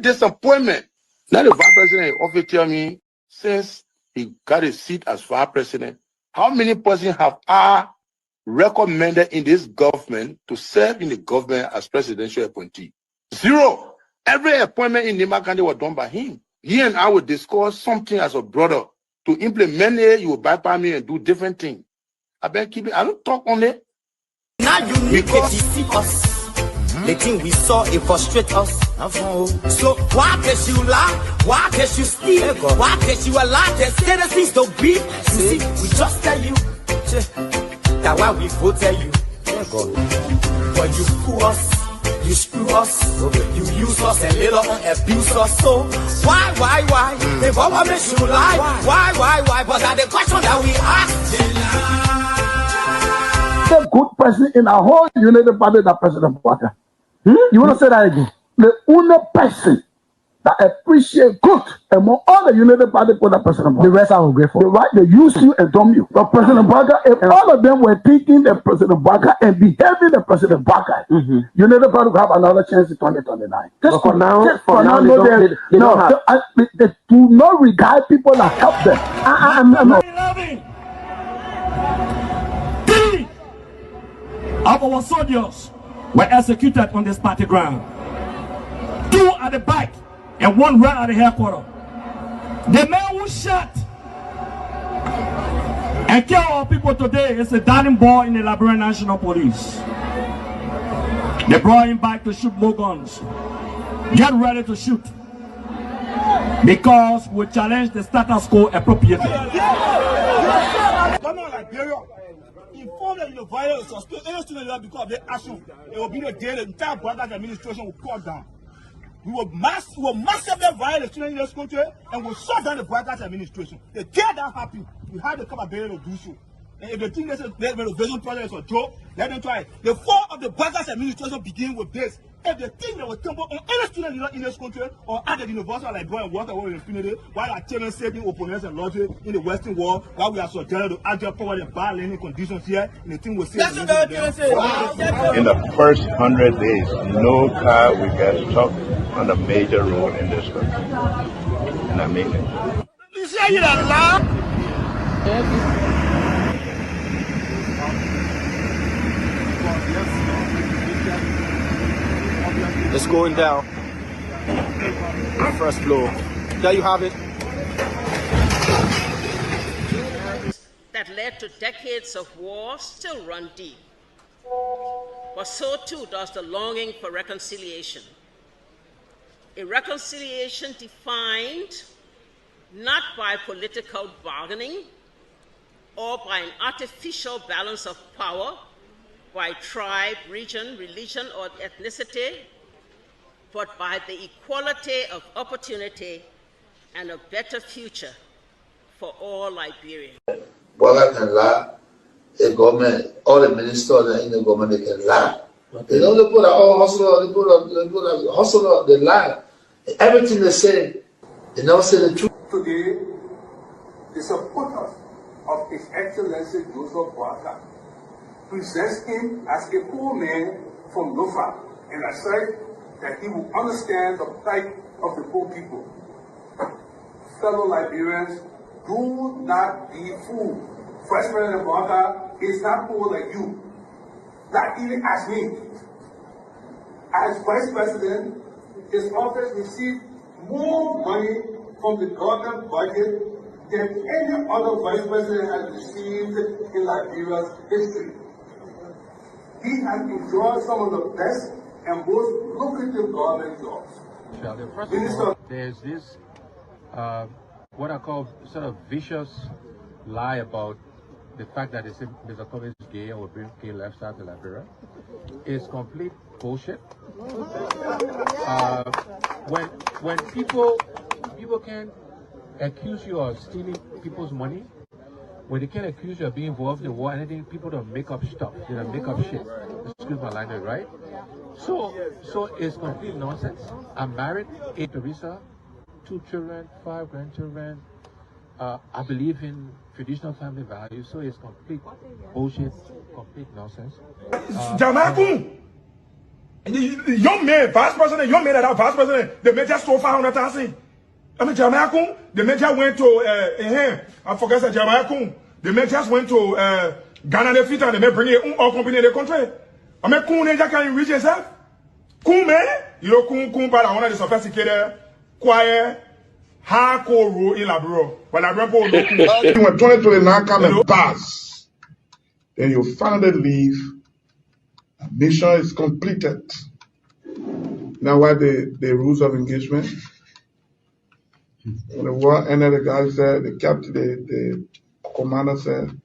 disappointment. Now the vice president often tell me, since he got a seat as vice president, how many persons have I recommended in this government to serve in the government as presidential appointee? 0. Every appointment in Nima County was done by him. He and I would discuss something as a brother. To implement it, you will bypass me and do different things. I better keep it. I don't talk on it. Now you need to deceive us. The thing we saw, it frustrate us. So why can't you lie? Why can't you steal? Why can't you allow the citizens to be? You see, we just tell you that's why we voted you. But you fool us, you screw us, you use us and later on abuse us. So why? The government should lie. Why? But that's the question that we ask. The good person in our whole United Party, that President Baka. You want to say that again? The only person that appreciate good among all the United Party for that President Baka. The rest are ungrateful. The right, they use you and dumb you. But President Baka, if all of them were thinking the President Baka and behaving the President Baka, United Party will have another chance in 2029. Just for now, they do not regard people that help them. Of our soldiers were executed on this party ground. 2 at the back and 1 right at the headquarters. The man who shot and killed our people today is a darling boy in the Liberia National Police. They brought him back to shoot more guns. Get ready to shoot. Because we challenge the status quo appropriately. Come on, Liberia. Inform that the violence or any student because of their action, it will be the day the entire Garguah administration will cut down. We will massively violate the students in this country and will shut down the Garguah administration. The day that happens, we have the capability to do so. And if they think this renovation project is a joke, let them try it. The fall of the Garguah administration begins with this. If they think they will temper on any student in this country or at the university of Liberia and work away with impunity, while our children saving opponents and logic in the Western world, while we are subjected to agile power and bad learning conditions here, and the thing will say. In the first 100 days, no car will get stuck on a major road in this country. And I mean it. You say it out loud? It's going down. First floor. There you have it. That led to decades of war still run deep. But so too does the longing for reconciliation. A reconciliation defined not by political bargaining or by an artificial balance of power by tribe, region, religion, or ethnicity, but by the equality of opportunity and a better future for all Liberians. Garguah can lie. The government, all the ministers in the government, they can lie. They don't put all hustle, they put a hustle, they lie. Everything they say, they never say the truth. Today, the supporters of His Excellency Joseph Garguah presents him as a poor man from Lofa and assert that he will understand the plight of the poor people. Fellow Liberians, do not be fooled. Vice President Garguah is not poor like you, not even as me. As Vice President, his office received more money from the government budget than any other Vice President has received in Liberia's history. He has enjoyed some of the best and most lucrative government jobs. First of all, there's this, what I call sort of vicious lie about the fact that Mr. Pewee is gay or bring gay lifestyle to Liberia. It's complete bullshit. When people can accuse you of stealing people's money, when they can accuse you of being involved in the war, anything, people don't make up stuff. They don't make up shit. Excuse my language, right? So it's complete nonsense. I'm married, 8 Teresa, 2 children, 5 grandchildren. I believe in traditional family values, so it's complete bullshit, complete nonsense. Young man, vice president, young man that are vice president, the major so 500,000. I mean, Jamaica, the major went to, I forget that Jamaica, the majors went to Ghana, the fit, and they may bring it all company in the country. I mean, Kun, they can't reach yourself. Kun, man, you know, Kun, but I want to sophisticated, quiet, hardcore rule in Labro. But Labro, when 2029 come and pass, then you finally leave. Mission is completed. Now, what the rules of engagement? When the war ended, the guy said, the captain, the commander said,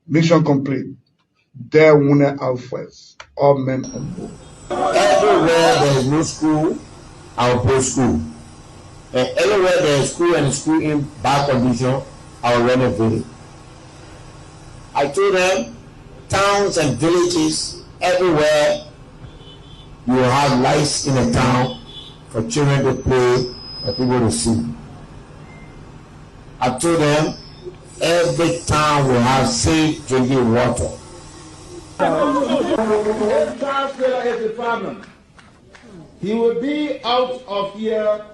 mission complete. There wounded out first. All men on board. Everywhere there is no school, I will put school. And everywhere there is school and school in bad condition, I will renovate it. I told them, towns and villages, everywhere you will have lights in a town for children to play and people to see. I told them, every town will have safe drinking water. If Charles Taylor is the problem, he will be out of here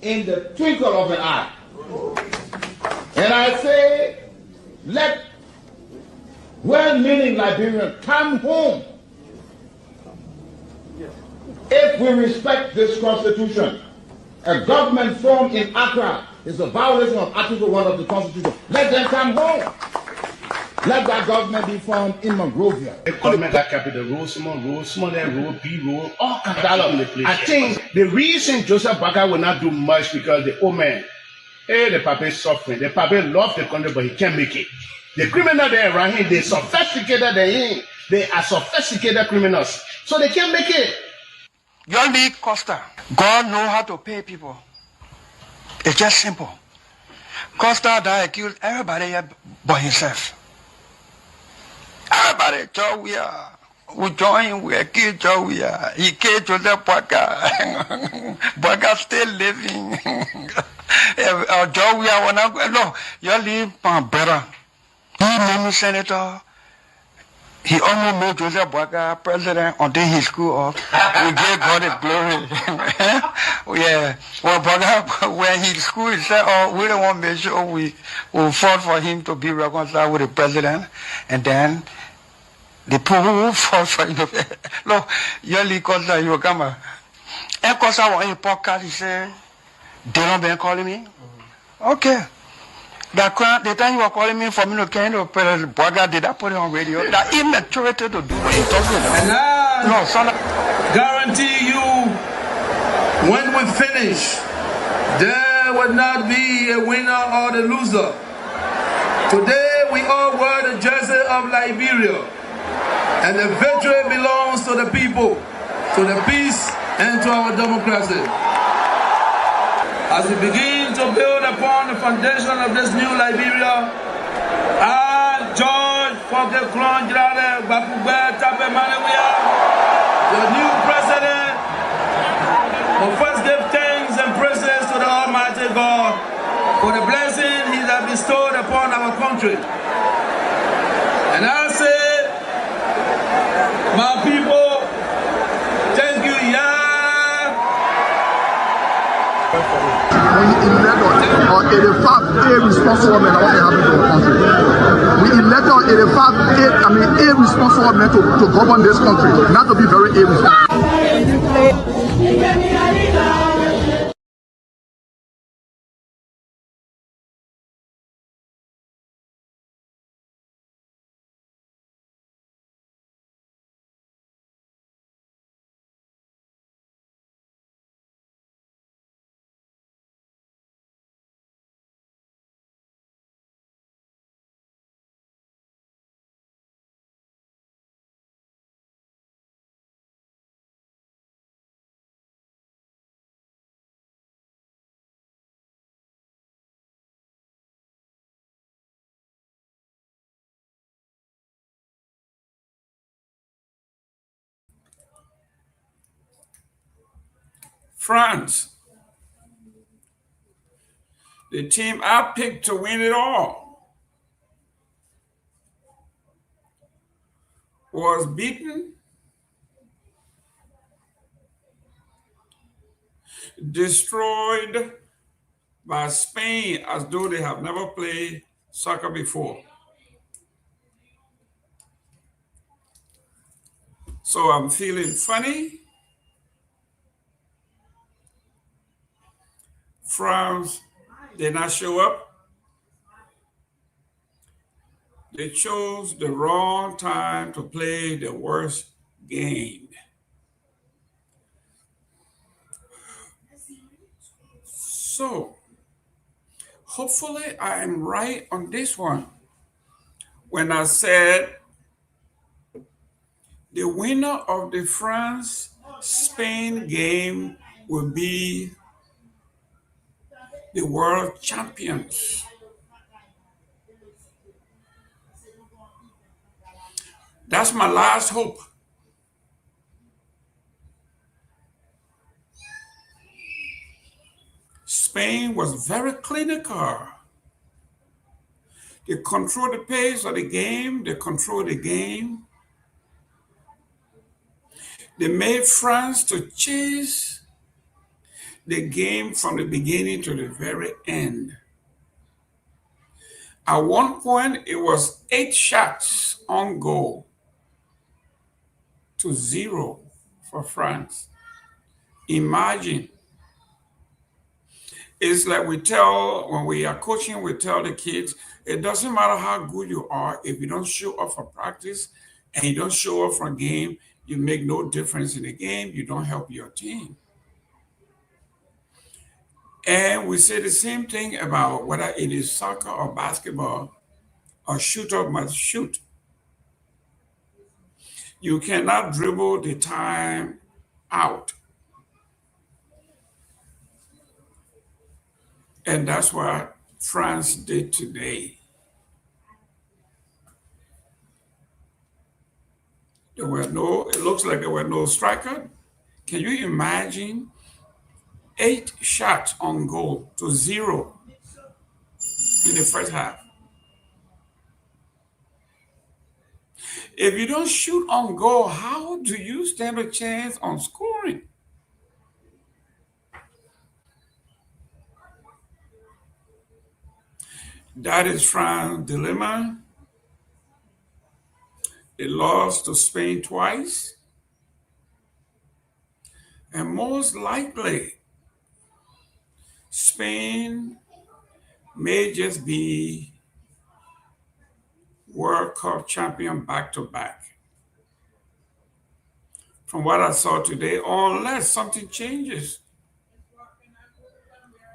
in the twinkle of an eye. And I say, let well-meaning Liberians come home. If we respect this constitution, a government formed in Accra is a violation of Article 1 of the Constitution. Let them come home. Let that government be formed in Monrovia. The government that capital rule, small there rule, B rule, all kinds of dialogue. I think the reason Joseph Boakai will not do much because the old man, the papa is suffering. The papa loves the country, but he can't make it. The criminal there around him, they sophisticated than him. They are sophisticated criminals, so they can't make it. Your league Costa, God know how to pay people. It's just simple. Costa that accused everybody here but himself. Everybody, we join, we accuse Joe, he killed Joseph Boakai. Boakai still living. Joe, no, you leave better. He made me senator. He almost made Joseph Boakai president until he screwed up. We gave God the glory. Yeah. Well, Boakai, when he screwed, he said, oh, we don't want to make sure we will fought for him to be reconciled with the president. And then the people who fought for him. Look, your league Costa, you will come. And Costa on a podcast, he said, they don't been calling me. Okay. The time you were calling me for me to kind of Boakai, did I put it on radio? That immaturity to do what he told me. And I guarantee you, when we finish, there will not be a winner or the loser. Today we all wear the jersey of Liberia, and the victory belongs to the people, to the peace and to our democracy. As we begin to build upon the foundation of this new Liberia, I, George Seleke Kromah, the new president, will first give thanks and praises to the Almighty God for the blessing He has bestowed upon our country. And I say, my people, thank you, We elect on 85 irresponsible men that want to happen to the country. We elect on 85 irresponsible men to govern this country, not to be very irresponsible. France, the team I picked to win it all, was beaten destroyed by Spain as though they have never played soccer before. So I'm feeling funny. France did not show up. They chose the wrong time to play the worst game. So, hopefully I am right on this one. When I said the winner of the France-Spain game will be the world champions. That's my last hope. Spain was very clinical. They control the pace of the game. They control the game. They made France to chase the game from the beginning to the very end. At one point, it was 8 shots on goal to 0 for France. Imagine. It's like when we are coaching, we tell the kids, it doesn't matter how good you are, if you don't show up for practice and you don't show up for a game, you make no difference in the game, you don't help your team. And we say the same thing about whether it is soccer or basketball, a shooter must shoot. You cannot dribble the time out. And that's what France did today. It looks like there were no strikers. Can you imagine 8 shots on goal to 0 in the first half? If you don't shoot on goal, how do you stand a chance on scoring? That is France's dilemma. They lost to Spain twice. And most likely, Spain may just be World Cup champion back-to-back. From what I saw today, unless something changes,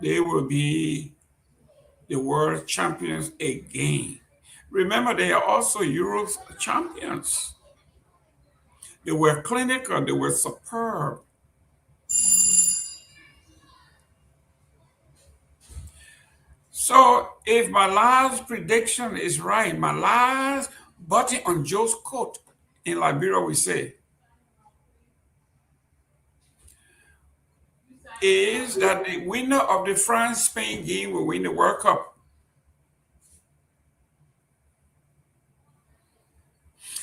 they will be the world champions again. Remember, they are also Europe's champions. They were clinical, they were superb. So if my last prediction is right, my last button on Joe's coat in Liberia, we say, is that the winner of the France-Spain game will win the World Cup.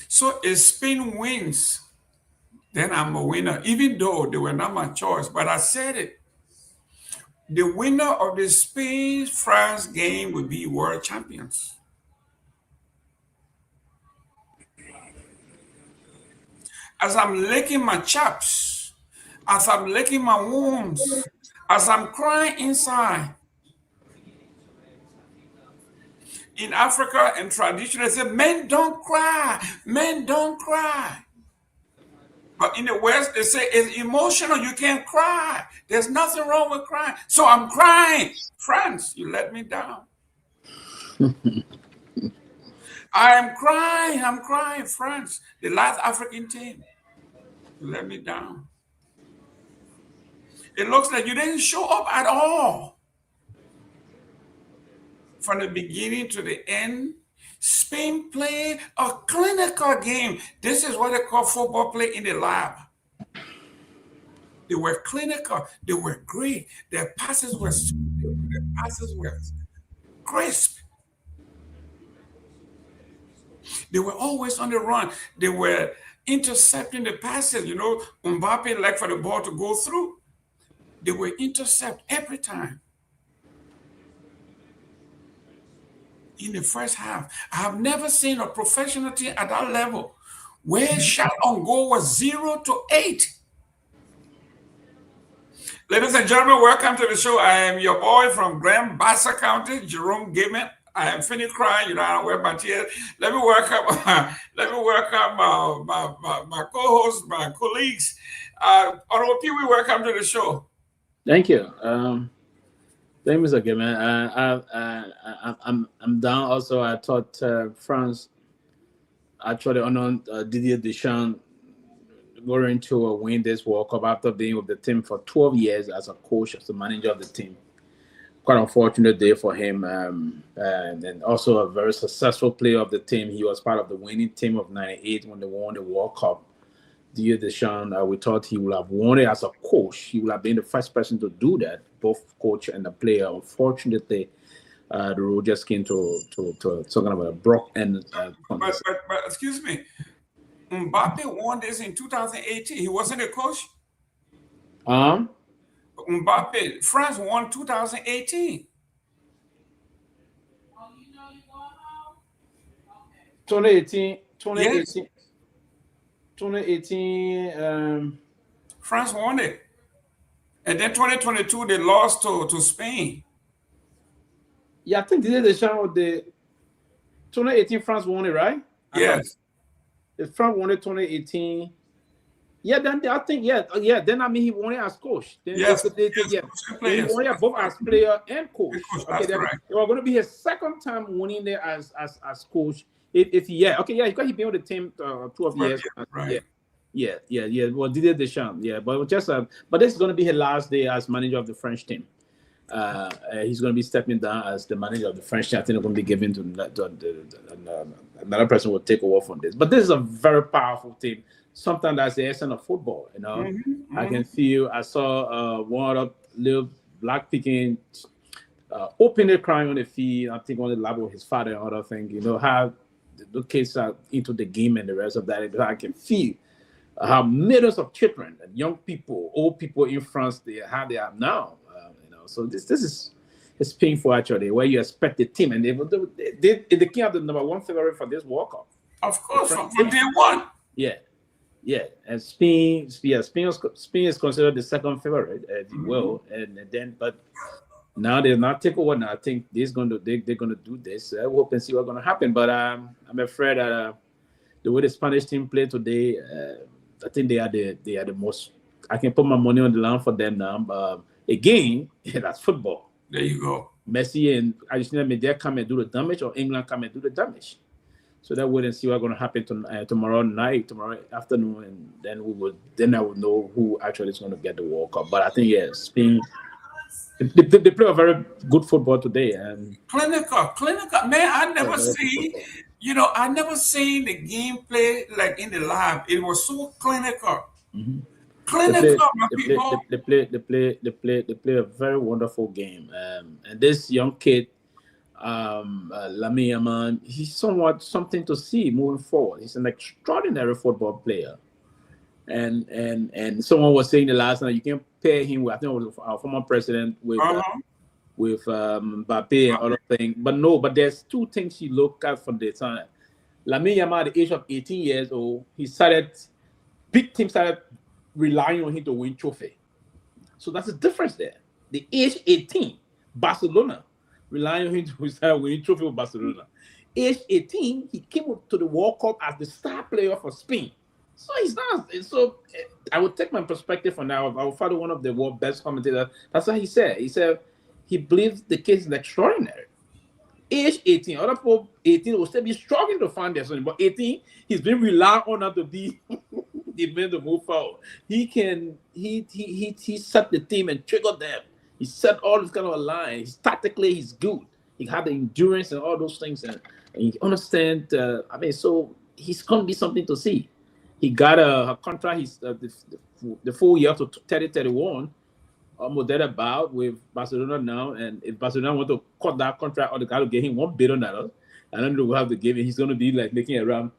So if Spain wins, then I'm a winner, even though they were not my choice, but I said it. The winner of the Spain-France game will be world champions. As I'm licking my chops, as I'm licking my wounds, as I'm crying inside. In Africa and tradition, they say, men don't cry, men don't cry. But in the West, they say, it's emotional, you can't cry. There's nothing wrong with crying. So I'm crying. France, you let me down. I'm crying, France, the last African team. You let me down. It looks like you didn't show up at all. From the beginning to the end, Spain played a clinical game. This is what they call football play in the lab. They were clinical. They were great. Their passes were crisp. They were always on the run. They were intercepting the passes. You know, Mbappe liked for the ball to go through. They will intercept every time. In the first half, I have never seen a professional team at that level where shot on goal was 0-8. Ladies and gentlemen, welcome to the show. I am your boy from Grand Bassa County, Jerome Gayman. I am finished crying, you know, I wear my tears. Let me welcome my co-hosts, my colleagues. Honorable Pewee, welcome to the show. Thank you. Thank you, Mr. Gayman. I'm down. Also, I thought France actually honored Didier Deschamps going to win this World Cup after being with the team for 12 years as a coach, as the manager of the team. Quite unfortunate day for him, and also a very successful player of the team. He was part of the winning team of '98 when they won the World Cup. Didier Deschamps, we thought he would have won it as a coach. He would have been the first person to do that, both coach and the player. Unfortunately, the road just came to talking about a broke end. But excuse me, Mbappe won this in 2018. He wasn't a coach. Mbappe, France won 2018. 2018, France won it. And then 2022, they lost to Spain. Yeah, I think Didier Deschamps, the 2018 France won it, right? Yes. If France won it 2018, yeah, then I think, then I mean he won it as coach. Then yes, he won it both as player and coach. Okay, it was going to be his second time winning there as coach. Because he's been with the team 12 years. Right. Yeah. Well, Didier Deschamps, but but this is going to be his last day as manager of the French team. He's going to be stepping down as the manager of the French team. I think it's going to be given to another person will take over from this. But this is a very powerful team. Sometimes that's the essence of football, you know. I can feel. I saw one of little black picking openly crying on the field. I think on the lap with his father and other things. You know how the kids are into the game and the rest of that. I can feel how millions of children and young people, old people in France, how they are now. So this is it's painful actually. Where you expect the team and they came out the #1 favorite for this World Cup. Of course, from day one. Yeah, and Spain is considered the second favorite, if you will, and then but now they're not take over. Now I think they're gonna do this. I hope and see what's gonna happen. But I'm afraid that the way the Spanish team played today, I think they are the most. I can put my money on the line for them now. Again, that's football. There you go. Messi and Argentina may they come and do the damage, or England come and do the damage. So that wait and see what's going to happen tomorrow afternoon, and then I will know who actually is going to get the World Cup. But I think Spain, they play a very good football today, and clinical. Man, I never seen the gameplay like in the lab. It was so clinical. They play a very wonderful game, and this young kid. Myean, he's something to see moving forward. He's an extraordinary football player, and someone was saying the last night you can pair him with, I think it was our former president with Mbappe and other things. But there's two things you look at from the time. Myean at the age of 18 years old, big teams started relying on him to win trophy. So that's the difference there. The age 18, Barcelona. Relying on him to start winning trophy with Barcelona. Age 18, he came up to the World Cup as the star player for Spain. So he's not. So I would take my perspective on that. I will follow one of the world's best commentators. That's what he said. He said he believes the case is extraordinary. Age 18, other people 18 will still be struggling to find their son. But 18, he's been relied on not to be the man to move forward. He set the team and triggered them. He set all this kind of lines. Tactically, he's good. He had the endurance and all those things, and he understand. So he's going to be something to see. He got a contract. He's the full year to 30-31, almost that about with Barcelona now. And if Barcelona want to cut that contract, or they got to give him $1 billion, I don't know what have to give him. He's going to be like making around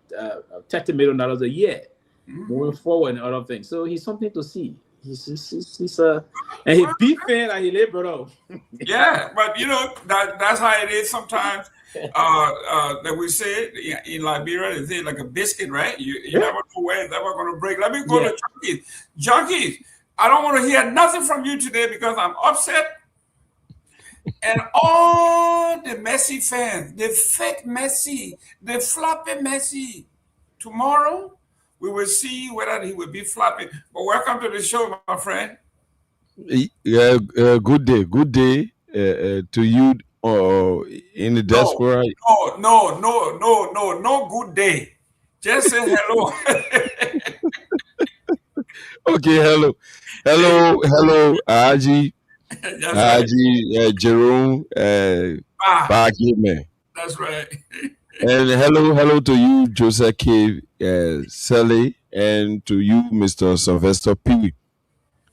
$30 million a year moving forward and other things. So he's something to see. He's and he beefing like he lay brother. Yeah, but you know that's how it is sometimes. That we say in Liberia, they say like a biscuit, right? You never know where it's ever going to break. Let me go to Junkies. Junkies, I don't want to hear nothing from you today because I'm upset. And all the Messi fans, the fake Messi, the floppy Messi, tomorrow we will see whether he will be floppy. But welcome to the show, my friend. Good day to you in the diaspora. No good day. Just say hello. Okay, hello, Aji, Jerome, Gayman. That's right. And hello to you, Joseph K. Seleke, and to you, Mr. Sylvester Pewee.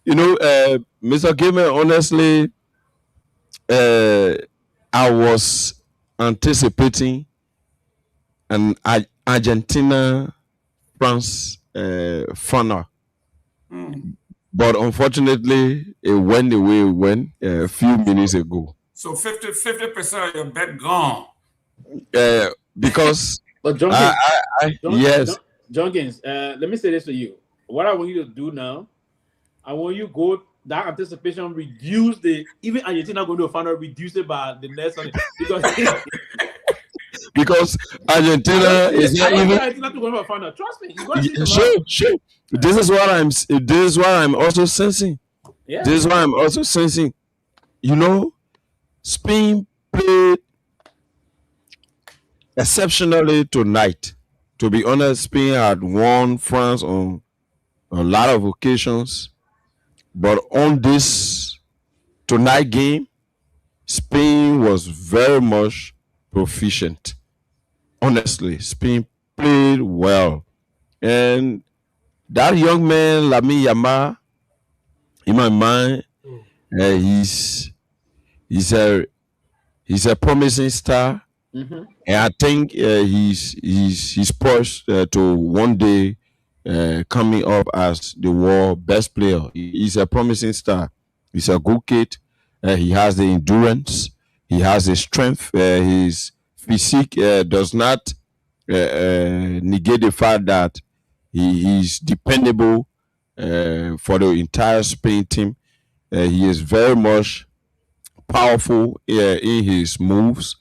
You know, Mr. Gayman, honestly, I was anticipating an Argentina-France final. But unfortunately, it went the way it went a few minutes ago. So 50% of your bet gone. Because but Jenkins, yes. Jenkins, let me say this to you. What I want you to do now, I want you to go that anticipation, reduce even Argentina going to a final, reduce it by the next one because Argentina is not even. Argentina to go to a final. Trust me. Sure. This is what I'm also sensing. Yeah. This is what I'm also sensing. You know, Spain played exceptionally tonight. To be honest, Spain had won France on a lot of occasions. But on this tonight game, Spain was very much proficient. Honestly, Spain played well. And that young man, Lamine Yamal, in my mind, he's a promising star. Mm-hmm. And I think he's poised to one day coming up as the world best player. He's a promising star. He's a good kid. He has the endurance. He has the strength. His physique does not negate the fact that he is dependable for the entire Spain team. He is very much powerful in his moves.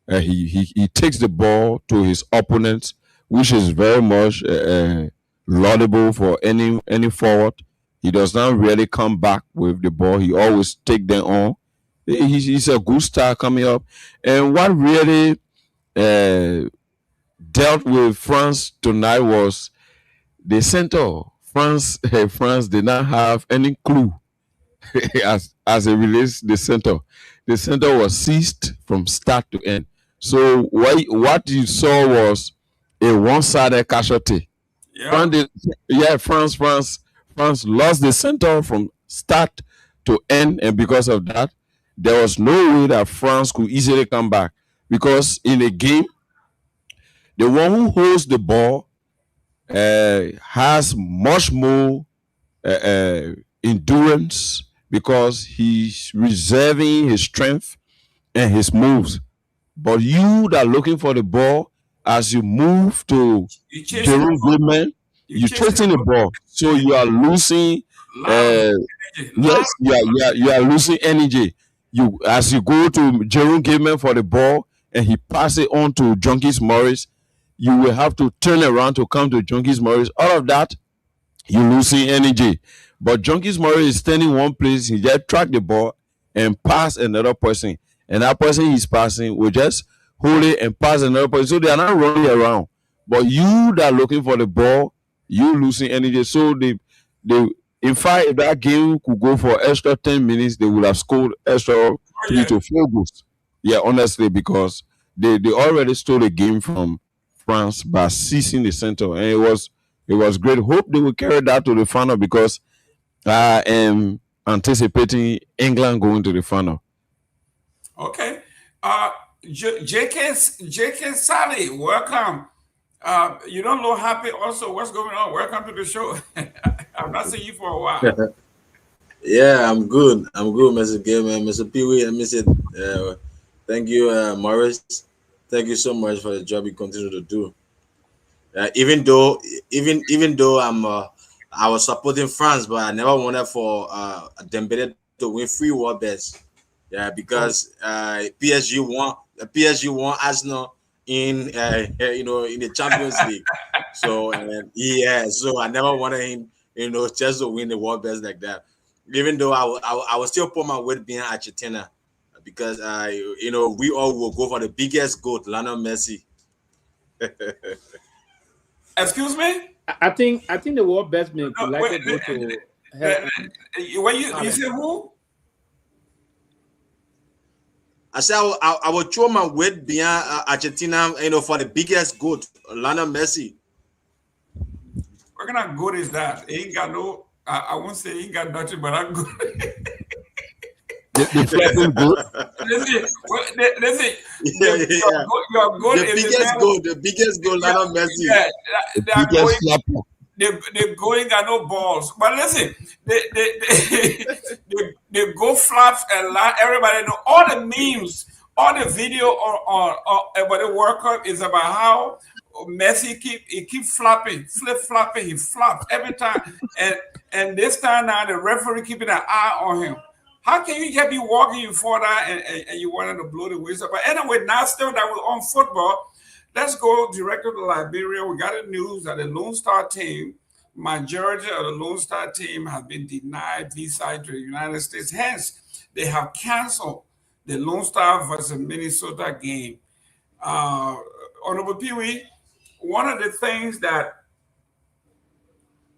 He takes the ball to his opponents, which is very much laudable for any forward. He does not really come back with the ball. He always take them on. He's a good star coming up. And what really dealt with France tonight was the center. France did not have any clue as it relates the center. The center was seized from start to end. So what you saw was a one-sided casualty. Yeah. France lost the center from start to end, and because of that, there was no way that France could easily come back. Because in a game, the one who holds the ball has much more endurance because he's reserving his strength and his moves. But you that are looking for the ball, as you move to Jerome Gayman, you're chasing the ball. So you are losing you are losing energy. As you go to Jerome Gayman for the ball and he passes it on to Junkies Morris, you will have to turn around to come to Junkies Morris. All of that, you're losing energy. But Junkies Morris is standing one place, he just track the ball and pass another person. And that person he's passing will just hold it and pass another person. So they are not running around. But you that are looking for the ball, you losing energy. So in fact, if that game could go for extra 10 minutes, they would have scored extra 3 to 4 goals. Yeah, honestly, because they already stole the game from France by seizing the center. And it was great. Hope they will carry that to the final because I am anticipating England going to the final. Okay. JK Sally, welcome. You don't look happy also. What's going on? Welcome to the show. I've not seen you for a while. Yeah, I'm good. I'm good, Mr. Gayman. Mr. Pewee, let me say thank you, Morris. Thank you so much for the job you continue to do. Even though I was supporting France, but I never wanted for Dembele to win 3 world best. Yeah, because PSG won Arsenal in in the Champions League. So so I never wanted him, just to win the world best like that. Even though I will still put my weight behind Argentina, because we all will go for the biggest goat, Lionel Messi. Excuse me? I think the world best man would like to go to. When you say who? I said I will throw my weight behind Argentina, for the biggest goat, Lionel Messi. What kind of goat is that? He ain't got no. I won't say he ain't got nothing, but I'm good. The flapping goat. Listen. Your goat the is biggest goat, Lionel Messi. Yeah, the biggest flapper. They go ain't got no balls. But listen, they go flaps and laugh. Everybody know all the memes, all the video about the World Cup is about how Messi keep flapping, flip-flopping. He flops every time, and this time now the referee keeping an eye on him. How can you just be walking you for that and you wanted to blow the whistle? But anyway, now still that we're on football, let's go directly to Liberia. We got the news that the Lone Star team, majority of the Lone Star team has been denied visa to the United States. Hence, they have canceled the Lone Star versus Minnesota game. Honorable Pewee, one of the things that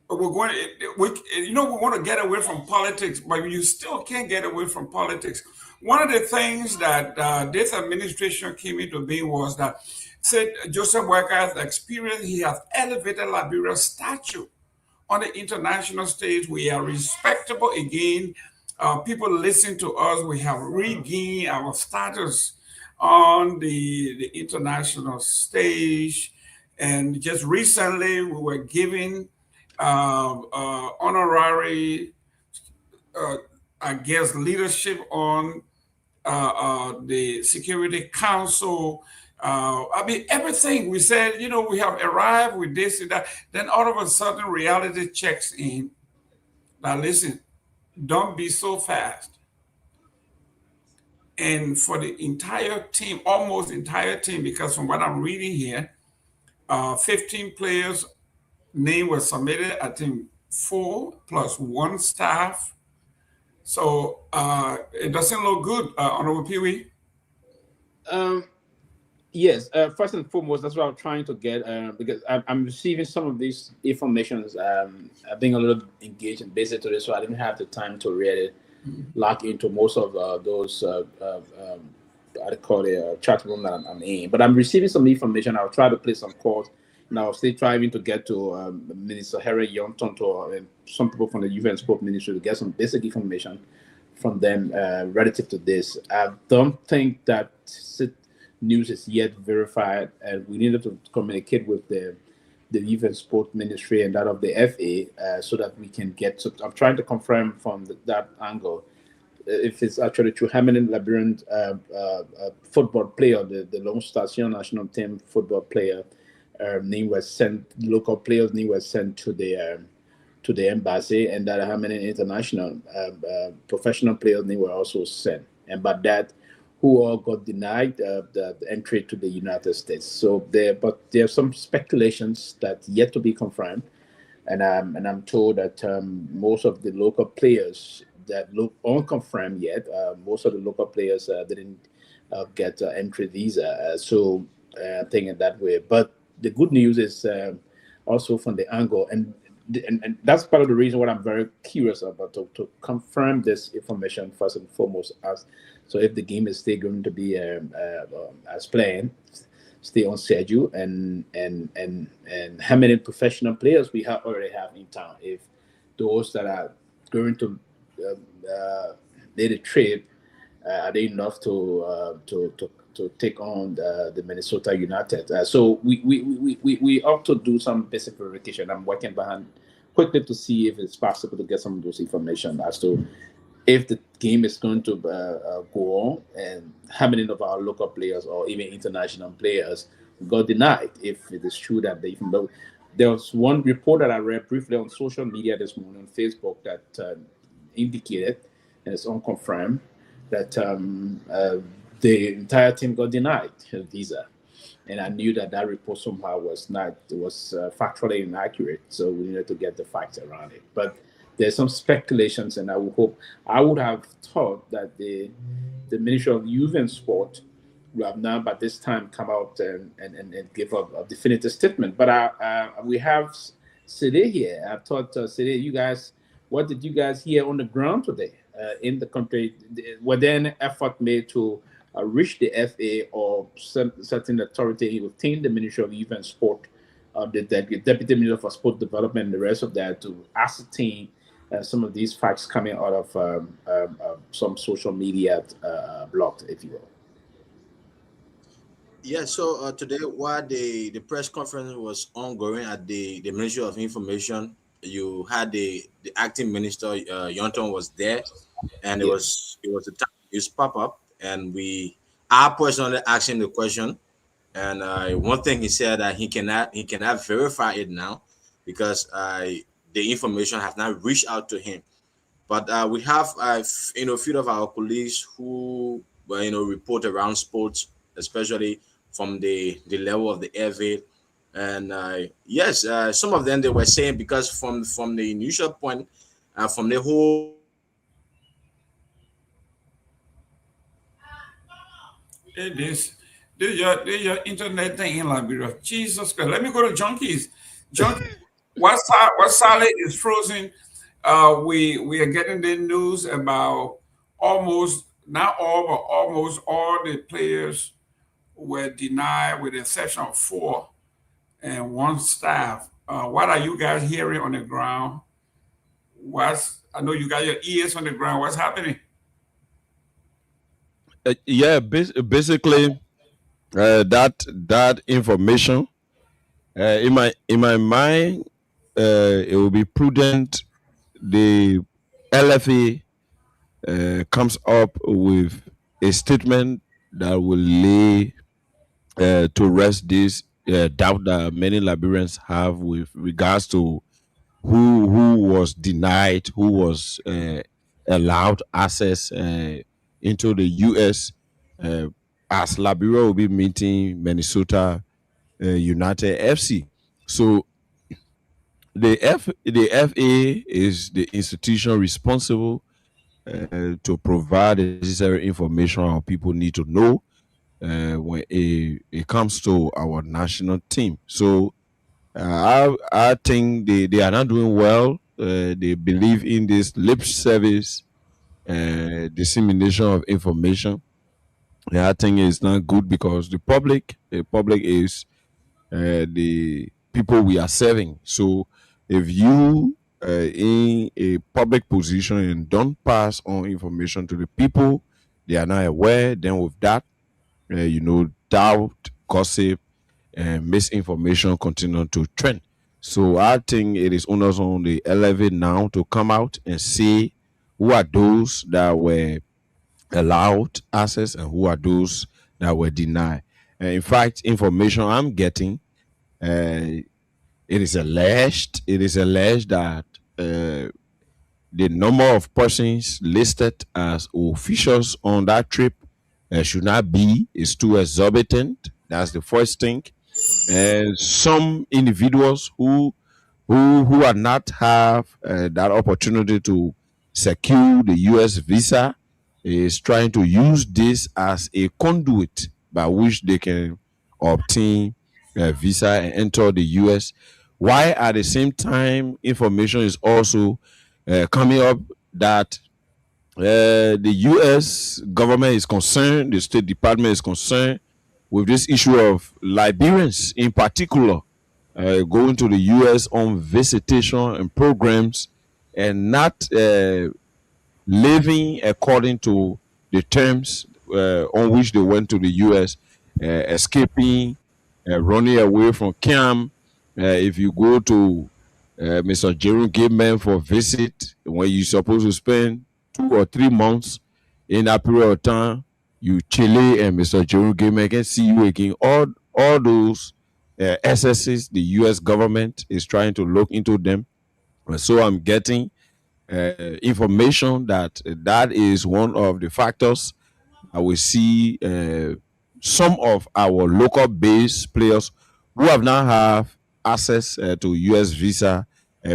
we want to get away from politics, but you still can't get away from politics. One of the things that this administration came into being was that said Joseph Boakai has experienced, he has elevated Liberia's stature on the international stage. We are respectable again. People listen to us. We have regained our status on the international stage. And just recently, we were given honorary, leadership on the Security Council. Everything we said, we have arrived with this and that. Then all of a sudden, reality checks in. Now, listen, don't be so fast. And for the entire team, almost entire team, because from what I'm reading here, 15 players' name was submitted. I think 4 plus 1 staff. So it doesn't look good, Honorable Pewee. Yes, first and foremost, that's what I'm trying to get, because I'm receiving some of these informations. I've been a little engaged and busy today, so I didn't have the time to really lock into most of those, I call it chat room that I'm in. But I'm receiving some information. I'll try to play some calls, and I'll still trying to get to Minister Harry Young Tonto and some people from the Youth and Sport Ministry to get some basic information from them relative to this. I don't think that news is yet verified, and we needed to communicate with the Youth and Sport Ministry and that of the FA so that we can get to. I'm trying to confirm from that angle if it's actually true. How many Liberian football player, the Lone Star national team football player name was sent, local players name was sent to the embassy, and that how many international professional players name were also sent, and but that who all got denied the entry to the United States. So there are some speculations that yet to be confirmed, and I'm told that most of the local players that look unconfirmed yet, most of the local players didn't get entry visa. So thinking that way. But the good news is also from the angle, and that's part of the reason why I'm very curious about to confirm this information first and foremost. So if the game is still going to be as planned, stay on schedule, and how many professional players we already have in town. If those that are going to lead a trip, are they enough to take on the Minnesota United? So we ought to do some basic verification. I'm working behind quickly to see if it's possible to get some of those information as to if the game is going to go on and how many of our local players or even international players got denied. If it is true that they even know. There was one report that I read briefly on social media this morning on Facebook that indicated, and it's unconfirmed, that the entire team got denied a visa. And I knew that report somehow was factually inaccurate, so we needed to get the facts around it. But there's some speculations, and I would have thought that the Ministry of Youth and Sport would have now by this time come out and give a definitive statement. But we have Seleke here. I thought, Seleke, what did you guys hear on the ground today in the country? Was there an effort made to reach the FA or certain authority within the Ministry of Youth and Sport, the Deputy Minister for Sport Development and the rest of that, to ascertain some of these facts coming out of some social media blogs, if you will? Yeah, so today, while the press conference was ongoing at the Ministry of Information, you had the acting minister, Yonton, was there, and it was a time news pop up, and I personally asked him the question, and one thing he said that he cannot verify it now because the information has not reached out to him. But we have a few of our colleagues who report around sports, especially from the level of the FA. And yes, some of them, they were saying, because from the initial point, from the whole This your internet thing in Liberia. Jesus Christ. Let me go to Junkies. Junkies, what Saleh is frozen. We are getting the news about almost, not all, but almost all the players were denied with the exception of 4 and 1 staff. What are you guys hearing on the ground? I know you got your ears on the ground. What's happening? Basically, that information, in my mind, it will be prudent. The LFA comes up with a statement that will lay to rest this doubt that many Liberians have with regards to who was denied, who was allowed access into the U.S. As Liberia will be meeting Minnesota United FC. So the FA is the institution responsible to provide the necessary information our people need to know when it comes to our national team. So I think they are not doing well. They believe in this lip service dissemination of information. And I think it's not good because the public is the people we are serving. So if you in a public position and don't pass on information to the people, they are not aware, then with that, doubt, gossip, and misinformation continue to trend. So I think it is onus on the LFA now to come out and see who are those that were allowed access and who are those that were denied. In fact, information I'm getting, it is alleged that the number of persons listed as officials on that trip should not be. It's too exorbitant. That's the first thing. And some individuals who are not have that opportunity to secure the U.S. visa is trying to use this as a conduit by which they can obtain a visa and enter the U.S. While at the same time, information is also coming up that the U.S. government is concerned, the State Department is concerned with this issue of Liberians in particular going to the U.S. on visitation and programs and not living according to the terms on which they went to the U.S., escaping, running away from camp. If you go to Mr. Jerome Gayman for visit when you're supposed to spend 2 or 3 months in that period of time. You Chile and Mr. Jerome Gayman can see you again. All those excesses, the U.S. government is trying to look into them. So I'm getting information that that is one of the factors. I will see some of our local base players who have now have access to U.S. visa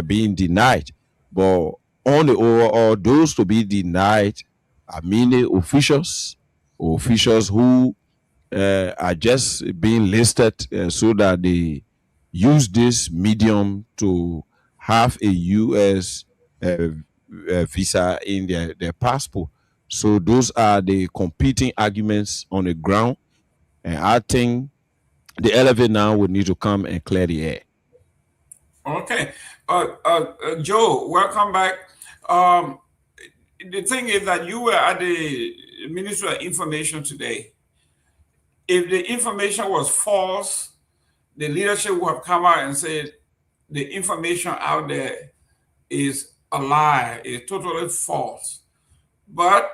being denied. But on the overall, those to be denied are mainly officials who are just being listed so that they use this medium to have a U.S. Visa in their passport. So those are the competing arguments on the ground, and I think the elevator now would need to come and clear the air. Okay, Joe, welcome back. The thing is that you were at the Ministry of Information today. If the information was false, the leadership would have come out and said the information out there is a lie, is totally false. But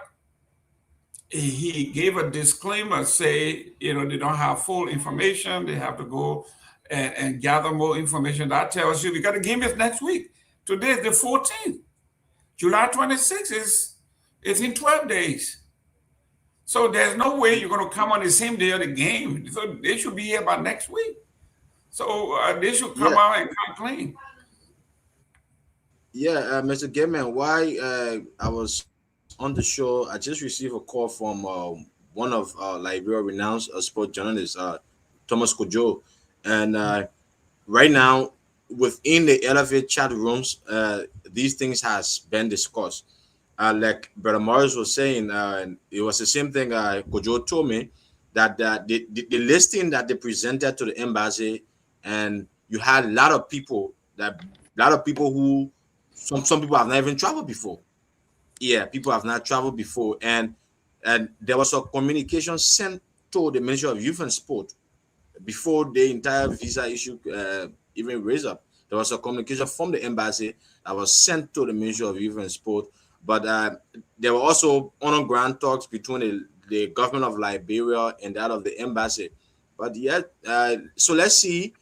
he gave a disclaimer, say, they don't have full information. They have to go and gather more information. That tells you because the game is next week. Today is the 14th. July 26th is in 12 days. So there's no way you're going to come on the same day of the game. So they should be here by next week. So they should come out and come clean. Yeah, Mr. Gayman, why I was on the show, I just received a call from one of Liberia renowned sport journalists, Thomas Kojo. And right now, within the Elevate chat rooms, these things has been discussed. Like Brother Morris was saying, it was the same thing Kojo told me, that the listing that they presented to the embassy, and you had a lot of people who some people have not even traveled before. Yeah, people have not traveled before, and there was a communication sent to the Ministry of Youth and Sport before the entire visa issue even raised up. There was a communication from the embassy that was sent to the Ministry of Youth and Sport, but there were also on-ground talks between the government of Liberia and that of the embassy. But yet, so let's see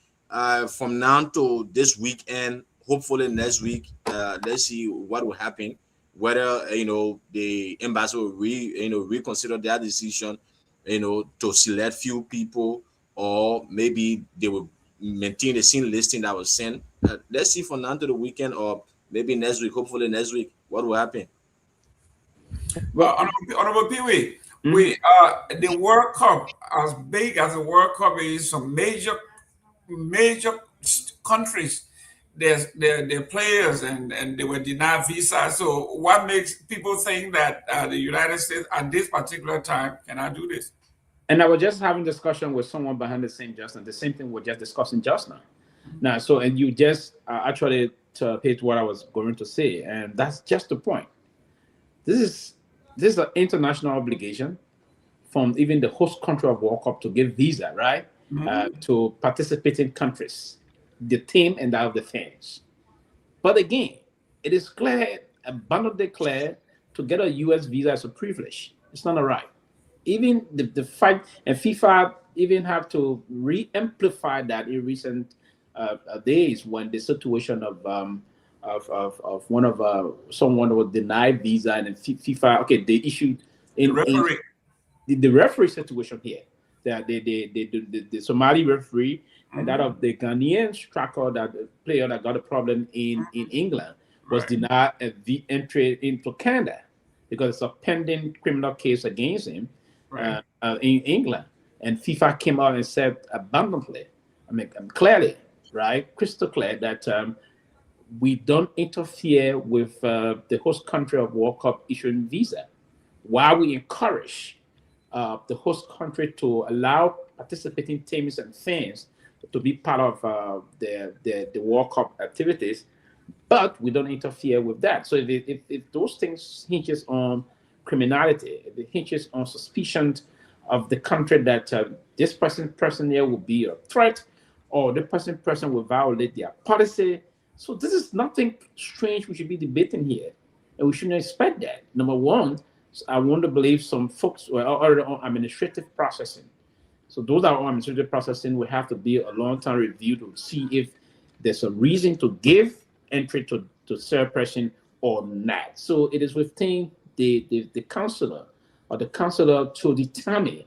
from now to this weekend, hopefully next week, let's see what will happen. Whether the embassy will reconsider their decision, to select few people, or maybe they will maintain the same listing that was sent. Let's see from now to the weekend, or maybe next week. Hopefully next week, what will happen? Well, Honorable Pewee, the World Cup, as big as the World Cup is, some major countries, their players and they were denied visa. So what makes people think that the United States at this particular time cannot do this? And I was just having discussion with someone behind the same thing we're just discussing just now. Now, so, and you just actually hit what I was going to say, and that's just the point. This is an international obligation from even the host country of World Cup to give visa, right, to participating countries, the team and that of the fans. But again, it is clear, abundantly clear, to get a U.S. visa is a privilege. It's not a right. Even the fight, and FIFA even have to re-amplify that in recent days when the situation of one of someone who was denied visa, and FIFA, okay, they issued the referee situation here. The Somali referee and that of the Ghanaian striker, that player that got a problem in England, was denied the entry into Canada because it's a pending criminal case against him in England. And FIFA came out and said abundantly, clearly, right, crystal clear, that we don't interfere with the host country of World Cup issuing visa, while we encourage the host country to allow participating teams and fans to be part of the World Cup activities, but we don't interfere with that. So if those things hinges on criminality, if it hinges on suspicion of the country that this person here will be a threat, or the person will violate their policy, So this is nothing strange we should be debating here. And we shouldn't expect that. Number one, I want to believe some folks were already on administrative processing. So those that are on administrative processing will have to be a long-term review to see if there's a reason to give entry to chairperson or not. So it is within the councillor or the councillor to determine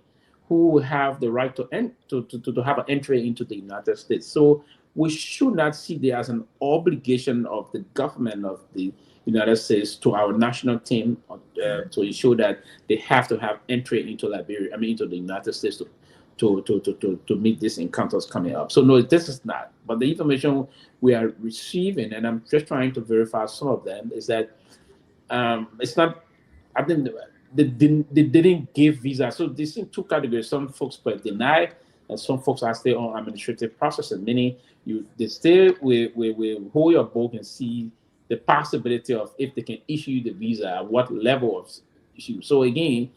who will have the right to have an entry into the United States. So we should not see there as an obligation of the government of the United States to our national team to ensure that they have to have entry into Liberia, into the United States to meet these encounters coming up. So no, this is not. But the information we are receiving, and I'm just trying to verify some of them, is that it's not. I think they didn't give visa. So this in two categories. Some folks were denied, and some folks are still on administrative processing. Meaning, they still will hold your book and see the possibility of if they can issue you the visa, at what level of issue. So again,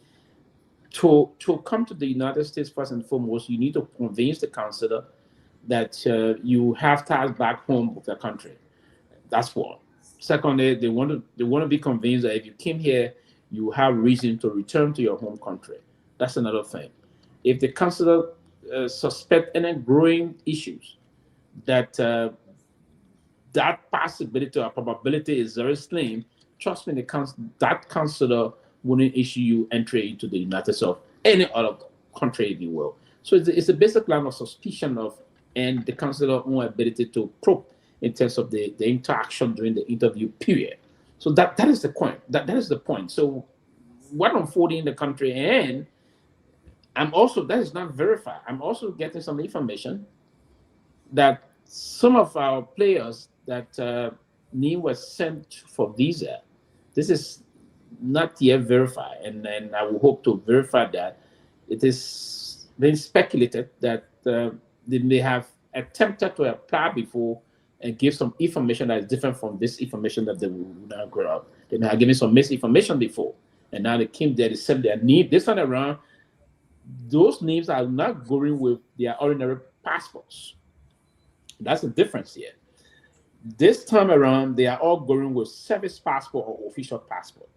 to come to the United States, first and foremost, you need to convince the consular that you have ties back home with the country. That's one. Secondly, they want to be convinced that if you came here, you have reason to return to your home country. That's another thing. If the consular suspect any growing issues, that possibility or probability is very slim, trust me, that consular wouldn't issue you entry into the United States or any other country, if you will. So it's a basic line of suspicion and the consular's own ability to probe in terms of the interaction during the interview period. So that is the point. That is the point. So what unfolding in the country, and that is not verified. I'm also getting some information that some of our players that Name was sent for visa. This is not yet verified, and I will hope to verify that. It is been speculated that they may have attempted to apply before and give some information that is different from this information that they will now grow up. They may have given some misinformation before, and now they came there, they said their name. This time around, those names are not going with their ordinary passports. That's the difference here. This time around, they are all going with service passport or official passport,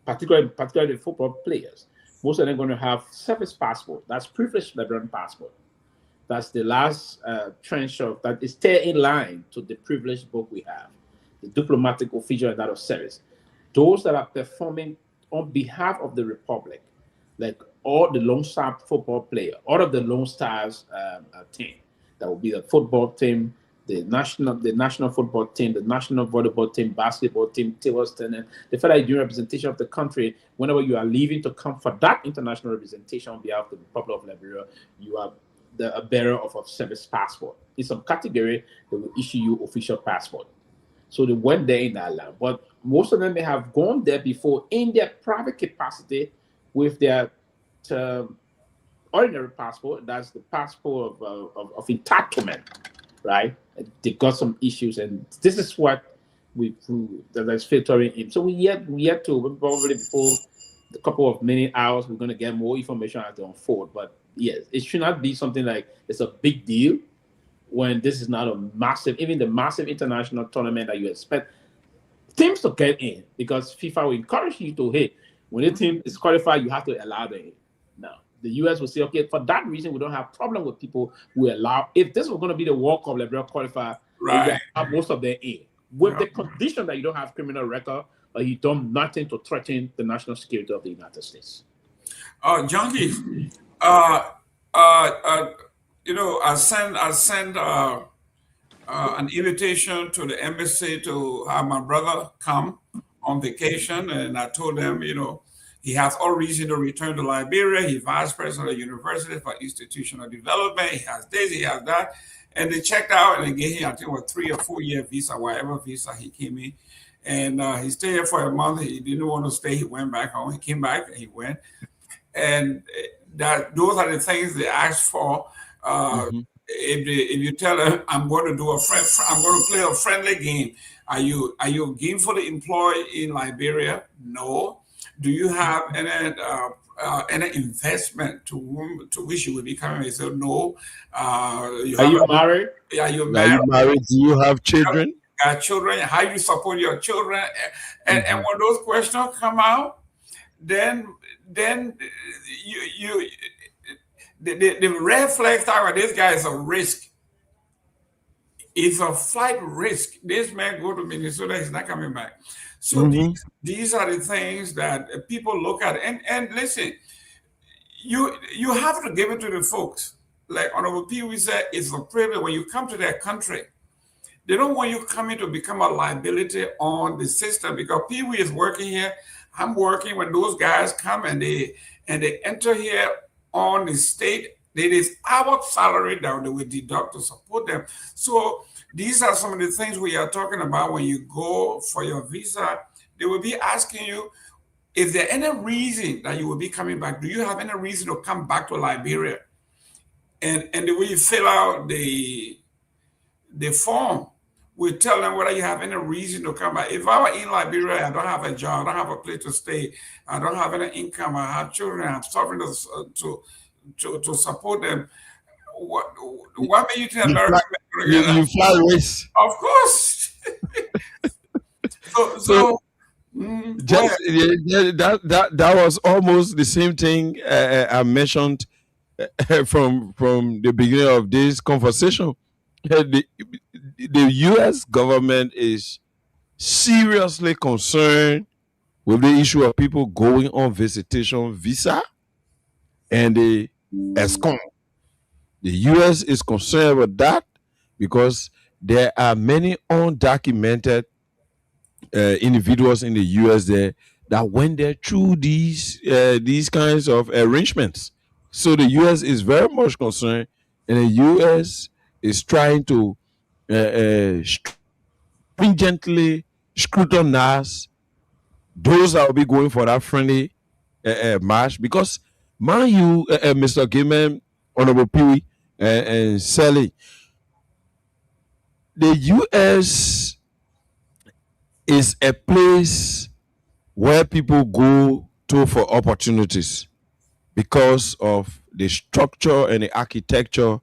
particularly the football players. Most of them are going to have service passport. That's privileged Liberian passport. That's the last trench of that is still in line to the privileged book we have, the diplomatic, official, and that of service. Those that are performing on behalf of the Republic, like all the Lone Star football player, all of the Lone Stars team, that will be the football team, the national football team, the national volleyball team, basketball team, table tennis, the fact that you do representation of the country. Whenever you are leaving to come for that international representation on behalf of the Republic of Liberia, you are a bearer of a service passport. In some category, they will issue you official passport. So they went there in that land. But most of them may have gone there before in their private capacity with their ordinary passport. That's the passport of entitlement, right? They got some issues, and this is what that's filtering in. So we yet to probably before a couple of many hours, we're going to get more information as they unfold. But yes, it should not be something like it's a big deal when this is not a massive, even the massive international tournament that you expect teams to get in, because FIFA will encourage you to, hey, when a team is qualified, you have to allow them in. Now, the US will say, okay, for that reason, we don't have problem with people who allow. If this was going to be the World Cup Liberia qualifier, right, we have most of them in. With the condition that you don't have criminal record or you don't nothing to threaten the national security of the United States. Junkie, I send an invitation to the embassy to have my brother come on vacation, and I told them, he has all reason to return to Liberia. He's vice president of the University for Institutional Development. He has this, he has that. And they checked out and they gave him, I think, a 3 or 4 year visa, whatever visa he came in. And he stayed here for a month. He didn't want to stay. He went back home. He came back and he went. And those are the things they asked for. If you tell them, I'm going to play a friendly game. Are you gainfully employed in Liberia? No. Do you have any investment to which you will be coming? He said, no. Are you married? Yeah, you're married. married. Do you have children? got children, how you support your children, and when those questions come out, then the red flag talk about this guy is a risk. It's a flight risk. This man go to Minnesota, he's not coming back. So these are the things that people look at. And listen, you have to give it to the folks. Like Honorable Pewee said, it's a privilege when you come to their country. They don't want you coming to become a liability on the system, because Pewee is working here. I'm working. When those guys come and they enter here on the state, it is our salary that they will deduct to support them. So these are some of the things we are talking about. When you go for your visa, they will be asking you, is there any reason that you will be coming back? Do you have any reason to come back to Liberia? And the way you fill out the form, we tell them whether you have any reason to come back. If I were in Liberia, I don't have a job, I don't have a place to stay, I don't have any income, I have children, I'm suffering to support them. What made you tell American? You fly race. Of course. That was almost the same thing I mentioned from the beginning of this conversation. The U.S. government is seriously concerned with the issue of people going on visitation visa and the ESCOM. The U.S. is concerned with that because there are many undocumented individuals in the U.S. there that went there through these kinds of arrangements. So the U.S. is very much concerned, and the U.S. is trying to stringently scrutinize those that will be going for that friendly march. Because, mind you, Mr. Gayman, Honorable Pewee, and Sally, the U.S. is a place where people go to for opportunities because of the structure and the architecture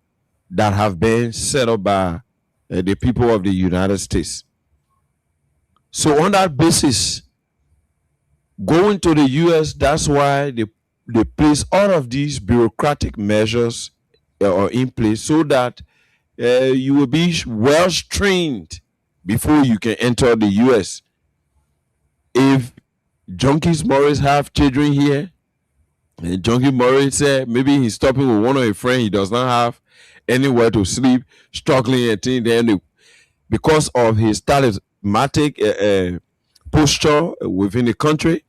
that have been set up by the people of the United States. So on that basis, going to the U.S., that's why they place all of these bureaucratic measures in place so that you will be well trained before you can enter the U.S. If Junkies Morris have children here, and Junkie Morris said maybe he's stopping with one of his friends, he does not have anywhere to sleep, struggling and things, then because of his charismatic posture within the country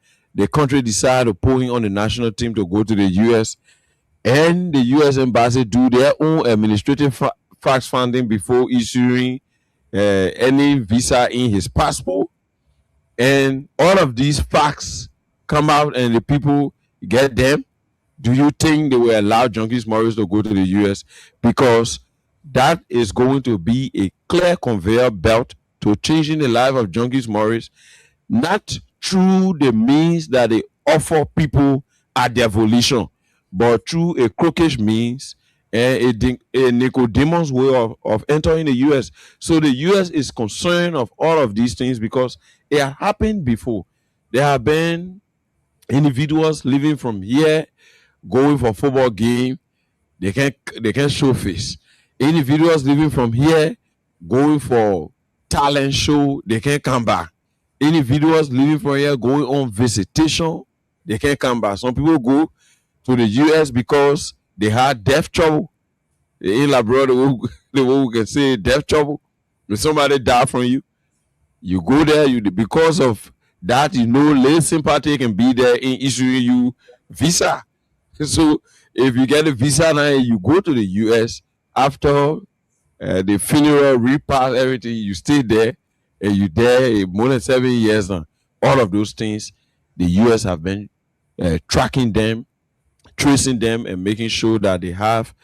decided to pull him on the national team to go to the U.S. And the U.S. Embassy do their own administrative fact finding before issuing any visa in his passport. And all of these facts come out and the people get them. Do you think they will allow Junkies Morris to go to the U.S.? Because that is going to be a clear conveyor belt to changing the life of Junkies Morris, not through the means that they offer people at their volition, but through a crooked means and a Nicodemus way of entering the U.S. So the U.S. is concerned of all of these things because it had happened before. There have been individuals living from here, going for football game, they can't show face. Individuals living from here, going for talent show, they can't come back. Individuals living from here, going on visitation, they can't come back. Some people go to the U.S. because they had death trouble. In Labrador, the way we can say death trouble. When somebody die from you, you go there, because of that, lay sympathy can be there in issuing you visa. So if you get a visa now, you go to the U.S. after the funeral, repast, everything, you stay there, and you there more than 7 years now. All of those things, the U.S. have been tracking them, tracing them, and making sure that they have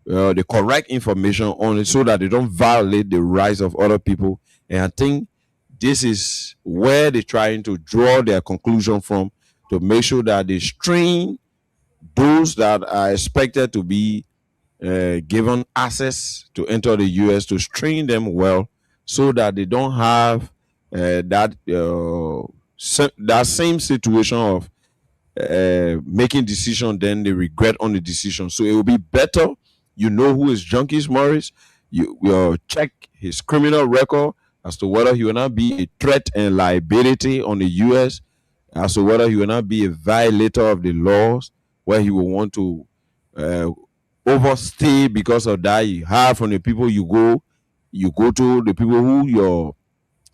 the correct information on it so that they don't violate the rights of other people. And I think this is where they're trying to draw their conclusion from, to make sure that they screen those that are expected to be given access to enter the U.S., to screen them well so that they don't have that same situation of making decision, then they regret on the decision. So it will be better, you know, who is Junkies Morris. You will check his criminal record as to whether he will not be a threat and liability on the U.S., as to whether he will not be a violator of the laws, where he will want to overstay. Because of that, you have from the people you go to, the people who your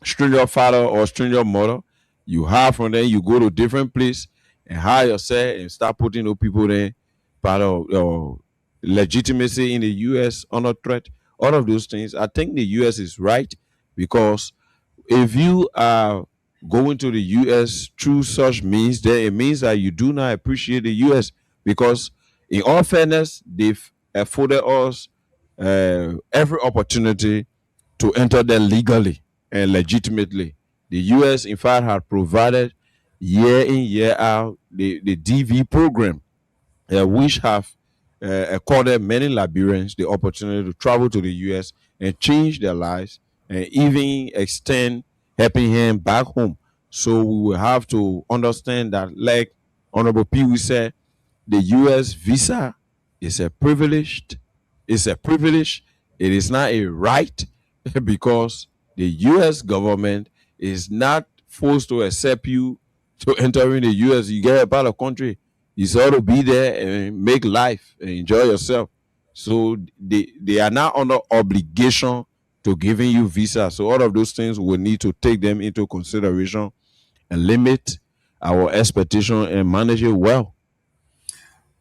stranger father or stranger mother, you have from there, you go to different place and hire yourself and start putting those people there, part of your legitimacy in the U.S. under threat. All of those things, I think the U.S. is right, because if you are going to the U.S. through such means, then it means that you do not appreciate the U.S. Because, in all fairness, they've afforded us every opportunity to enter there legally and legitimately. The U.S., in fact, had provided year in, year out the DV program, which have accorded many Liberians the opportunity to travel to the U.S. and change their lives, and even extend helping hand back home. So we will have to understand that, like Honorable Pewee said, the U.S. visa is a privilege. It's a privilege. It is not a right, because the U.S. government is not forced to accept you to enter in the U.S. You get a part of the country, you ought to be there and make life and enjoy yourself. So they are not under obligation to giving you visa. So all of those things, we need to take them into consideration and limit our expectation and manage it well.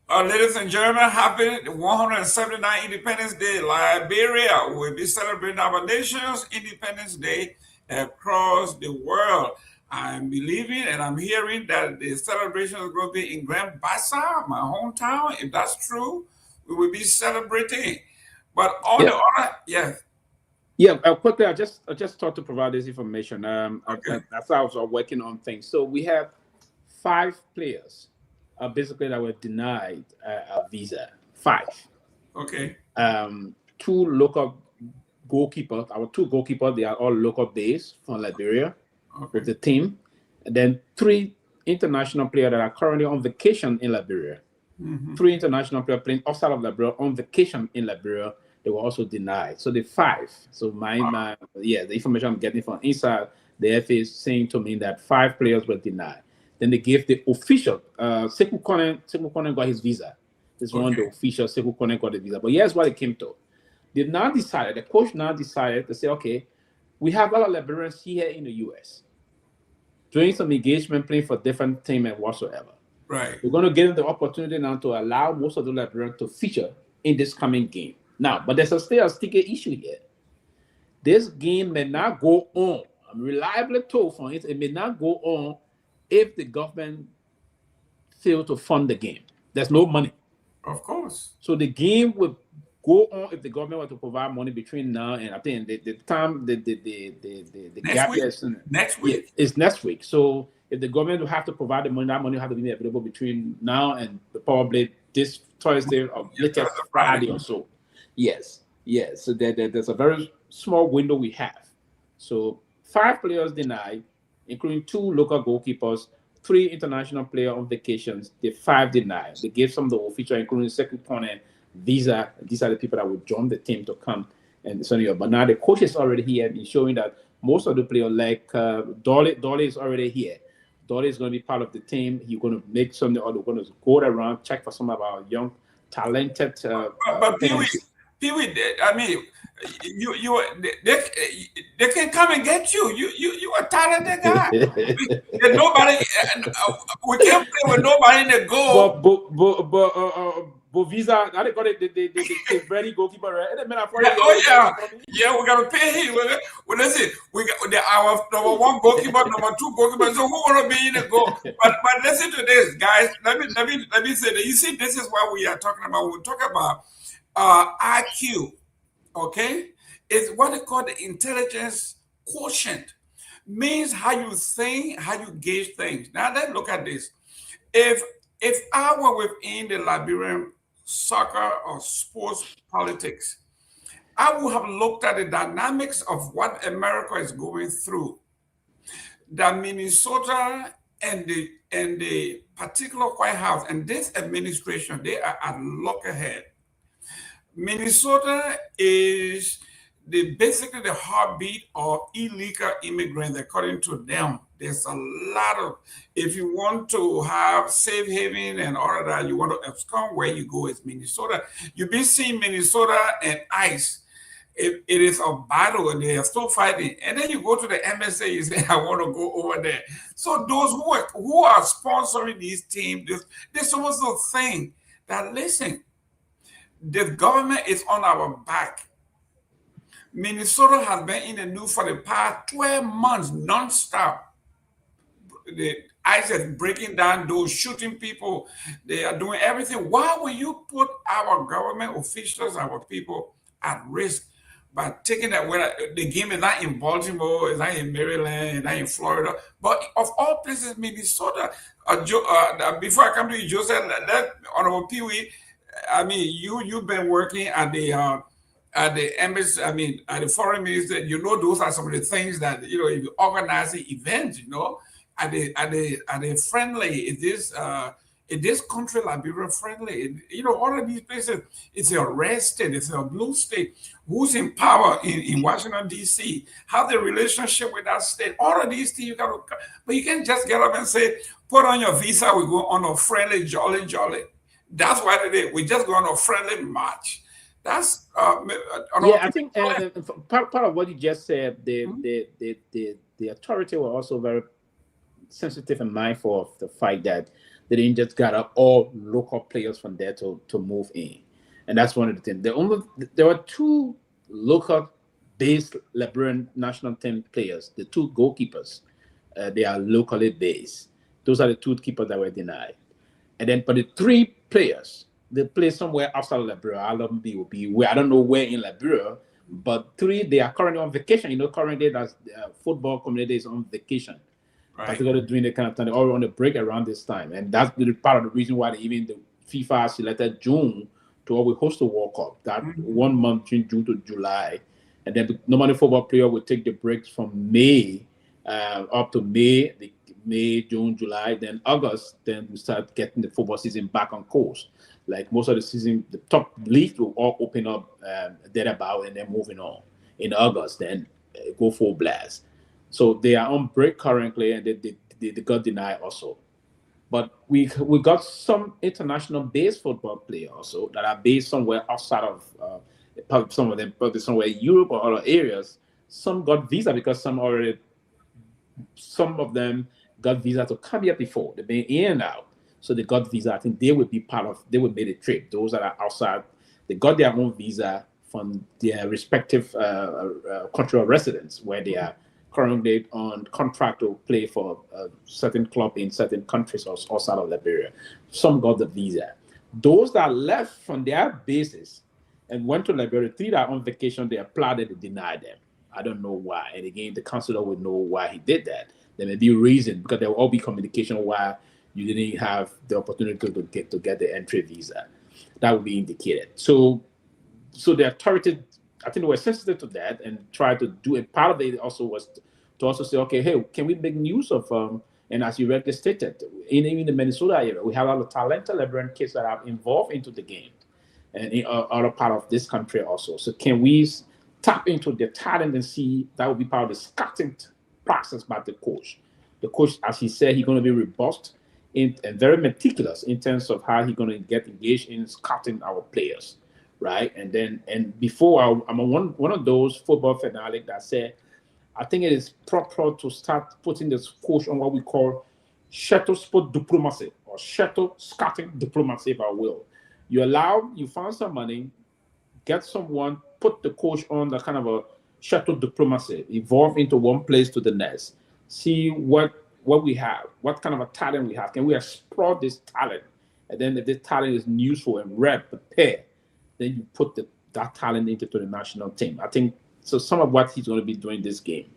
Ladies and gentlemen, happy 179 Independence Day. Liberia will be celebrating our nation's Independence Day across the world. I'm believing and I'm hearing that the celebration is going to be in Grand Bassa, my hometown. If that's true, we will be celebrating. But all the other, quickly, I just thought to provide this information. That's how I was working on things. So we have 5 players, basically, that were denied a visa. 5. Okay. 2 local goalkeepers. Our 2 goalkeepers, they are all local based from Liberia with the team. And then 3 international players that are currently on vacation in Liberia. 3 international players playing outside of Liberia on vacation in Liberia. They were also denied. So the 5. So the information I'm getting from inside the FA is saying to me that 5 players were denied. Then they gave the official, Sekou Kone got his visa. This one, the official Sekou Kone got the visa. But here's what it came to. The coach now decided to say, okay, we have a lot of Liberians here in the US doing some engagement, playing for different teams and whatsoever. Right. We're going to give them the opportunity now to allow most of the Liberians to feature in this coming game. Now, but there's still a sticky issue here. This game may not go on. I'm reliably told from it may not go on if the government fail to fund the game. There's no money. Of course. So the game will go on if the government were to provide money between now and I think the time the gap is next week. It's next week. So if the government will have to provide the money, that money will have to be available between now and probably this Thursday or latest Friday or so. Yes. So there's a very small window we have. So 5 players denied, including 2 local goalkeepers, 3 international players on vacations. The 5 denied. They gave some of the officials, including Sekou Kone, visa. These are the people that would join the team to come and so on. But now the coach is already here and showing that most of the players, like Dolly is already here. Dolly is going to be part of the team. He's going to make something, or they're going to go around, check for some of our young, talented. But Pewee, I mean, they can come and get you. You a talented guy. Nobody, we can't play with nobody in the goal. But visa, I got the ready goalkeeper, right? Yeah, we gotta pay him. Well, that's it. We got our number 1 goalkeeper, number 2 goalkeeper. So who wanna be in the goal? But listen to this, guys. Let me say that. You see, this is what we are talking about. We talk about IQ. Okay, it's what they call the intelligence quotient. Means how you think, how you gauge things. Now let's look at this. If I were within the Liberian soccer or sports politics, I would have looked at the dynamics of what America is going through. That Minnesota and the particular White House and this administration, they are at loggerhead. Minnesota is basically the heartbeat of illegal immigrants, according to them. There's a lot of, if you want to have safe haven and all of that, you want to abscond, where you go is Minnesota. You've been seeing Minnesota and ICE. It is a battle and they are still fighting. And then you go to the MSA, you say, I want to go over there. So those who are sponsoring these teams, they're supposed to think that, listen, the government is on our back. Minnesota has been in the news for the past 12 months, nonstop. The ICE is breaking down those, shooting people. They are doing everything. Why will you put our government officials, our people at risk by taking that? Where the game is not in Baltimore, it's not in Maryland, it's not in Florida, but of all places, Minnesota. Before I come to you, Joseph, that Honorable Pewee, I mean, you've been working at the embassy, I mean, at the foreign minister. You know, those are some of the things that, you know, if you organize the events, you know, are they friendly? Is this country Liberia friendly? You know, all of these places, it's a red state, it's a blue state. Who's in power in Washington, D.C.? How the relationship with that state? All of these things you got to, but you can't just get up and say, put on your visa, we go on a friendly, jolly. That's why today we just go on a friendly march. That's yeah. I think part of what you just said, the authority were also very sensitive and mindful of the fact that they didn't just gather all local players from there to move in, and that's one of the things. There were two local-based Liberian national team players, the two goalkeepers. They are locally based. Those are the two keepers that were denied. And then for the three players, they play somewhere outside Liberia. I don't know where in Liberia, but three, they are currently on vacation. You know, currently that's football community is on vacation. Right. Particularly during the kind of time, they're all on a break around this time. And that's part of the reason why even the FIFA selected June to always host the World Cup. That 1 month, June to July. And then normally football player would take the breaks from May up to May, June, July, then August, then we start getting the football season back on course. Like most of the season, the top leagues will all open up thereabout and then moving on in August, then go full blast. So they are on break currently, and they got denied also. But we got some international based football players also that are based somewhere outside of some of them, probably somewhere in Europe or other areas. Some got visa because some of them got visa to come here before. They've been in and out. So they got visa. I think they would be they would make a trip. Those that are outside, they got their own visa from their respective country of residence, where they are currently on contract to play for a certain club in certain countries outside of Liberia. Some got the visa. Those that left from their bases and went to Liberia, three that are on vacation, they applied and they denied them. I don't know why. And again, the counselor would know why he did that. There may be a reason, because there will all be communication why you didn't have the opportunity to get the entry visa. That would be indicated. So the authority, I think they were sensitive to that and tried to do it. Part of it also was to also say, okay, hey, can we make use of, and as you rightly stated, in the Minnesota area, we have a lot of talented Liberian kids that are involved into the game and in other part of this country also. So can we tap into their talent and see that would be part of the scouting process by the coach. The coach, as he said, he's going to be robust and very meticulous in terms of how he's going to get engaged in scouting our players, right? And before I'm one of those football fanatics that said, I think it is proper to start putting this coach on what we call shuttle sport diplomacy or shuttle scouting diplomacy, if I will. You find some money, get someone, put the coach on the kind of a shuttle diplomacy, evolve into one place to the next, see what we have, what kind of a talent we have. Can we explore this talent? And then if this talent is useful and prepared, then you put that talent into the national team. I think so. Some of what he's going to be doing this game,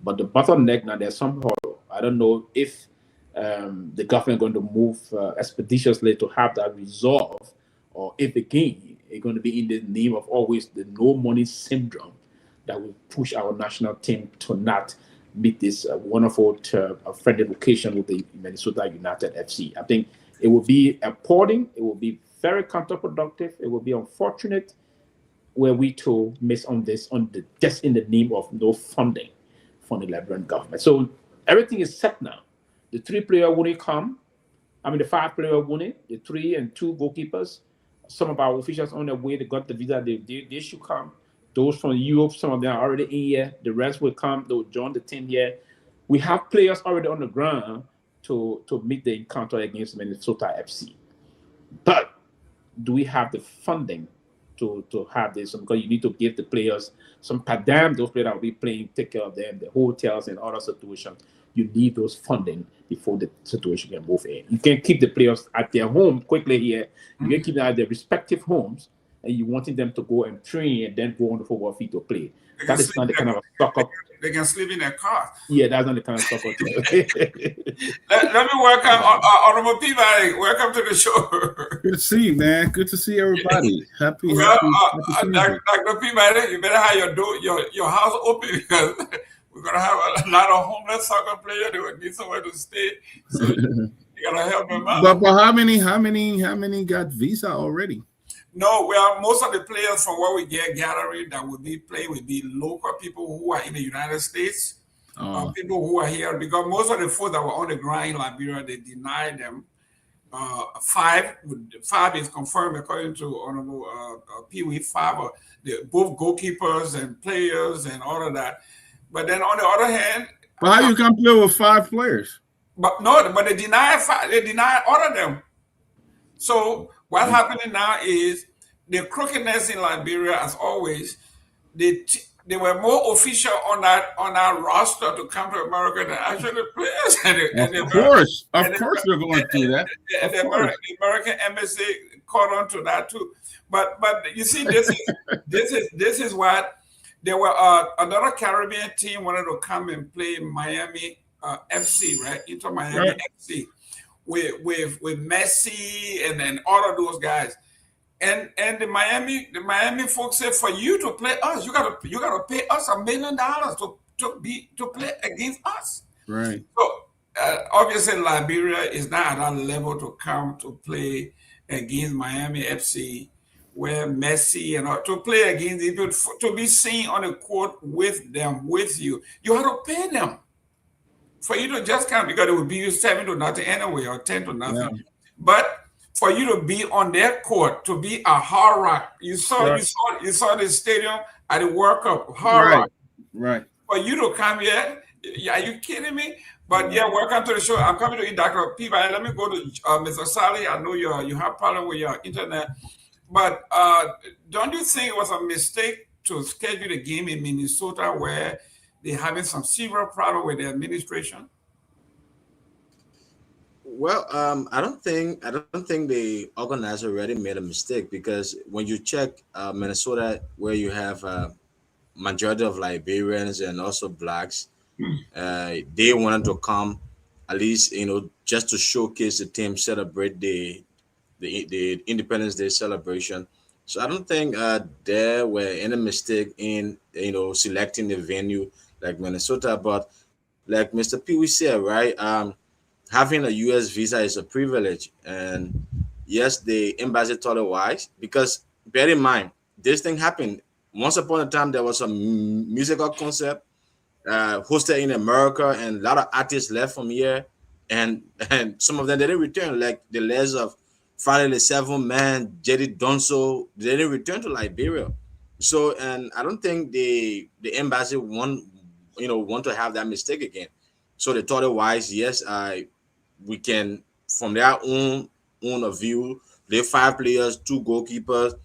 but the bottleneck now, there's some hurdle. I don't know if the government is going to move expeditiously to have that resolved, or if again It's going to be in the name of always the no money syndrome that will push our national team to not meet this wonderful friendly vocation with the Minnesota United FC. I think it will be appalling. It will be very counterproductive. It will be unfortunate where we too miss on this just in the name of no funding from the Liberian government. So everything is set now. The 3-player wouldn't come. The 5-player wouldn't. The 3 and 2 goalkeepers. Some of our officials on their way, they got the visa. They should come. Those from Europe, some of them are already in here. The rest will come. They will join the team here. We have players already on the ground to meet the encounter against Minnesota FC. But do we have the funding to have this? Because you need to give the players some per diem. Those players that will be playing, take care of them, the hotels and other situations. You need those funding before the situation can move in. You can keep the players at their home quickly here. You can keep them at their respective homes, and you wanting them to go and train and then go on the football field to play. That is not the kind of soccer. They can sleep in their car. Yeah, that's not the kind of soccer. Let me welcome Honorable Peabody. Welcome to the show. Good to see you, man. Good to see everybody. Happy Dr. Peabody, you better have your house open because we're gonna have a lot of homeless soccer players. They would need somewhere to stay. So you gotta help them out. But how many got visa already? No, most of the players from what we get gathering that will be playing will be local people who are in the United States, people who are here, because most of the folks that were on the ground in Liberia, they denied them. 5 is confirmed according to Honorable Pewee. 5 both goalkeepers and players and all of that. But then on the other hand, but how you can play with 5 players? But they deny 5. They deny all of them. So what's happening now is the crookedness in Liberia, as always. They were more official on our roster to come to America than actually players. Of course, they're going through that. And the American embassy caught on to that too. But you see, this is what there were. Another Caribbean team wanted to come and play Miami FC, right? Into Miami FC. With Messi and then all of those guys, and the Miami folks said, for you to play us, you gotta pay us $1 million to play against us. Right. So obviously Liberia is not at that level to come to play against Miami FC, where Messi and all, to play against people, to be seen on the court with them, with you have to pay them. For you to just come, because it would be you 7-0 anyway, or 10-0. Yeah. But for you to be on their court, to be a Hard Rock, you saw the stadium at the World Cup, Hard Rock. Right. For you to come here, are you kidding me? But yeah, welcome to the show. I'm coming to you, Dr. Peabody. Let me go to Mr. Sally. I know you have problem with your internet, but don't you think it was a mistake to schedule the game in Minnesota where they're having some severe problem with the administration? Well, I don't think the organizer already made a mistake, because when you check Minnesota, where you have majority of Liberians and also blacks, they wanted to come at least, just to showcase the team, celebrate the Independence Day celebration. So I don't think there were any mistake in selecting the venue like Minnesota. But like Mr. Pewee said, right, having a U.S. visa is a privilege, and yes, the embassy told it wise, because bear in mind, this thing happened once upon a time. There was a musical concert hosted in America, and a lot of artists left from here, and some of them they didn't return, like the Les of Friday the 7th Man, Jerry Donso, they didn't return to Liberia. So, and I don't think the embassy want to have that mistake again. So they thought it wise. Yes, we can, from their own view, play 5 players, 2 goalkeepers,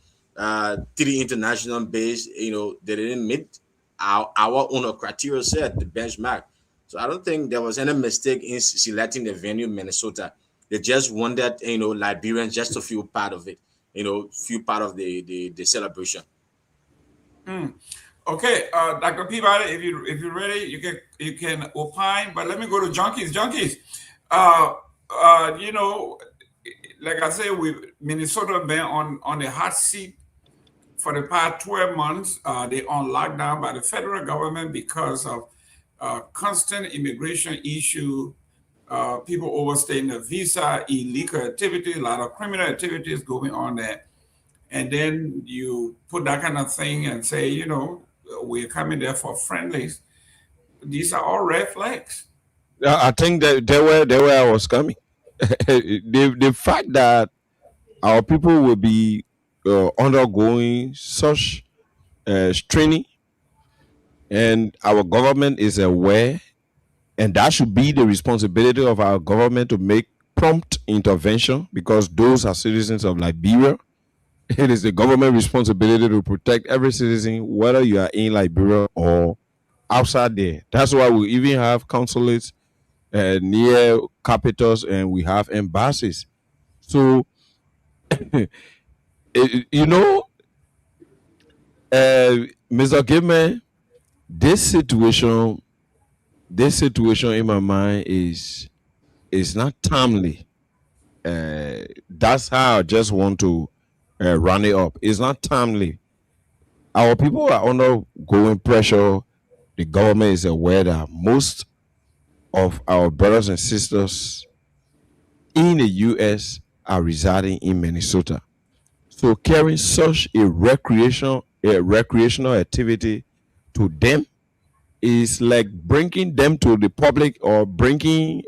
3 international base. They didn't meet our own criteria set, the benchmark. So I don't think there was any mistake in selecting the venue, Minnesota. They just wanted, Liberians just to feel part of it, feel part of the celebration. Okay, Dr. Peabody, if you're ready, you can opine. But let me go to Junkies. Junkies, like I said, with Minnesota been on the hot seat for the past 12 months, they on lockdown by the federal government because of constant immigration issue, people overstaying the visa, illegal activity, a lot of criminal activities going on there. And then you put that kind of thing and say, you know, we're coming there for friendlies. These are all red flags. I think that they were I was coming. The fact that our people will be undergoing such training, and our government is aware, and that should be the responsibility of our government to make prompt intervention, because those are citizens of Liberia. It is the government responsibility to protect every citizen, whether you are in Liberia or outside there. That's why we even have consulates near capitals, and we have embassies. So, you know, Mr. Gayman, this situation in my mind is not timely. That's how I just want to run it up. It's not timely. Our people are undergoing pressure. The government is aware that most of our brothers and sisters in the U.S. are residing in Minnesota. So carrying such a recreational activity to them is like bringing them to the public, or bringing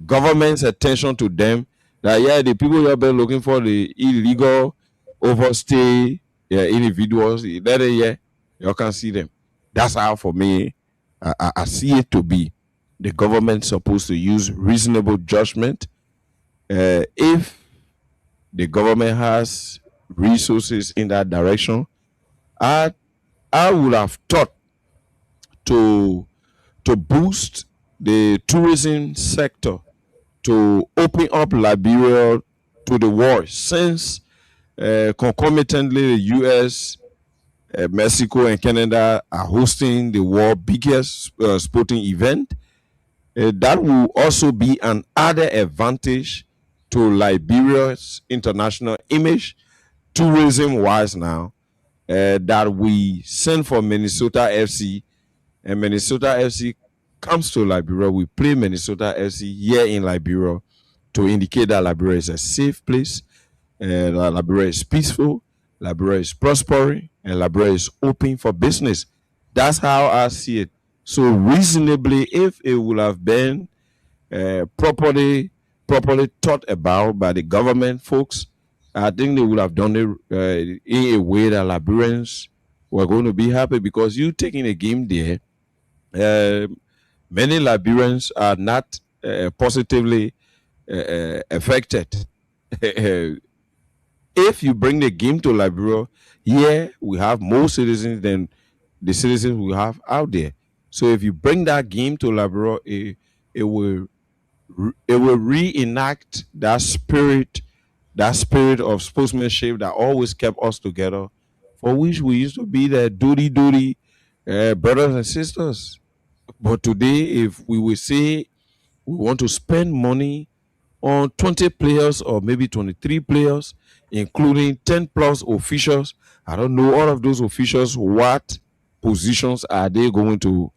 government's attention to them, that the people you have been looking for the illegal overstay individuals, that you can see them. That's how, for me, I see it to be. The government supposed to use reasonable judgment. If the government has resources in that direction, I would have thought to boost the tourism sector, to open up Liberia to the world, since concomitantly the U.S., Mexico, and Canada are hosting the world's biggest sporting event. That will also be an added advantage to Liberia's international image, tourism-wise now, that we send for Minnesota FC, and Minnesota FC comes to Liberia. We play Minnesota FC here in Liberia to indicate that Liberia is a safe place, Liberia is peaceful, Liberia is prospering, and Liberia is open for business. That's how I see it. So reasonably, if it would have been properly thought about by the government folks, I think they would have done it in a way that Liberians were going to be happy, because you taking a game there, many Liberians are not positively affected. If you bring the game to Liberia, we have more citizens than the citizens we have out there. So if you bring that game to Liberia, it will reenact that spirit of sportsmanship that always kept us together, for which we used to be the duty brothers and sisters. But today, if we will say we want to spend money on 20 players or maybe 23 players, including 10 plus officials, I don't know all of those officials, what positions are they going to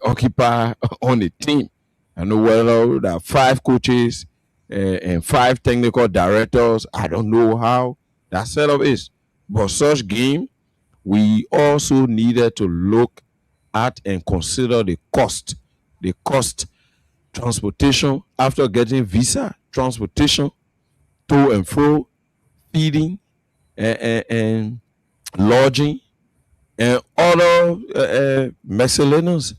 occupy on the team. I know whether there are 5 coaches and 5 technical directors. I don't know how that setup is. But such game, we also needed to look at and consider the cost. Transportation after getting visa, transportation to and fro, feeding and lodging, and other miscellaneous.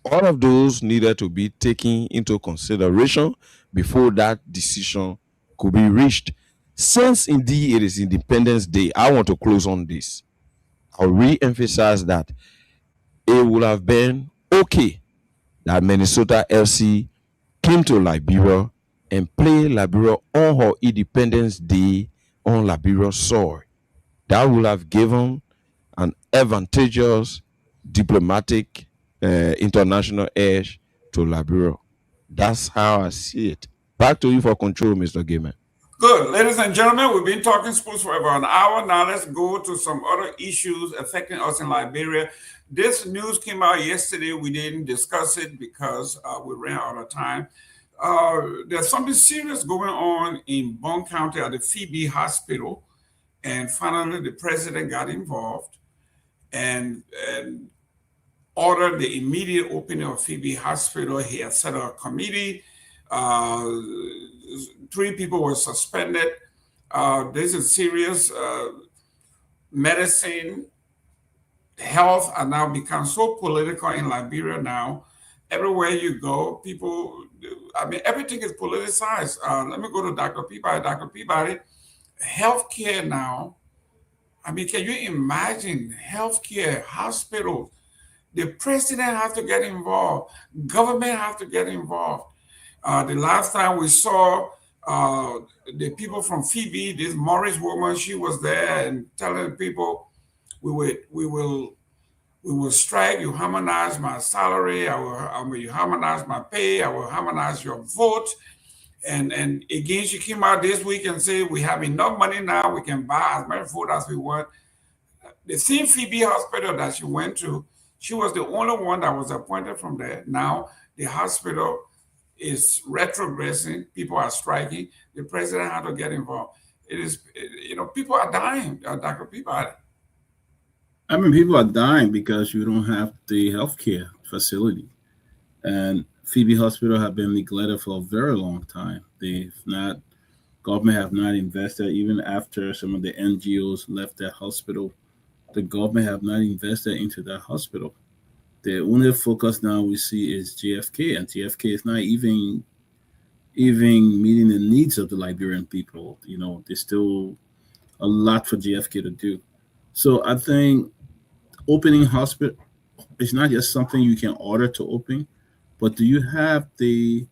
All of those needed to be taken into consideration before that decision could be reached. Since indeed it is Independence Day, I want to close on this. I'll re-emphasize that it would have been okay that Minnesota FC came to Liberia and played Liberia on her Independence Day on Liberia soil. That would have given an advantageous diplomatic international edge to Liberia. That's how I see it. Back to you for control, Mr. Gayman. Good. Ladies and gentlemen, we've been talking sports for about an hour. Now let's go to some other issues affecting us in Liberia. This news came out yesterday. We didn't discuss it because we ran out of time. There's something serious going on in Bong County at the Phoebe Hospital. And finally, the president got involved and ordered the immediate opening of Phoebe Hospital. He had set up a committee. 3 people were suspended. This is serious. Medicine, health are now become so political in Liberia now. Everywhere you go, people, I mean, everything is politicized. Let me go to Dr. Peabody. Dr. Peabody, healthcare now, I mean, can you imagine healthcare, hospitals? The president has to get involved. Government has to get involved. The last time we saw the people from Phoebe, this Morris woman, she was there and telling people, we will strike, you harmonize my salary, I will harmonize my pay, I will harmonize your vote. And again, she came out this week and said, we have enough money now, we can buy as many food as we want. The same Phoebe hospital that she went to, she was the only one that was appointed from there. Now the hospital is retrogressing, people are striking, the president had to get involved. It is, people are dying, Dr. Peabody. I mean, people are dying because you don't have the healthcare facility. And Phoebe Hospital have been neglected for a very long time. Government have not invested, even after some of the NGOs left that hospital. The government have not invested into that hospital. The only focus now we see is JFK, and JFK is not even meeting the needs of the Liberian people. There's still a lot for JFK to do. So I think opening hospital is not just something you can order to open, but do you have the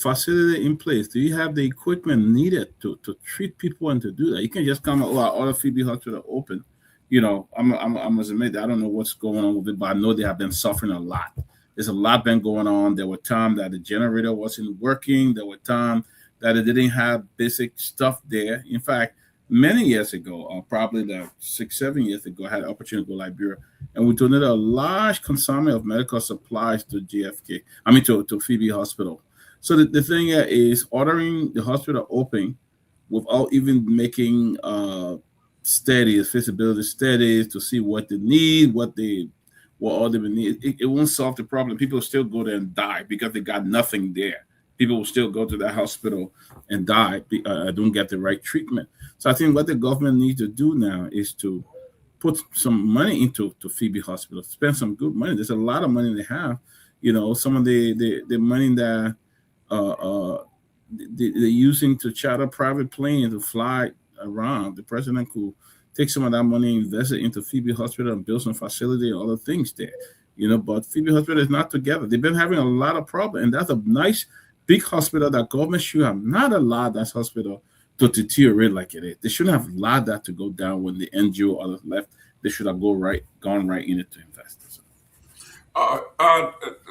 facility in place? Do you have the equipment needed to treat people and to do that? You can just come, I order Phoebe Hospital open. I must admit, I don't know what's going on with it, but I know they have been suffering a lot. There's a lot been going on. There were times that the generator wasn't working. There were times that it didn't have basic stuff there. In fact, many years ago, probably like 6-7 years ago, I had an opportunity to go to Liberia, and we donated a large consignment of medical supplies to to Phoebe Hospital. So the thing is ordering the hospital open without even making studies, feasibility studies to see what they need, what all they need. It won't solve the problem. People still go there and die because they got nothing there. People will still go to that hospital and die, don't get the right treatment. So I think what the government needs to do now is to put some money into Phoebe Hospital, spend some good money. There's a lot of money they have. Some of the money that they're using to charter private planes to fly around. The president could take some of that money and invest it into Phoebe Hospital and build some facility and other things there. But Phoebe Hospital is not together. They've been having a lot of problems, and that's a nice big hospital that government should have not allowed that hospital to deteriorate like it is. They shouldn't have allowed that to go down when the NGO others left. They should have gone right in it to invest.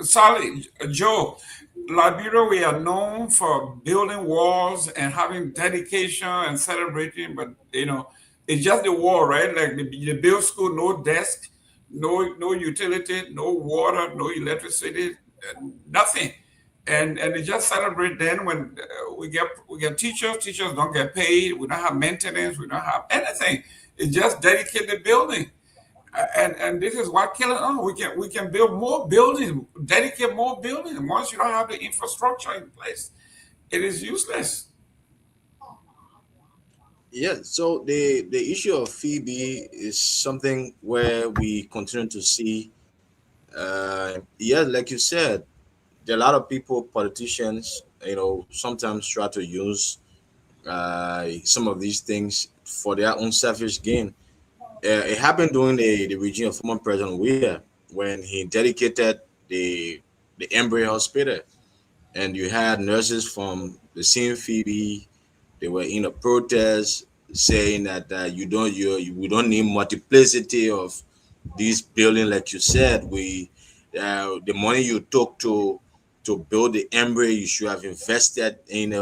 Sally, Joe, Liberia, we are known for building walls and having dedication and celebrating, but it's just the wall, right? Like the build school, no desk, no utility, no water, no electricity, nothing. And they just celebrate then when we get teachers don't get paid, we don't have maintenance, we don't have anything. It's just dedicate the building. And this is what killing us. We can build more buildings, dedicate more buildings. Once you don't have the infrastructure in place, it is useless. Yeah, so the issue of Phoebe is something where we continue to see, like you said, there are a lot of people, politicians, sometimes try to use some of these things for their own selfish gain. It happened during the regime of former President Weah when he dedicated the Embry Hospital, and you had nurses from the same Phoebe. They were in a protest saying that we don't need multiplicity of these buildings, like you said. The money you took to to build the embryo, you should have invested in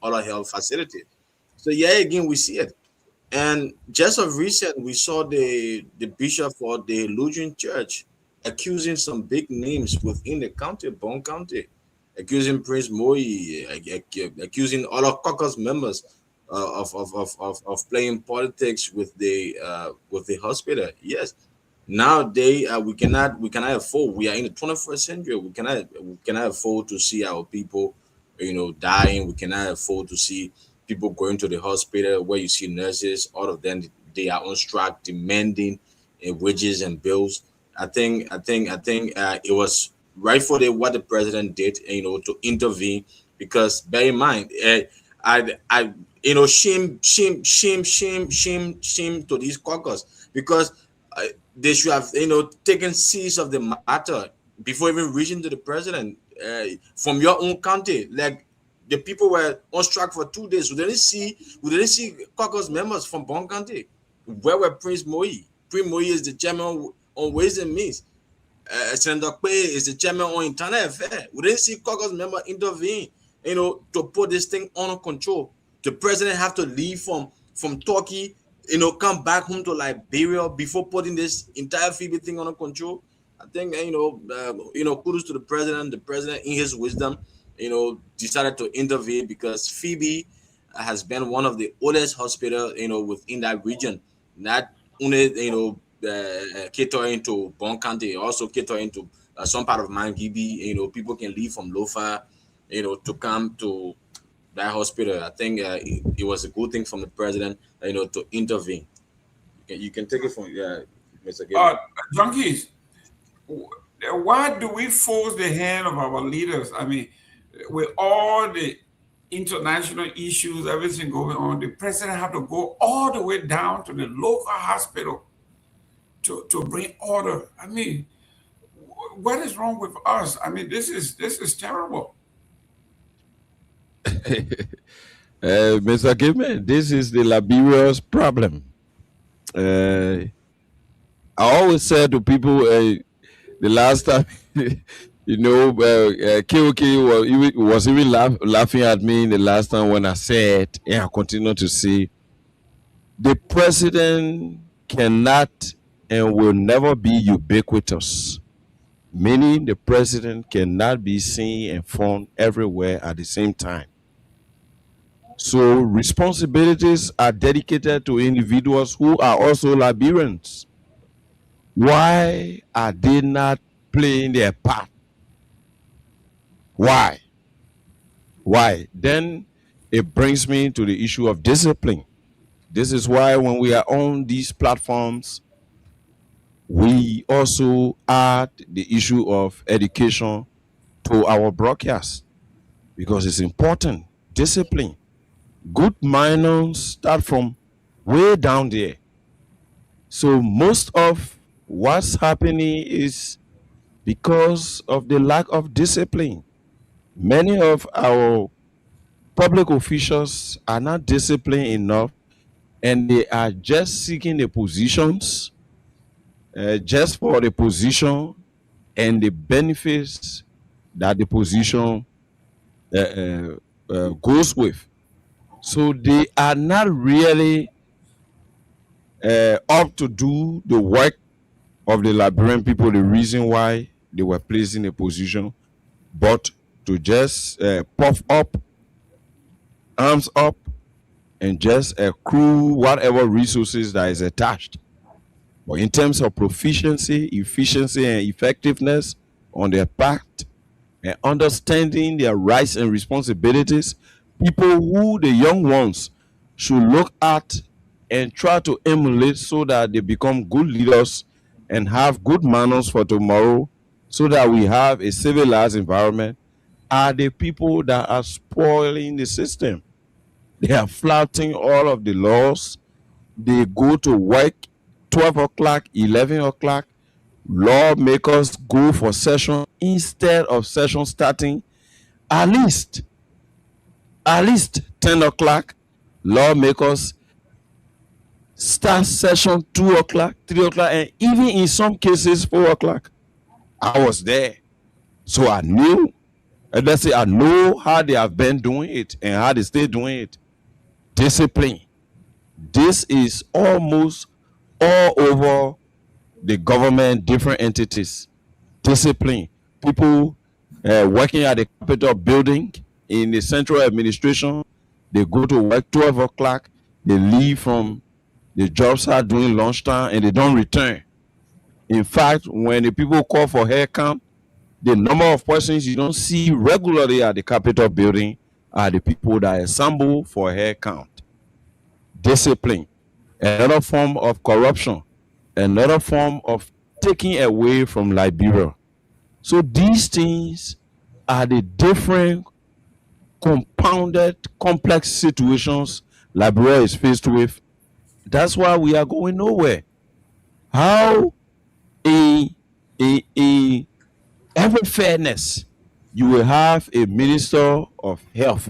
other health facilities. So yeah, again we see it. And just of recent, we saw the bishop for the Lutheran Church accusing some big names within the county, Bon County, accusing Prince Moyi, accusing other caucus members of playing politics with the hospital. Yes, nowadays we cannot afford. We are in the 21st century. We cannot afford to see our people, dying. We cannot afford to see people going to the hospital where you see nurses, all of them, they are on strike demanding wages and bills. I think it was rightfully what the president did, to intervene, because bear in mind, shame to these caucus, because they should have, taken seize of the matter before even reaching to the president from your own county. Like, the people were on strike for 2 days. We didn't see caucus members from Bon County. Where were Prince Moyi? Prince Moyi is the chairman on Ways and Means. Senator Pewee is the chairman on Internal Affairs. We didn't see caucus members intervene, to put this thing under control. The president have to leave from Turkey, come back home to Liberia before putting this entire Phoebe thing under control. I think, kudos to the president. The president, in his wisdom, decided to intervene, because Phoebe has been one of the oldest hospitals, within that region. Not only, catering to Bon County, also catering to some part of Mangibi. People can leave from Lofa, to come to that hospital. I think it was a good thing from the president, to intervene. You can take it from Mr. Gayman. Junkies, why do we force the hand of our leaders? I mean, with all the international issues, everything going on, the president have to go all the way down to the local hospital to bring order. I mean, what is wrong with us? I mean, this is terrible. Mr. Gayman, this is the Liberia's problem. I always said to people, the last time, KOK was even laughing at me the last time when I said, and I continue to say, the president cannot and will never be ubiquitous, meaning the president cannot be seen and found everywhere at the same time. So responsibilities are dedicated to individuals who are also Liberians. Why are they not playing their part? Why? Then it brings me to the issue of discipline. This is why when we are on these platforms, we also add the issue of education to our broadcast, because it's important. Discipline. Good manners start from way down there. So most of what's happening is because of the lack of discipline. Many of our public officials are not disciplined enough, and they are just seeking the positions, just for the position and the benefits that the position goes with. So they are not really up to do the work of the Liberian people, the reason why they were placed in a position, but to just puff up, arms up, and just accrue whatever resources that is attached. But in terms of proficiency, efficiency, and effectiveness on their part, and understanding their rights and responsibilities, people who the young ones should look at and try to emulate, so that they become good leaders and have good manners for tomorrow, so that we have a civilized environment, are the people that are spoiling the system. They are flouting all of the laws. They go to work 12 o'clock, 11 o'clock. Lawmakers go for session instead of session starting at least 10 o'clock. Lawmakers start session 2 o'clock, 3 o'clock, and even in some cases 4 o'clock. I was there. So I knew, and let's say I know how they have been doing it and how they stay doing it. Discipline. This is almost all over the government, different entities. Discipline. People working at the Capitol building in the central administration, they go to work 12 o'clock, they leave from the job site during lunchtime and they don't return. In fact, when the people call for hair count, the number of persons you don't see regularly at the Capitol building are the people that assemble for hair count. Discipline. Another form of corruption. Another form of taking away from Liberia. So these things are the different compounded, complex situations Liberia is faced with. That's why we are going nowhere. How every fairness, you will have a minister of health.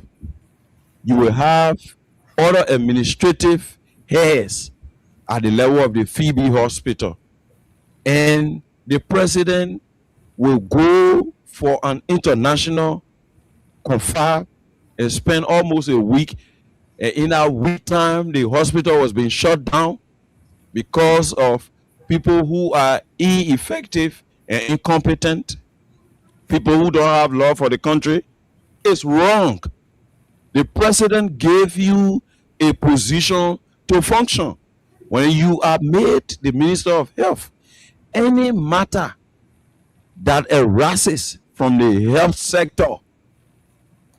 You will have other administrative heads at the level of the Phoebe hospital. And the president will go for an international confer and spend almost a week. And in that week time, the hospital was being shut down because of people who are ineffective and incompetent, people who don't have love for the country. It's wrong. The president gave you a position to function. When you are made the minister of health, any matter that arises from the health sector,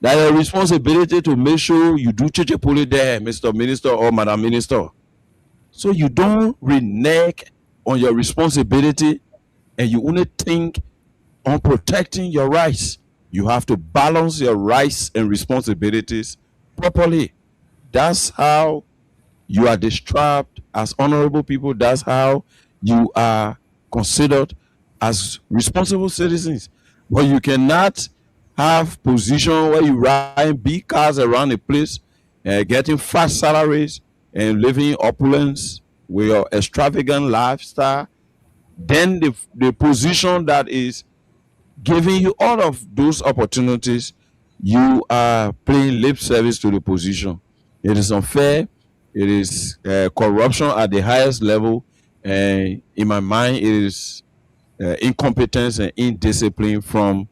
that a responsibility to make sure you do chichipuli there, Mr. Minister or Madam Minister. So you don't renege on your responsibility and you only think on protecting your rights. You have to balance your rights and responsibilities properly. That's how you are described as honorable people. That's how you are considered as responsible citizens. But you cannot have position where you ride big cars around the place, getting fast salaries and living in opulence with your extravagant lifestyle. Then the position that is giving you all of those opportunities, you are paying lip service to the position. It is unfair. It is corruption at the highest level. And in my mind, it is incompetence and indiscipline from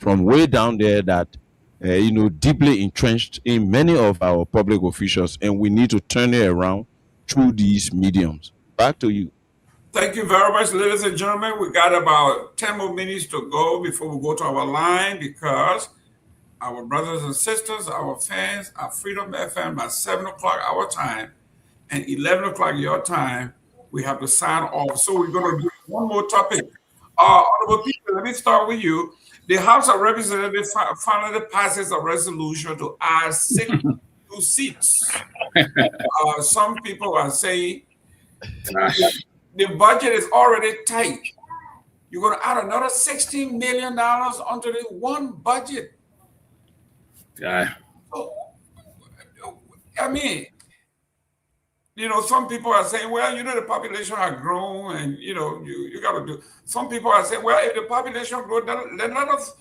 way down there that deeply entrenched in many of our public officials, and we need to turn it around through these mediums. Back to you. Thank you very much, ladies and gentlemen. We got about 10 more minutes to go before we go to our line, because our brothers and sisters, our fans, our Freedom FM at 7 o'clock our time and 11 o'clock your time, we have to sign off. So we're going to do one more topic. Honorable people, let me start with you. The House of Representatives finally passes a resolution to add 62 seats. Some people are saying the budget is already tight. You're going to add another $16 million onto the one budget. Yeah. I mean, some people are saying, well, the population has grown and, you got to do. Some people are saying, well, if the population grows, then let us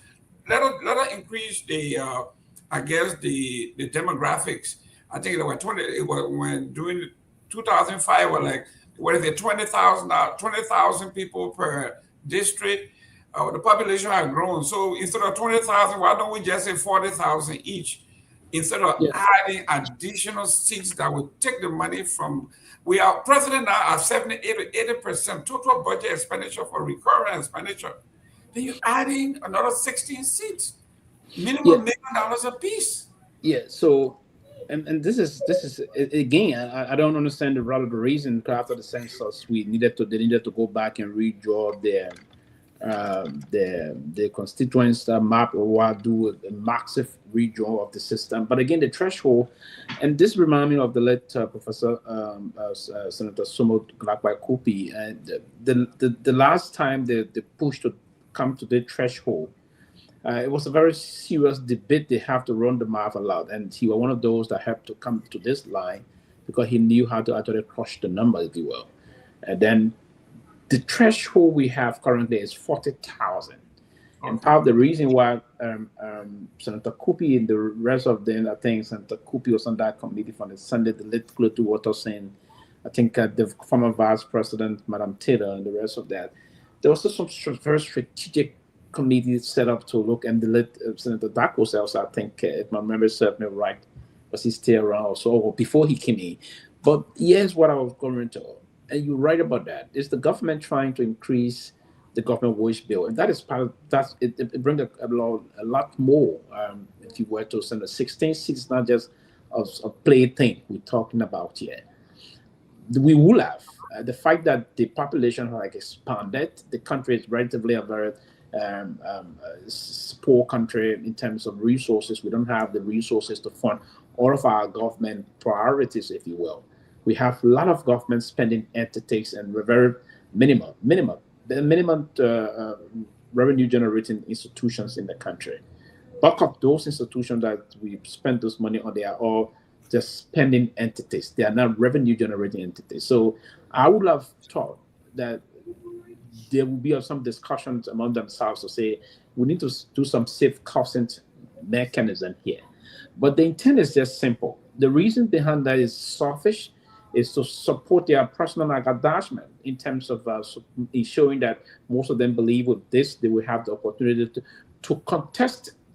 increase the, the demographics. I think there were when during 2005, were like, what is it, 20,000 people per district. The population has grown. So instead of 20,000, why don't we just say 40,000 each? Instead of adding additional seats that would take the money from, we are president now at 70-80% total budget expenditure for recurrent expenditure. Then you're adding another 16 seats, minimum $1 million a piece. Yeah. So, and this is again, I don't understand the reason after the census they needed to go back and redraw the constituents map, or do a massive redraw of the system. But again, the threshold, and this reminds me of the late Professor Senator Sumo Garguah Kopi, and the last time they pushed to come to the threshold, it was a very serious debate. They have to run the math a lot, and he was one of those that had to come to this line because he knew how to actually crush the number, if you will. And then The threshold we have currently is 40,000. And part of the reason why Senator Kupie and the rest of them, I think Senator Kupie was on that committee from the Sunday, the late Cloto Watterson, I think the former Vice President, Madam Taylor, and the rest of that. There was also some very strategic committees set up to look, and the late Senator Darko also, I think, if my memory serves me right, was he still around also, or before he came in. But here's what I was going to, and you're right about that. Is the government trying to increase the government wage bill, and that is part of that. It brings a lot more. If you were to send a 16 seats, not just a play thing we're talking about here. We will have the fact that the population has expanded. The country is relatively a very poor country in terms of resources. We don't have the resources to fund all of our government priorities, if you will. We have a lot of government spending entities and we're very minimum revenue generating institutions in the country. Bulk of those institutions that we spend this money on, they are all just spending entities. They are not revenue generating entities. So I would have thought that there will be some discussions among themselves to say we need to do some safe costing mechanism here. But the intent is just simple. The reason behind that is selfish, is to support their personal attachment in terms of ensuring that most of them believe with this, they will have the opportunity to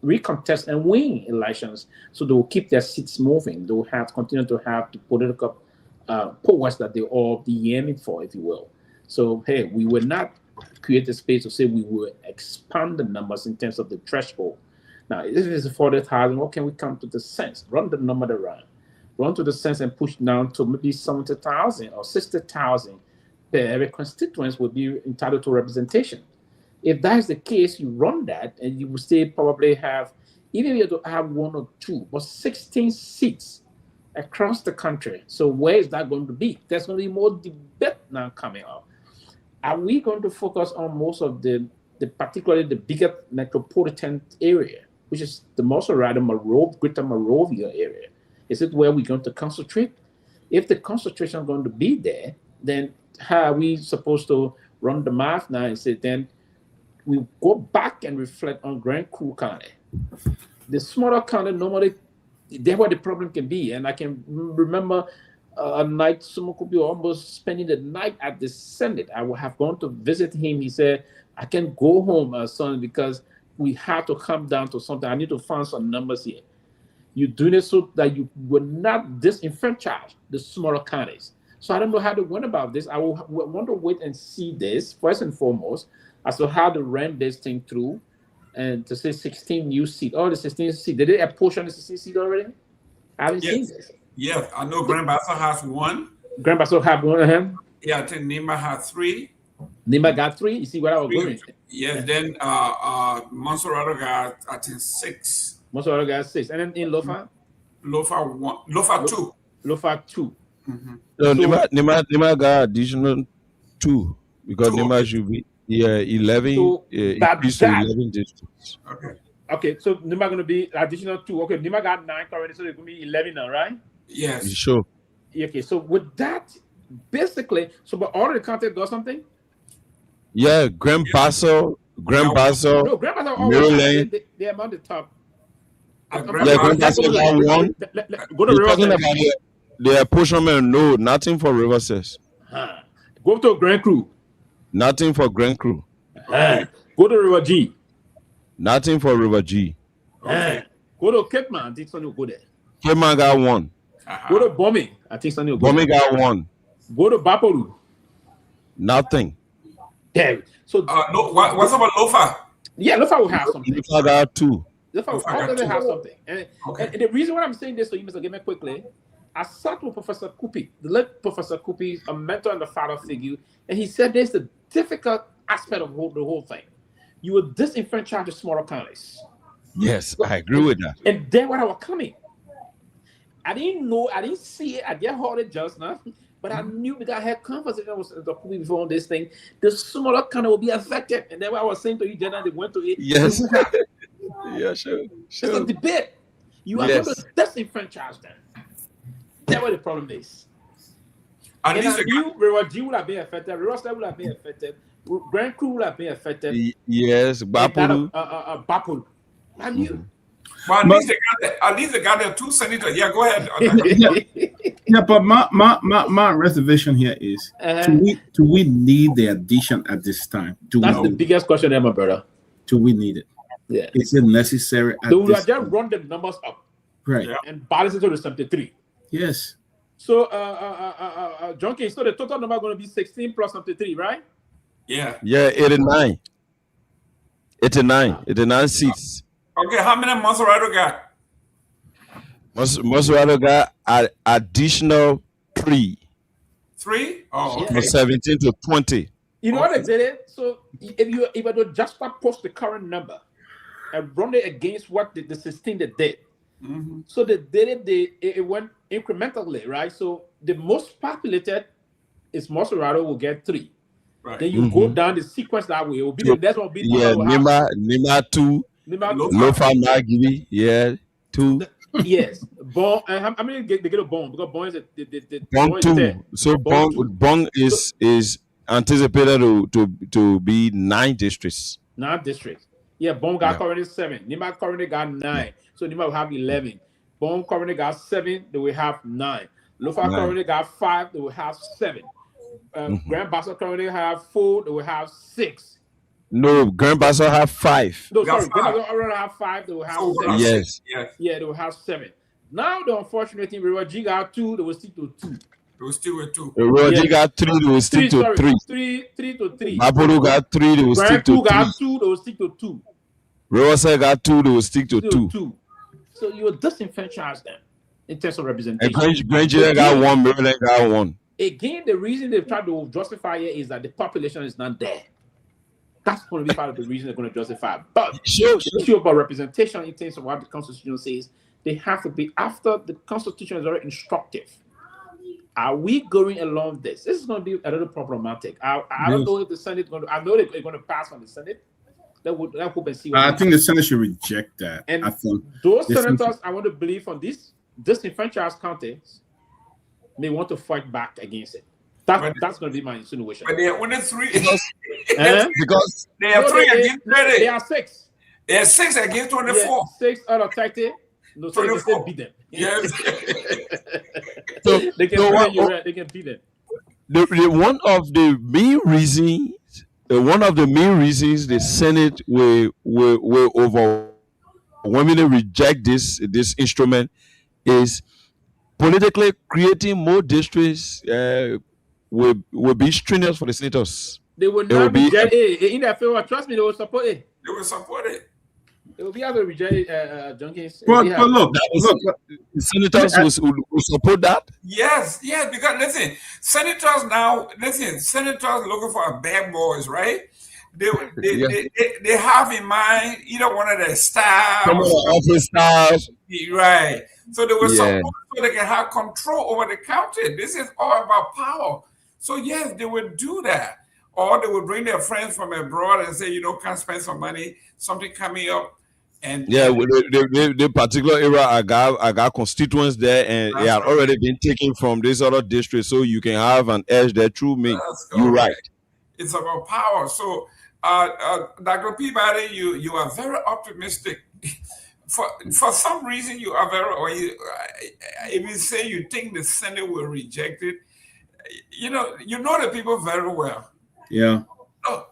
recontest and win elections. So they will keep their seats moving. They will continue to have the political powers that they all be aiming for, if you will. So, hey, we will not create a space to say we will expand the numbers in terms of the threshold. Now, if it is 40,000, what can we come to the sense? Run the number around. Run to the sense and push down to maybe 70,000 or 60,000 per every constituents will be entitled to representation. If that is the case, you run that and you will still probably have, even if you have 1 or 2, but 16 seats across the country. So where is that going to be? There's going to be more debate now coming up. Are we going to focus on most of the particularly the bigger metropolitan area, which is the most rather Greater Monrovia area? Is it where we're going to concentrate? If the concentration is going to be there, then how are we supposed to run the math now and say, then we go back and reflect on Grand Coup County? The smaller county, normally, that's where the problem can be. And I can remember a night, someone could be almost spending the night at the Senate. I would have gone to visit him. He said, I can't go home, son, because we have to come down to something. I need to find some numbers here. You do this so that you will not disenfranchise the smaller counties. So I don't know how to went about this. I will want to wait and see this first and foremost as to how to run this thing through, and to say 16 new seats. Oh, the 16 seats. Did they apportion the 16 seats already? I haven't seen this. Yeah, I know Grand Bassa has 1. Grand Bassa have 1. Yeah, I think Nima had 3. Nima got 3. You see what I was going? Yes, then Monserrato got, I think, 6. Monserrato got 6. And then in Lofa? Lofa 1. Lofa 2. Lofa 2. Mm-hmm. So Nima got additional 2 because Nima should be 11. So increase to 11 districts. Okay, so Nima going to be additional 2. Okay, Nima got 9 currently, so it's going to be 11 now, right? Yes. Sure. Okay, so with that, basically, so but all the counties got something? Yeah, Grand Bassa, No, Grand Bassa Maryland. They are on the top. Grand Bassa got 1. Go to You're talking River about the apportionment. No, nothing for River Cess. Go to Grand Cru. Nothing for Grand Cru. Go to River G. Nothing for River G. Go to Cape Man. I think Sonny will go there. Cape Man got 1. Go to Bombing. I think Sonny will go Bombing there. got 1. Go to Baporu. Nothing. Yeah. So what's about Lofa? Yeah, Lofa will have something. Lofa got 2. Lofa will have something. And the reason why I'm saying this to you, Mr. Gayman, quickly, I sat with Professor Kupie, the late Professor Kupie, a mentor and a father figure, and he said there's the difficult aspect of the whole thing. You will disenfranchise the smaller counties. Yes, I agree with that. And then when I was coming, I didn't know, I didn't see it, I didn't heard it just now, but I knew because I had conversation with the Kupie before on this thing, the smaller county will be affected. And then what I was saying to you, Jenna, they went to it. Yes. Yeah, sure. It's a debate. You are going to disenfranchise them. That's what the problem is. At And least I knew River G would have been affected, Roster would have been affected, Grand Crew would have been affected. Yes, Bapulu. Bapulu. I knew. Well, at least they got their 2 senators. Yeah, go ahead. Yeah, but my reservation here is: do we need the addition at this time? That's the biggest question there, my brother. Do we need it? Yeah. Is it necessary? They would have just run the numbers up, right? And balance it to the 73. Yes. So, Junkie, so the total number is going to be 16 plus 73, right? Yeah. Yeah, 89. 89 seats. Okay, how many Monserrato got? Monserrato got additional 3. 3? Oh, okay. From 17 to 20. You know what they did? So if I do just post the current number and run it against what the 16 they did. Mm-hmm. So they did it. It went incrementally, right? So the most populated is Monserrato will get 3. Right. Then you go down the sequence that way. It will be the next one. Will be Nima 2. Lofa Magiri, 2. Yes, Bon. How many they get a Bon? Because Bon is the Bon 2. So Bon is anticipated to be 9 districts. 9 districts. Yeah, Bon got currently 7. Nima currently got 9. So Nima will have 11. Bon currently got 7. They will have 9. Lofa currently got 5. They will have 7. Grand Bassa currently have 4. They will have 6. No, Grand Bassa have 5. No, sorry, Grand Bassa already have 5. They will have 7. Yes. Yeah, they will have 7. Now the unfortunate thing, River G got 2. They will stick to 2. They will stick with 2. River G got 3. They will stick to 3. 3 to 3. Bapuru got 3. They will stick to 3. Grand 2 got 2. They will stick to 2. Rosa got 2. They will stick to 2. So you disenfranchise them in terms of representation. Grand got 1. Maryland got 1. Again, the reason they've tried to justify it is that the population is not there. That's going to be part of the reason they're going to justify. But the issue about representation in terms of what the Constitution says, they have to be after the Constitution is very instructive. Are we going along this? This is going to be a little problematic. I don't know if the Senate is going to. I know they're going to pass on the Senate. That hope and see. I think the Senate should reject that. And I think those senators, I want to believe on this disenfranchised counties, they want to fight back against it. That's going to be my insinuation. But they are only 3. Because they are 3 against 30. They are 6. They are 6 against 24. Yeah, 6 out of 30. No, so they can still beat them. Yes. They can beat them. One of the main reasons the Senate will overwhelmingly reject this instrument is politically creating more districts will be strenuous for the senators. They will not reject it. In their favor, trust me, they will support it. They will support it. They will be able to reject junkies. But look, the senators will support that. Yes, because senators looking for a bad boys, right? They have in mind either one of their staff, some of the office staff, right? So they will support so they can have control over the county. This is all about power. So yes, they would do that, or they would bring their friends from abroad and say, can't spend some money, something coming up. And the particular area I got constituents there, and they had already been taken from this other district, so you can have an edge there through me. You're right. It's about power. So, Dr. Peabody, you are very optimistic. For some reason, you are if you say you think the Senate will reject it, you know the people very well. Yeah. No,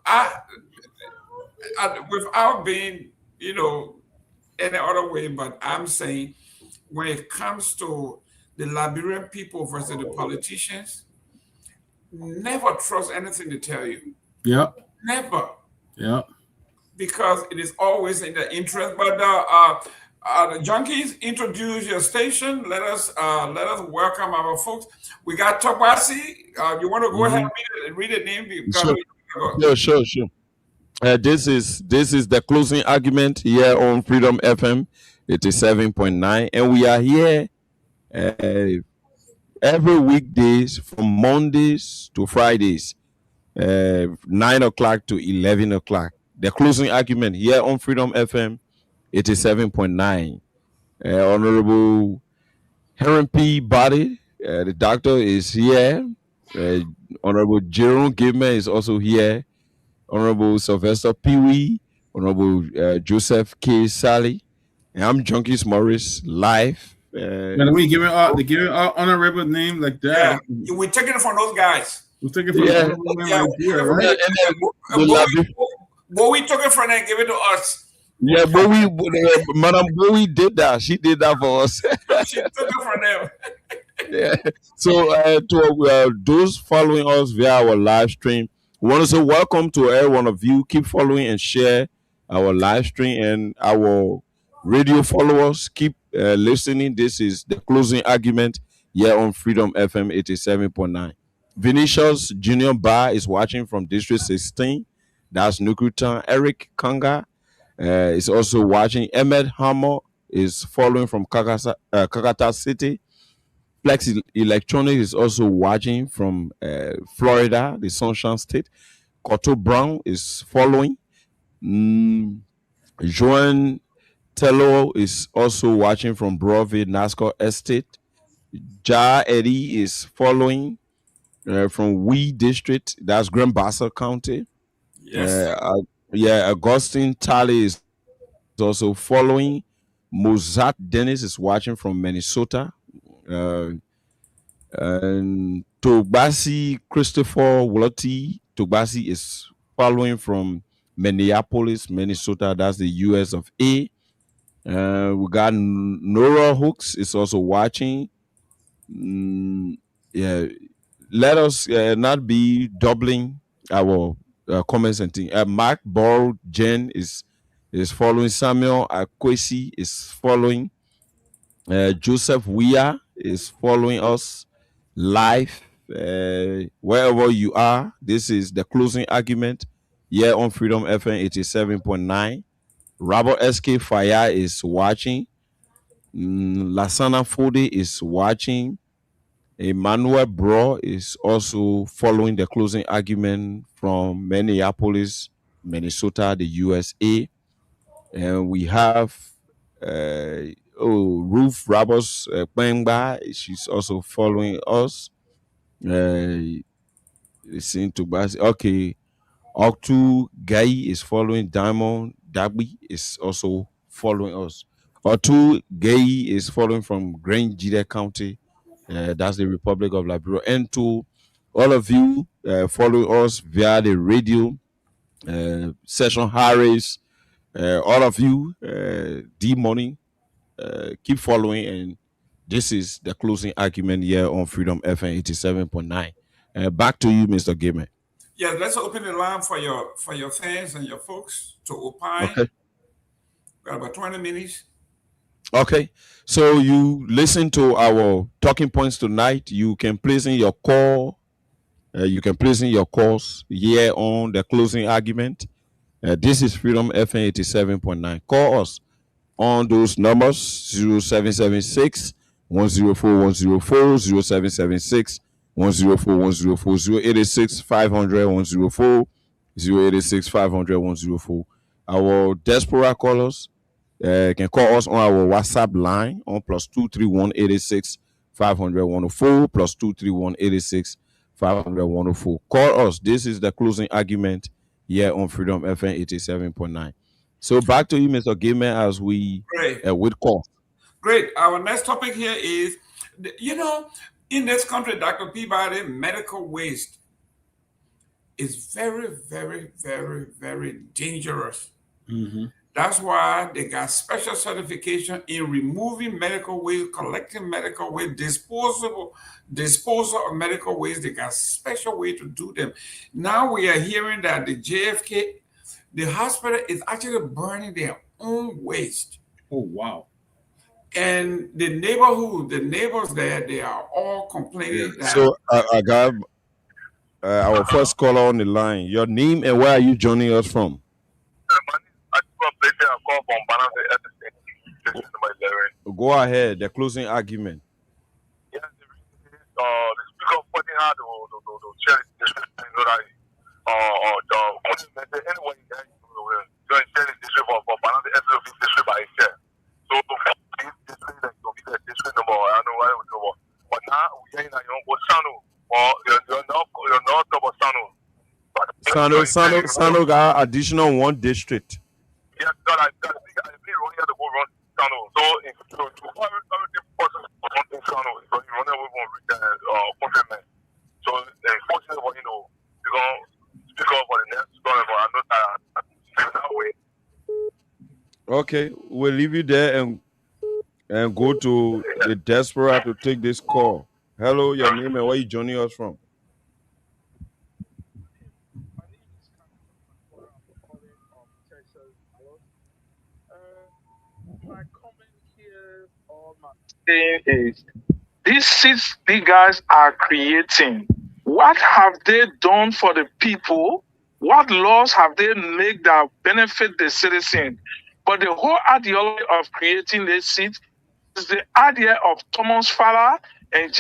without being, any other way, but I'm saying when it comes to the Liberian people versus the politicians, never trust anything they tell you. Yeah. Never. Yeah. Because it is always in their interest. But the junkies, introduce your station. Let us welcome our folks. We got Tobasi. You want to go ahead and read the name? Sure. This is the closing argument here on Freedom FM 87.9, and we are here every weekdays from Mondays to Fridays, 9 o'clock to 11 o'clock. The closing argument here on Freedom FM 87.9. Honorable Peabody, the doctor, is here. Honorable Jerome Gayman is also here. Honorable Sylvester Pewee, Honorable Joseph K. Sally, and I'm Junkies Morris live. But we give it all honorable name like that. Yeah, we're taking it from those guys. We're taking it from honorable name like here, right? But we took it from them and give it to us. Yeah, Madam Bowie did that. She did that for us. She took it from them. Yeah. So to those following us via our live stream, we want to say welcome to every one of you. Keep following and share our live stream, and our radio followers keep listening. This is the closing argument here on Freedom FM 87.9. Vinicius Junior Bar is watching from District 16. That's Nukutan. Eric Kanga is also watching. Ahmed Hammer is following from Kakata City. Flex Electronics is also watching from Florida, the Sunshine State. Cotto Brown is following. Joan Tello is also watching from Broadway, NASCAR Estate. Ja Eddie is following from Wee District. That's Grand Bassa County. Yes. Augustine Talley is also following. Mozart Dennis is watching from Minnesota. And Togbasi Christopher Woloti Togbasi is following from Minneapolis, Minnesota. That's the US of A. We got Nora Hooks is also watching. Let us not be doubling our comments and things. Mark Ball Jen is following. Samuel Akwesi is following. Joseph Weir is following us live. Wherever you are, this is the closing argument here on Freedom FM 87.9. Robert SK Fire is watching. Lasana Fode is watching. Emmanuel Bro is also following the closing argument from Minneapolis, Minnesota, the USA. And we have Ruth Roberts Pengba. She's also following us. Listening to Bass. Okay. Oktu Gai is following. Diamond Dabi is also following us. Otu Gai is following from Grangeda County. That's the Republic of Liberia. And to all of you following us via the radio, Session Harris, all of you, D-Money, keep following. And this is the closing argument here on Freedom FM 87.9. Back to you, Mr. Gayman. Yeah, let's open the line for your fans and your folks to opine. Okay. Got about 20 minutes. Okay. So you listen to our talking points tonight. You can place in your call. You can place in your calls here on the closing argument. This is Freedom FM 87.9. Call us on those numbers 0776 104 104 0776 104 104 086 500 104 086 500 104. Our diaspora callers can call us on our WhatsApp line on +231 86 500 104 +231 86 500 104. Call us. This is the closing argument here on Freedom FM 87.9. So back to you, Mr. Gayman, as we with call. Great. Our next topic here is, in this country, Dr. Peabody, medical waste is very, very, very, very dangerous. Mm-hmm. That's why they got special certification in removing medical waste, collecting medical waste, disposal of medical waste. They got special way to do them. Now we are hearing that the JFK, the hospital is actually burning their own waste. Oh, wow. And the neighbors there, they are all complaining. Yeah. So I got our first caller on the line. Your name and where are you joining us from? Go ahead. The closing argument. Yeah, the speaker putting out the chair, anyway, you're in district for Banana district by chair. So this district is going to be the district number. I know why we know. But now we are in a young channel. Or you're not top of Sano got additional 1 district. Yes, God, I think Ronnie had to go run Sano. So everything person in Sano, so Ronnie will reach the countryman. So unfortunately, for you're going to speak up for the next story, but I'm not that way. Okay, we'll leave you there and go to the diaspora to take this call. Hello, your name and where you joining us from? My comment here, or my saying is, these seats these guys are creating, what have they done for the people? What laws have they made that benefit the citizen? But the whole ideology of creating this seat is the idea of Thomas Fowler and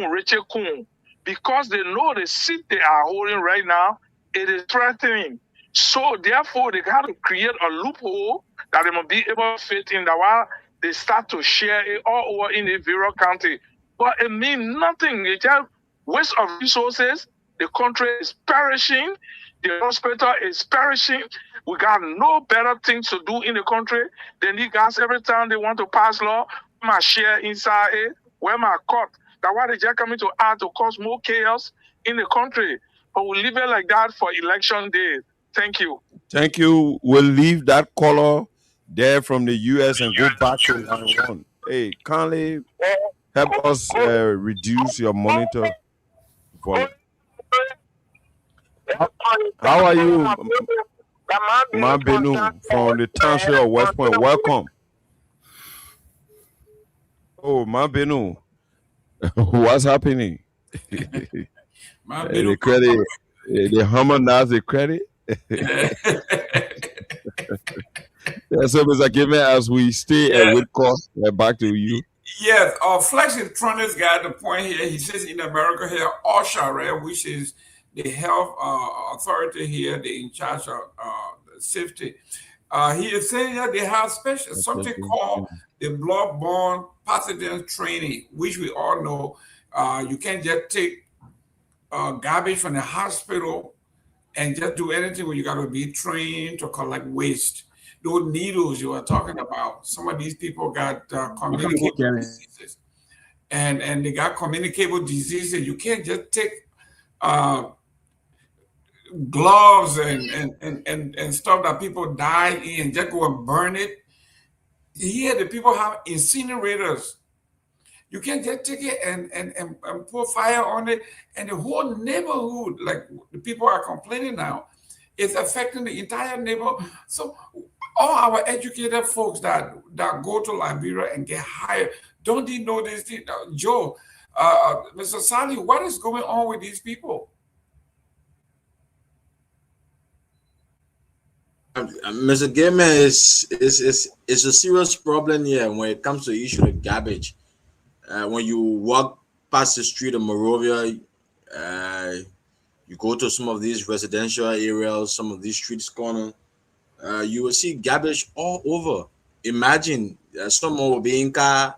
Richard Kuhn, because they know the seat they are holding right now, it is threatening. So therefore, they got to create a loophole that they must be able to fit in, that while they start to share it all over in the various county. But it means nothing. It's just waste of resources. The country is perishing. The hospital is perishing. We got no better things to do in the country than these guys. Every time they want to pass law, my share inside it, where my court. That's why they just coming to add to cause more chaos in the country. But we leave it like that for election day. Thank you. Thank you. We'll leave that caller there from the US and go back to line 1. Hey, kindly help us reduce your monitor volume. How are you, Mabenu from the township of West Point? Welcome. Oh, Mabenu, what's happening? The credit, the Hummer now the credit. So, Mr. Gayman, as we stay with call, back to you. Yes, Flex is trying this guy the point here. He says in America here, OSHA, right, which is the health authority here, they in charge of safety. He is saying that they have special something called the blood-borne pathogen training, which we all know. You can't just take garbage from the hospital and just do anything when you got to be trained to collect waste. Those needles you were talking about, some of these people got communicable diseases. And they got communicable diseases. You can't just take gloves and stuff that people died in, just go and burn it. Here, the people have incinerators. You can't just take it and pour fire on it, and the whole neighborhood, like the people are complaining now, it's affecting the entire neighborhood. So all our educated folks that go to Liberia and get hired, don't they know this thing? Joe, Mr. Sally, what is going on with these people? Mr. Gayman, is a serious problem here when it comes to the issue of garbage. When you walk past the street of Monrovia, you go to some of these residential areas, some of these streets corner, you will see garbage all over. Imagine someone will be in car,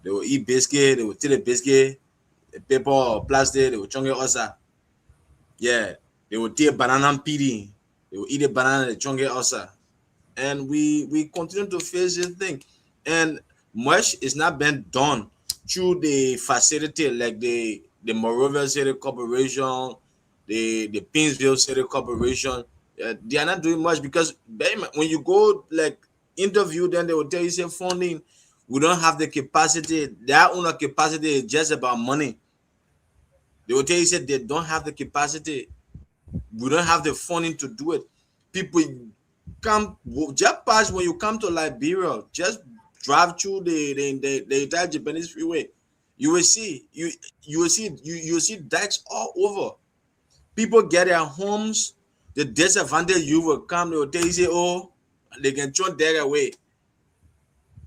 they will eat biscuit, they will take a biscuit, a paper or plastic, they will chunk it also. Yeah, they will take banana and pidi, they will eat a banana, they chunk it also. And we continue to face this thing. And much is not being done through the facility like the Monrovia City Corporation, the Pinsville City Corporation. They are not doing much because when you go like interview, then they will tell you, say, funding, we don't have the capacity. Their own capacity is just about money. They will tell you, say, they don't have the capacity. We don't have the funding to do it. People come just pass when you come to Liberia, just drive through the entire Japanese freeway. You will see dikes all over. People get their homes. The disadvantage you will come, they will tell you, say, oh, they can throw that away.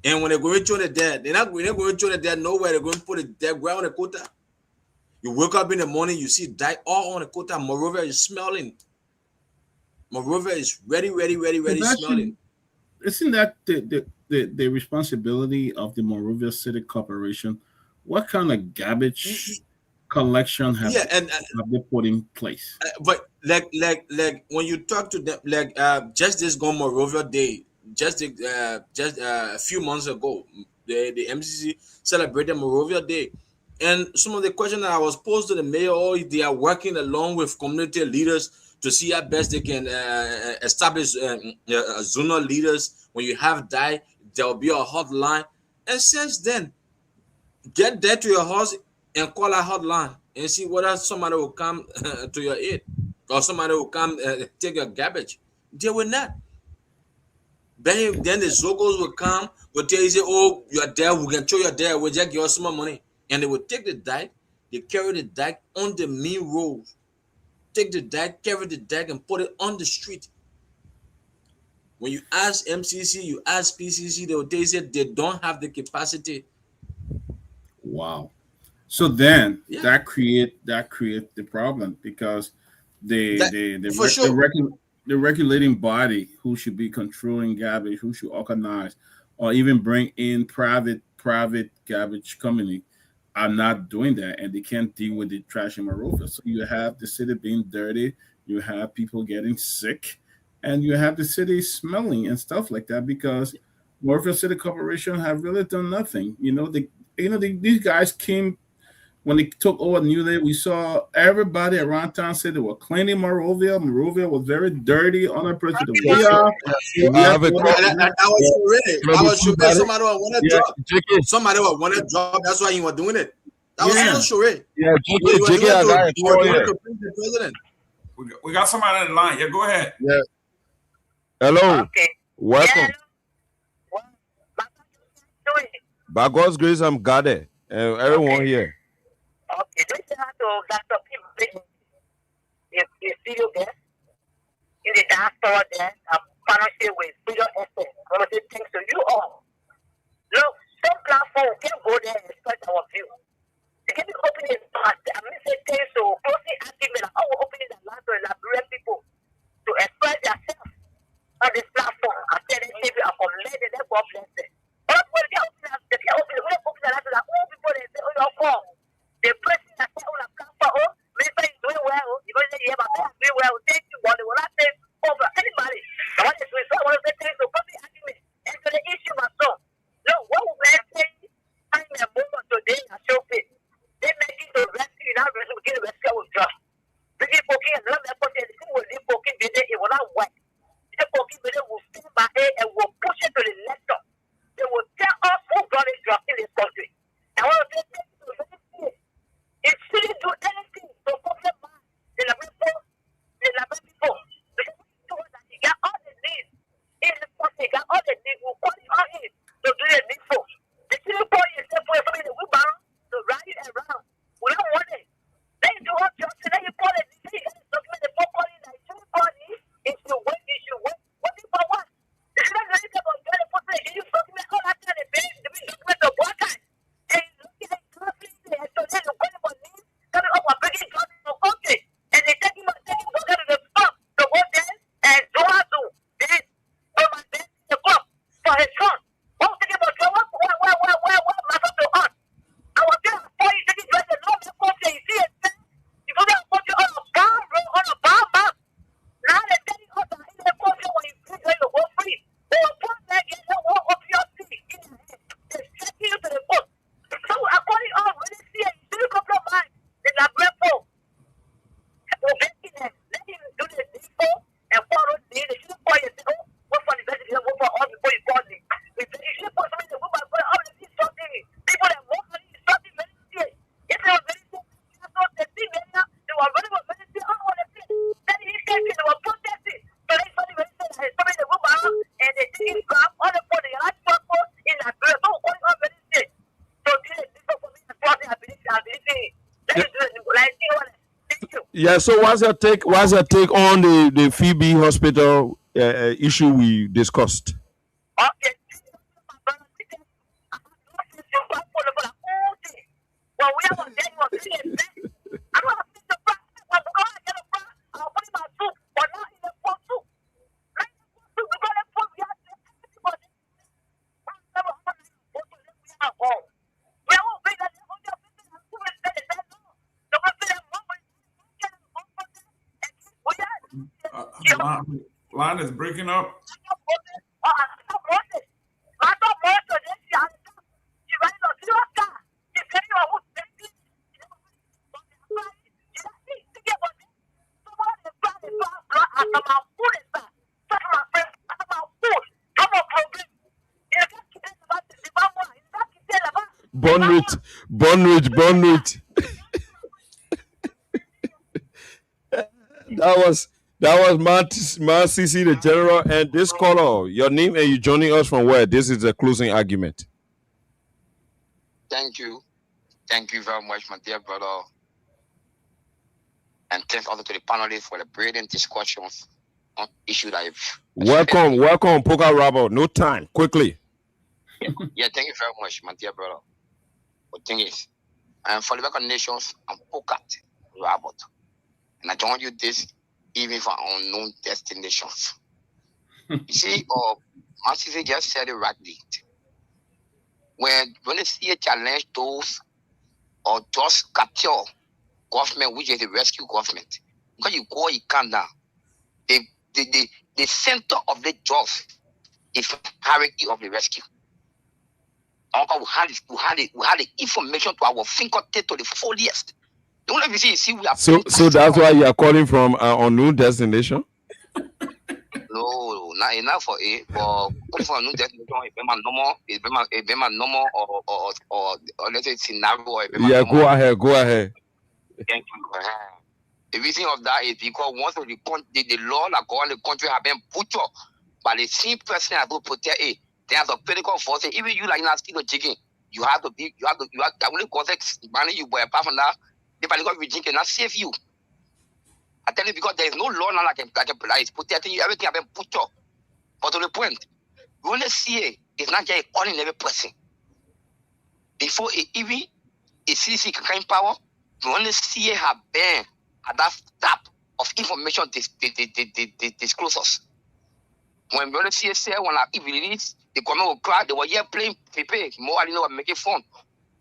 And when they're going to throw the dead, they're not going to throw the dead nowhere. They're going to put the dead ground on the quota. You wake up in the morning, you see dike all on the quota. Monrovia is smelling. Monrovia is ready smelling. Isn't that the responsibility of the Monrovia City Corporation? What kind of garbage collection have and they put in place? but like when you talk to them, like just this Go Morovia Day, just a few months ago, the MCC celebrated Morovia Day, and some of the questions that I was posed to the mayor, they are working along with community leaders to see how best they can establish zonal leaders. When you have died, there will be a hotline, and since then, get there to your house and call a hotline and see whether somebody will come to your aid or somebody will come take your garbage. They will not. Then the Zogos will come, will tell you, say, oh, you are there, we can show you there, we'll just give us some more money. And they will take the dyke, they carry the dyke on the main road. Take the dyke, carry the dyke, and put it on the street. When you ask MCC, you ask PCC, they will tell you they don't have the capacity. Wow. So then that create the problem, because the regulating body who should be controlling garbage, who should organize or even bring in private garbage company are not doing that, and they can't deal with the trash in Morovia. So you have the city being dirty, you have people getting sick, and you have the city smelling and stuff like that, because Morovia City Corporation have really done nothing. These guys came when they took over New Day. We saw everybody around town say they were cleaning Morovia. Morovia was very dirty, unappreciative. I was sure somebody would want to drop. Somebody would want to drop. That's why you were doing it. That was so sure. Yeah, we got somebody on the line. Yeah, go ahead. Yeah. Hello. Okay. Welcome. By God's grace, I'm Gade. Everyone here. Okay, this is how to Dr. Peabody, the studio guest, in the dance store there, a partnership with Studio Essence. I want to say thanks to you all. Look, some platform can go there and express our view. They can be opening the past. I mean, say things to closely asking me, like, oh, we're opening the land to Liberian people to express themselves on this platform. I said, they are from lady, they're God bless them. But when they open the land to the old people, they say, oh, you're wrong. The person that said, oh, the platform, oh, Minister is doing well. You know, yeah, but they are doing well. Thank you, but they will not take over anybody. I want to say things to closely asking me. And to the issue, my son. No, what we were saying, I'm in a moment today, I show it. They make it to rescue, now we get a rescue with drugs. Bringing poking and love that person, the thing will leave poking, it will not work. The poking will stand by it and will push it to the next top. They will tell us who brought this drug in this country. I want to say, it shouldn't do anything to profit the Liberian people. Because he got all the needs in this country, he got all the needs, we'll call it on him to do the needful. The city boy is there for somebody in the wheelbarrow to ride it around. We don't want it. Then you do all just and then you call it, you got to document the phone calling like two parties, it should wait. What is for what? If you don't know anything about the person, you document all that kind of things, the document the black guy. And you look at it closely, and so then you call it for needs, coming up with bringing drugs from country. And they take him out of the club to go there and do how to then go back there to the club for his son. What was thinking about drugs? What matters to us? I was there for you taking drugs and not the country. You see it? You go there and put you on a bomb, bro, on a bomb box. Now they're telling us that in the country when you drink, you go free. They will put that in the wall of your seat. They're taking you to the boat. So according to when they see it, you should compromise the Liberian folk. Let him do the needful and follow the need. You should call yourself, what for the best you go for all before you call me. You should put something in the room and put all the things something. People that want money is something very serious. If they were very serious, they were very serious. I don't want to see. Then he came in, they were protesting. So they something very serious. There's something in the room and they take his grab on the phone. They like trouble in Liberia. So all is very serious. So this is for me. That's what I believe in. Let me do it. Like, thank you. Yeah, so what's your take on the Phoebe hospital issue we discussed? Okay. Well, we have a day of being I'm going to pick the front. I'm going to get a front. I'll put in my soup. But not in the front soup. Like the front soup, we're going to put the other everybody. We won't bring that. Line is breaking up. Bonwich. That was Matt CC, the general, and this caller. Your name and you joining us from where? This is the closing argument. Thank you very much, my dear brother, and thanks also to the panelists for the brilliant discussions on issues that I've. Welcome, Poker Robert. No time, quickly. Yeah, thank you very much, my dear brother. The thing is, for the American nations, I'm Poker Robert, and I join you this even for unknown destinations. You see, my sister just said it rightly. When they see a challenge those or just capture government, which is the rescue government, because you go, you come down. The center of the jobs is hierarchy of the rescue. We had the information to our fingertip to the fullest. The only reason you see we are so that's why you are calling from unknown destination. No, not enough for it. But calling from unknown destination is normal, or let's say scenario. Yeah, go ahead. Thank you. The reason of that is because once the law that govern the country have been butchered by the same person that will protect it. There's a political force. Even you like not still chicken, you have to only context money you, but apart from that, the political regime cannot save you. I tell you, because there is no law now that is protecting you. Everything have been butchered. But to the point, you only see it's not just an ordinary person. Before even a CC crime power, you only see have been at that tap of information disclosures. When brother say when I release, the government will cry, they were here playing prepare. More I know making fun.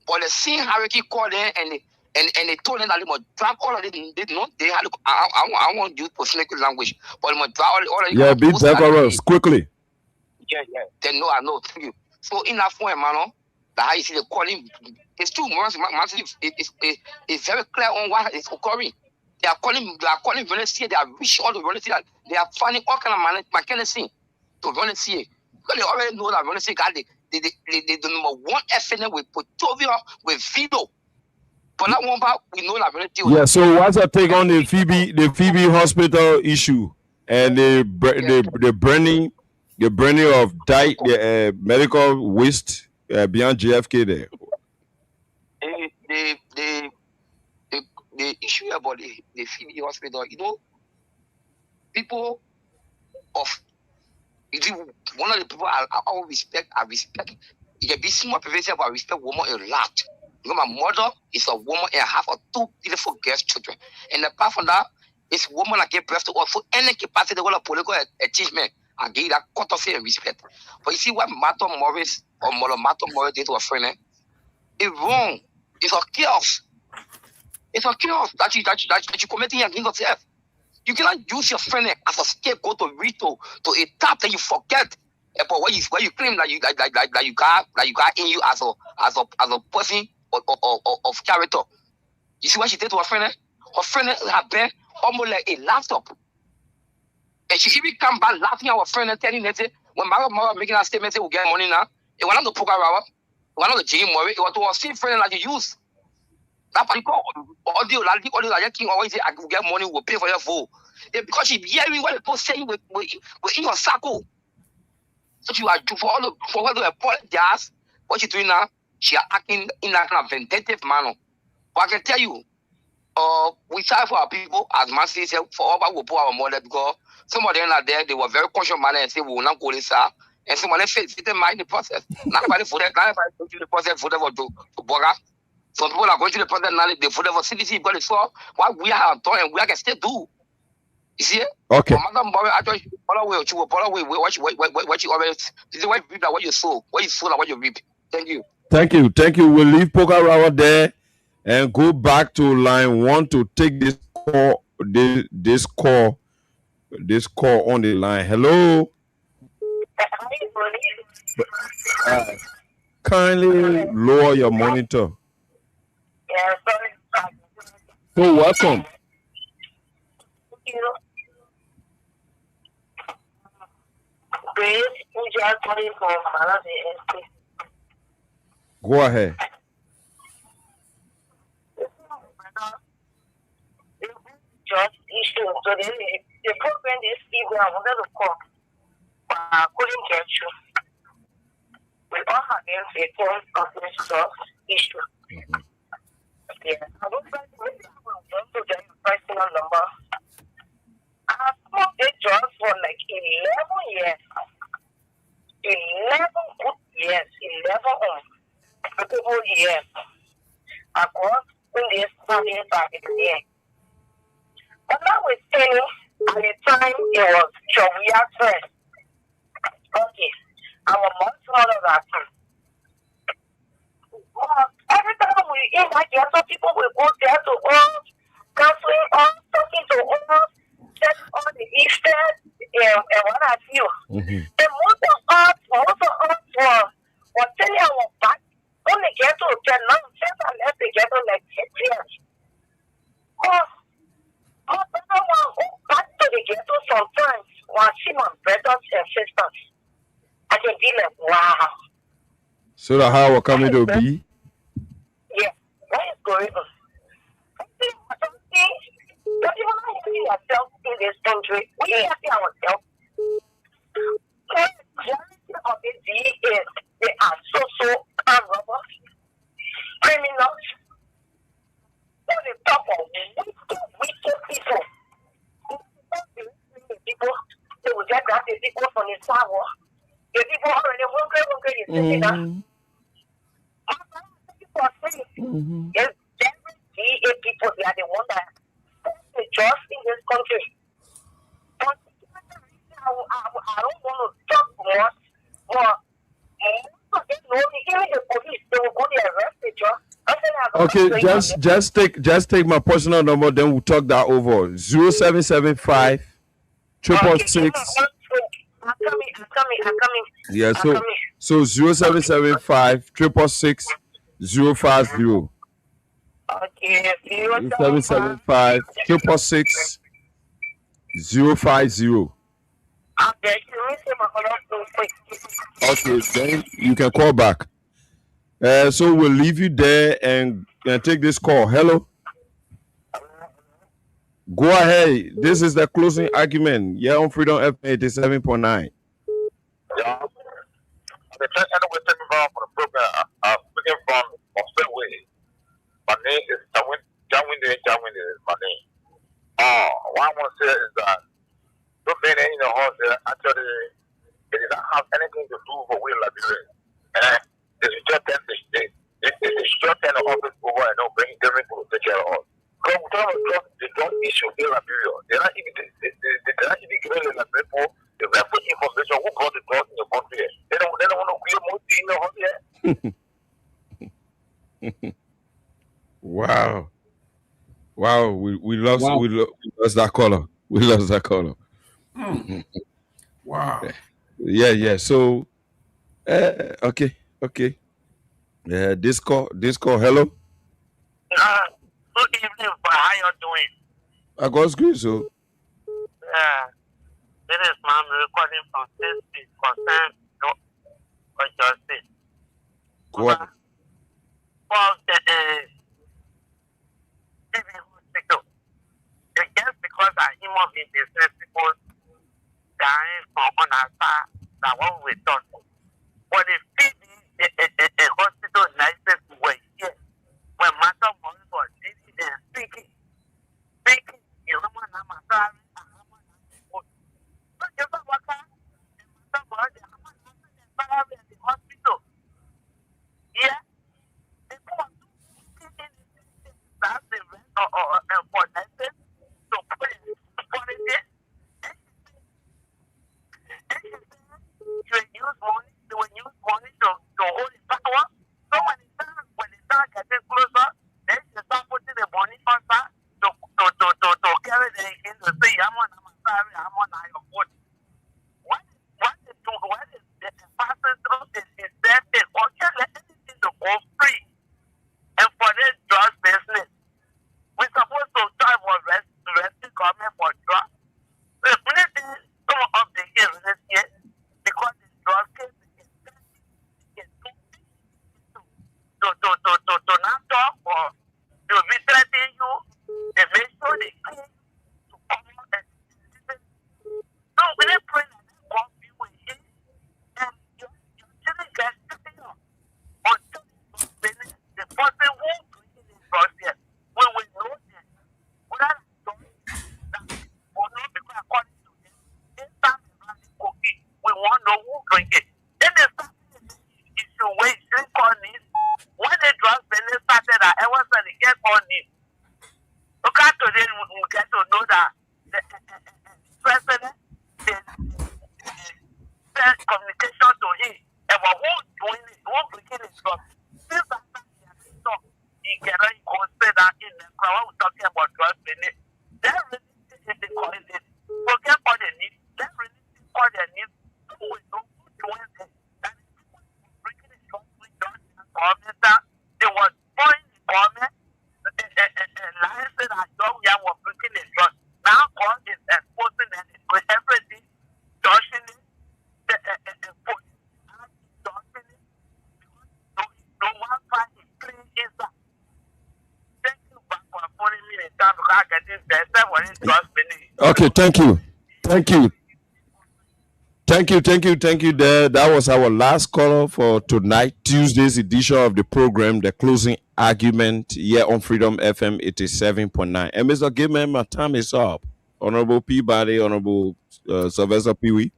But the same hierarchy called them and they told them that they must drop all of it. They had I want to use political language, but they must drop all of it. Yeah, be decorous quickly. Yeah. Then no, I know thank you. So in that form, man, that how you see the calling, it's true. It's very clear on what is occurring. They are calling volunteers. They are reaching all the volunteers. They are finding all kind of mechanism to volunteer. Because they already know that volunteers got the number one FNL with Pretoria with Vido. But that one part we know that volunteers. Yeah. So what's your take on the Phoebe hospital issue and the burning of the medical waste beyond JFK there? The issue about the Phoebe hospital, people of one of the people I respect. It can be small pervasive, but I respect woman a lot. Because my mother is a woman and I have 2 beautiful girl children. And apart from that, it's woman that gave birth to us. So any capacity of political achievement, I give that courtesy and respect. But you see what Mother Morris did to a friend, it's wrong. It's a chaos. It's a chaos that you committing against yourself. You cannot use your friend as a scapegoat to a tap that you forget about where you claim that you got in you as a person of character. You see what she did to her friend? Her friend had been almost like a laptop. And she even come back laughing at her friend and telling her, when Mara making that statement, say, we'll get money now. It was not the poker hour. It was not the Jimmy Murray. It was to her same friend that you use. That particular audio that King always say, I will get money, we'll pay for your vote. Because she hearing what people saying with in your circle. So she was for her to apologize. What she's doing now, she are acting in that kind of vindictive manner. But I can tell you, we try for our people, as Mansi said, for all that we put our mother, because some of them are there, they were very conscious manner and say, we will not go this out. And some of them fit in the process. Not everybody voted, not everybody go through the process, voted for Boga. Some people are going to the process now, they voted for CDC, because they saw what we have done and we can still do. You see it? Okay. Madam Boy, actually, what you already, this is what you reap, what you sow, and what you reap. Thank you. Thank you. We'll leave Poker Hour there and go back to line 1 to take this call this call on the line. Hello. Kindly lower your monitor. So welcome. Go ahead. Just issue. So the problem is people I wanted to call, but I couldn't get you. We all have been victims of this issue. Yeah, I don't think maybe I will want to get your personal number. I have smoked this drug for like 11 years. 11 good years. 11 good years. I got in this family back in the year. But now we're saying at the time it was Torgbean friend. Okay. Our months all of that. Every time we in that ghetto, people will go there to us, counseling us, talking to us, set all the issues, and what have you. And most of us were telling our back on the ghetto, now since I left the ghetto like 6 years. I want to go back to the ghetto sometimes when I see my brothers and sisters. I can be like, wow. So that how we're coming to be? Yeah, what is going on? Don't you want to see yourself in this country? We have to ourselves. The majority of the is they are so robbers, criminals. On the top of wicked people. They will get that the people from the sour. The people already hungry is sitting down. People are saying, yes, every people, they are the one that the just in this country. But I don't want to talk more, but even the police, they will go there arrest the judge. Okay, just take my personal number, then we'll talk that over. 0775 666. I'm coming. Yeah, so 0775 666 050. Okay, 0775 666 050. Okay, then you can call back. So we'll leave you there and take this call. Hello. Go ahead. This is the closing argument. Yeah, on Freedom FM 87.9. Yeah. The anyway, taking from the program. I'm speaking from Australia. My name is Jawinde is my name. What I want to say is that those men in the house actually it did not have anything to do with we Liberia. And it's just that it's just an office over and not bring them to take care of us. Because we talk about the drug issue in Liberia. They're not even giving the people the reference information who brought the drugs in the country. They don't want to create more things in the house here. Wow, we lost that caller. We lost that caller. Wow. Yeah. So, okay. This call. Hello. Good evening. How you doing? I got good. So. This is Mom recording from State concern what you say. Go ahead. For the TV hospital, just because I human being business people dying from on our side, that what we done. But if a hospital license were here, when matter money was speaking, you know what I'm saying? Hospital. Yeah. That's the rent for license to put it there. You will use money to hold it all need. Look at today, we get to know that the president send communication to him about who's doing it, who's breaking his job. Since that time, he cannot consider that in the crowd. We're talking about drugs. They really is the quality. Forget what they need. They really what they need. Who is doing it? And people breaking his job. We don't have they were pouring the government and lying said that young were breaking his job. Now God is exposing them with everything, dodging it. Okay, thank you. That was our last caller for tonight, Tuesday's edition of the program, The Closing Argument, here on Freedom FM 87.9. And Mr. Gayman, my time is up. Honorable Peabody, Honorable Sylvester Pewee.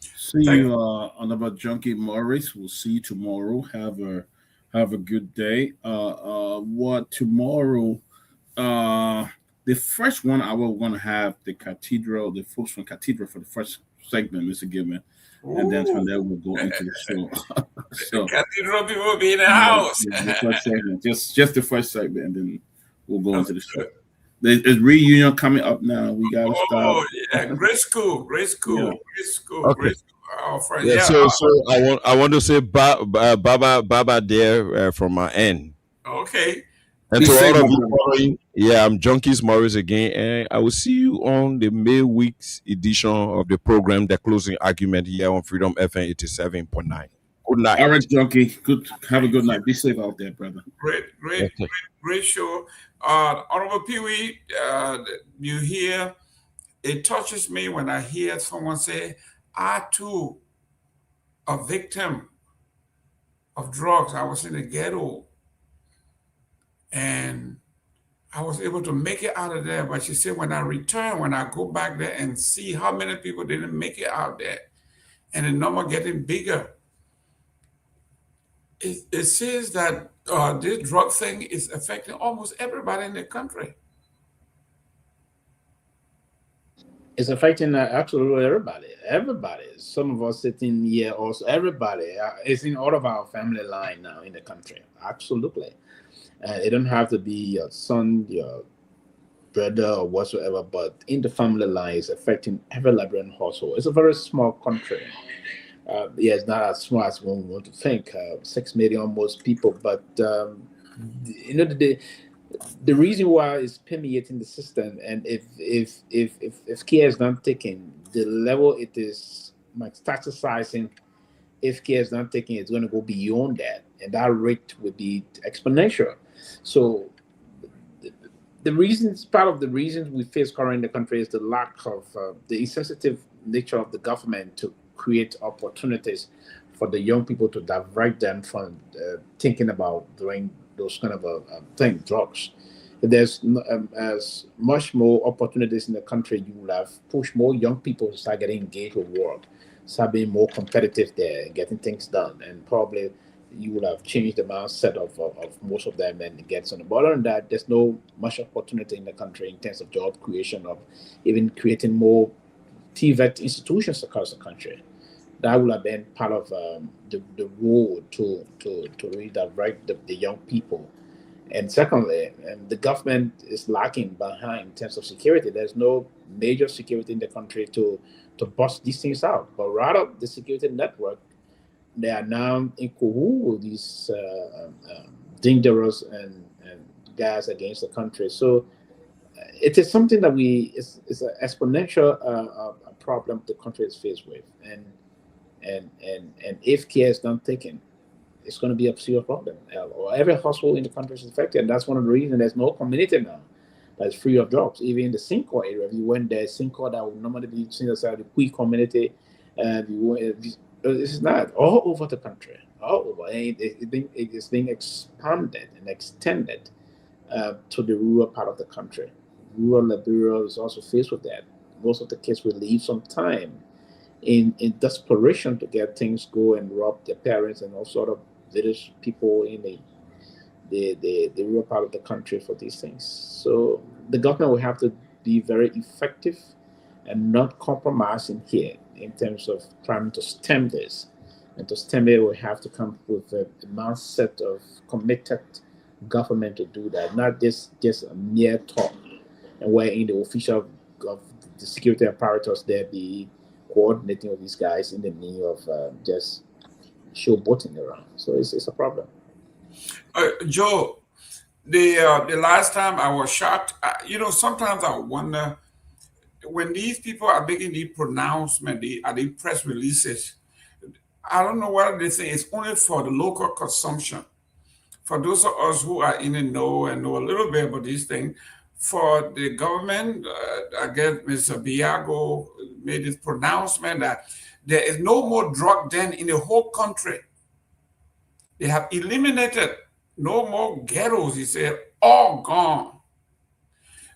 See you, Honorable Junkie Morris. We'll see you tomorrow. Have a good day. What tomorrow? The first 1 hour, we're gonna have the folks from Cathedral for the first segment, Mr. Gayman, and then from there we'll go into the show. So the Cathedral people will be in the house. The first segment, just the first segment, and then we'll go into the show. There's reunion coming up now. We gotta start. Oh yeah, great school. Okay. Great school. Oh, friend. Yeah, so I want to say Baba there from my end. Okay. And to all of you following, I'm Junkies Morris again, and I will see you on the May week's edition of the program, The Closing Argument, here on Freedom FM 87.9. Good night. All right, Junkie. Good. Have a good night. Be safe out there, brother. Great show. Honorable Pewee, you hear, it touches me when I hear someone say, I too, a victim of drugs. I was in the ghetto and I was able to make it out of there. But she said, when I return, when I go back there and see how many people didn't make it out there and the number getting bigger, it says that this drug thing is affecting almost everybody in the country. It's affecting absolutely everybody. Some of us sitting here also, everybody. It's in all of our family line now in the country. Absolutely. It don't have to be your son, your brother, or whatsoever, but in the family line, it's affecting every Liberian household. It's a very small country. It's not as small as one want to think. 6 million almost people, but the reason why it's permeating the system, and if care is not taken, the level it is metastasizing, if care is not taken, it's going to go beyond that, and that rate will be exponential. So part of the reasons we face currently in the country is the lack of the insensitive nature of the government to create opportunities for the young people to divert them from thinking about doing those kind of things, drugs. If there's as much more opportunities in the country, you will have pushed more young people to start getting engaged with work, start being more competitive there and getting things done. And probably you will have changed the mindset of most of them and get some. But other than that, there's no much opportunity in the country in terms of job creation, of even creating more TVET institutions across the country. That would have been part of the road to redirect the young people. And secondly, the government is lacking behind in terms of security. There's no major security in the country to bust these things out, but rather the security network, they are now in cahoots with these dangerous and guys against the country. So it is something that it's an exponential problem the country is faced with, and if care is not taken, it's going to be a serious problem. Every household in the country is affected, and that's one of the reasons there's no community now that's free of drugs. Even in the Sinko area, if you went there, Sinko that would normally be seen as the Kui community, it's not all over the country, all over. It's being expanded and extended to the rural part of the country. Rural Liberia is also faced with that. Most of the kids will leave some time in desperation to get things go and rob their parents and all sort of village people in the rural part of the country for these things. So the government will have to be very effective and not compromising here in terms of trying to stem this. And to stem it, we have to come with a mindset of committed government to do that, not just a mere talk, and wherein the official of the security apparatus there be coordinating with these guys in the name of just showboating around. So it's a problem. Joe, the last time I was shocked, sometimes I wonder when these people are making these pronouncements, these press releases, I don't know what they say. It's only for the local consumption. For those of us who are in the know and know a little bit about these things, for the government, I guess Mr. Biago made this pronouncement that there is no more drug den in the whole country. They have eliminated no more ghettos, he said, all gone.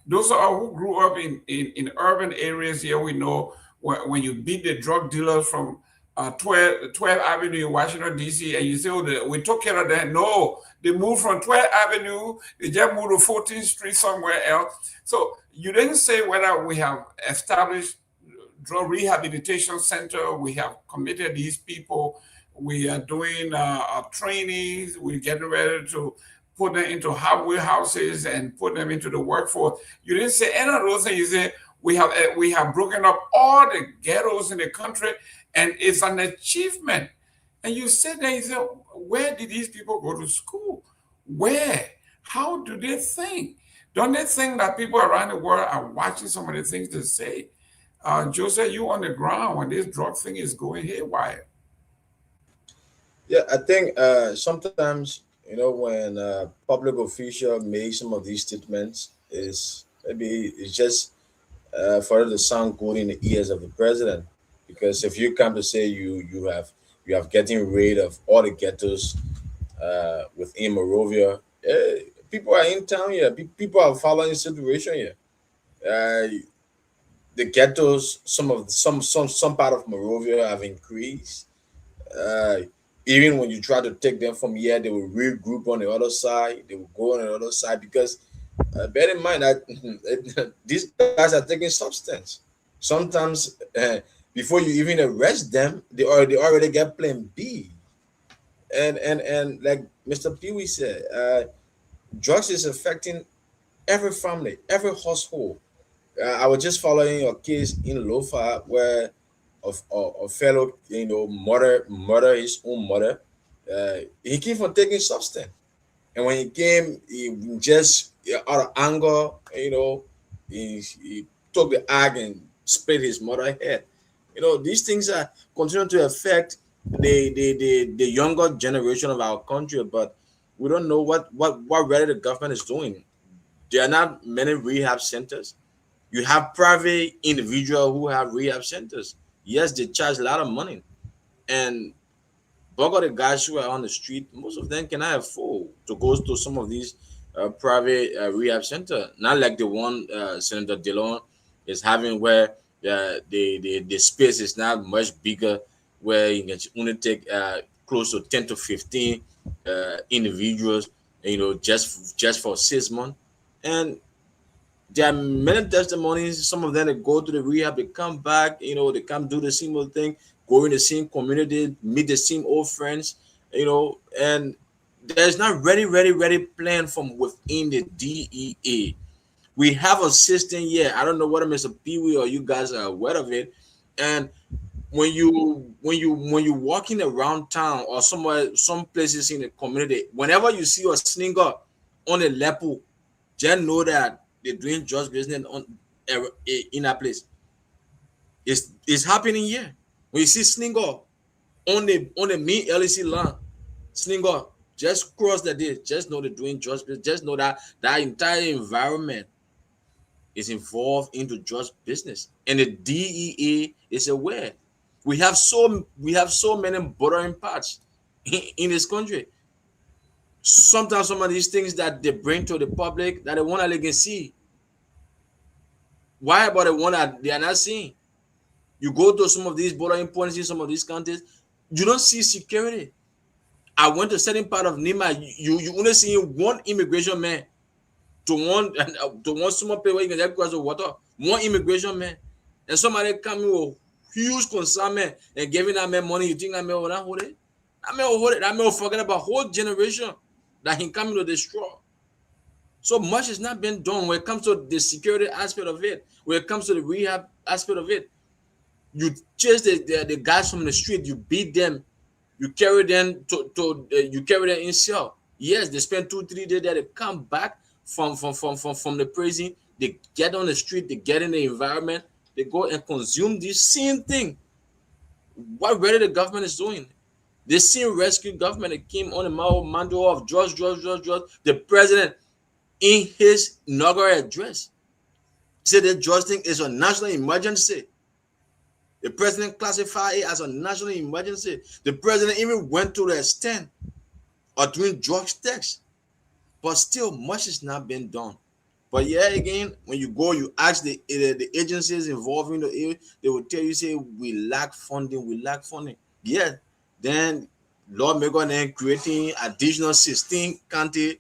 Those of us who grew up in urban areas here, we know when you beat the drug dealers from 12th Avenue in Washington, D.C., and you say, oh, we took care of that. No, they moved from 12th Avenue, they just moved to 14th Street somewhere else. So you didn't say whether we have established drug rehabilitation center, we have committed these people, we are doing trainings, we're getting ready to put them into halfway houses and put them into the workforce. You didn't say any of those things. You said we have broken up all the ghettos in the country, and it's an achievement. And you said that, you said, where did these people go to school? Where? How do they think? Don't they think that people around the world are watching some of the things they say? Joseph, you on the ground when this drug thing is going haywire. Yeah, I think sometimes, when public official make some of these statements, it's just for it to sound good in the ears of the president. Because if you come to say you have getting rid of all the ghettos within Monrovia, people are in town here. People are following the situation here. The ghettos, some part of Monrovia have increased. Even when you try to take them from here, they will regroup on the other side. They will go on the other side because bear in mind that these guys are taking substance. Sometimes before you even arrest them, they already get plan B. And like Mr. Pewee said, drugs is affecting every family, every household. I was just following your case in Lofa where a fellow, murder his own mother. He came from taking substance, and when he came, he just out of anger, he took the axe and split his mother's head. These things are continuing to affect the younger generation of our country, but we don't know what really the government is doing. There are not many rehab centers. You have private individuals who have rehab centers. Yes, they charge a lot of money. And bulk of the guys who are on the street, most of them cannot afford to go to some of these private rehab centers. Not like the one Senator Dillon is having where the space is not much bigger, where you can only take close to 10 to 15 individuals, just for 6 months. And there are many testimonies. Some of them that go to the rehab, they come back, they come do the same old thing, go in the same community, meet the same old friends, and there's not ready plan from within the DEA. We have a system here. I don't know whether Mr. Pewee or you guys are aware of it. And when you walking around town or somewhere, some places in the community, whenever you see a slinger on a lepo, just know that they're doing drugs business in that place. It's happening here. When you see slinger on the main LEC line, slinger just cross the day. Just know they're doing drugs business. Just know that entire environment is involved into drugs business, and the DEA is aware. We have so many bordering parts in this country. Sometimes some of these things that they bring to the public that they want to can see. Why about the one that they are not seeing? You go to some of these bordering points in some of these countries, you don't see security. I went to certain part of Nima. You only see one immigration man to one small place where you can just cross the water. One immigration man, and somebody coming with huge concern man and giving that man money. You think that man will not hold it? That man will hold it. That man will forget about whole generation that he coming to destroy. So much has not been done when it comes to the security aspect of it. When it comes to the rehab aspect of it, you chase the guys from the street, you beat them, you carry them you carry them in cell. Yes, they spend 2-3 days there. They come back from the prison. They get on the street. They get in the environment. They go and consume this same thing. What really the government is doing? The same rescue government that came on the mando of drugs. The president, in his inaugural address, said the drug thing is a national emergency. The president classified it as a national emergency. The president even went to the extent of doing drug tests. But still, much has not been done. But yeah, again, when you go, you ask the agencies involved in the area, they will tell you, say, we lack funding. Yeah, then lawmaker then creating additional 16 county,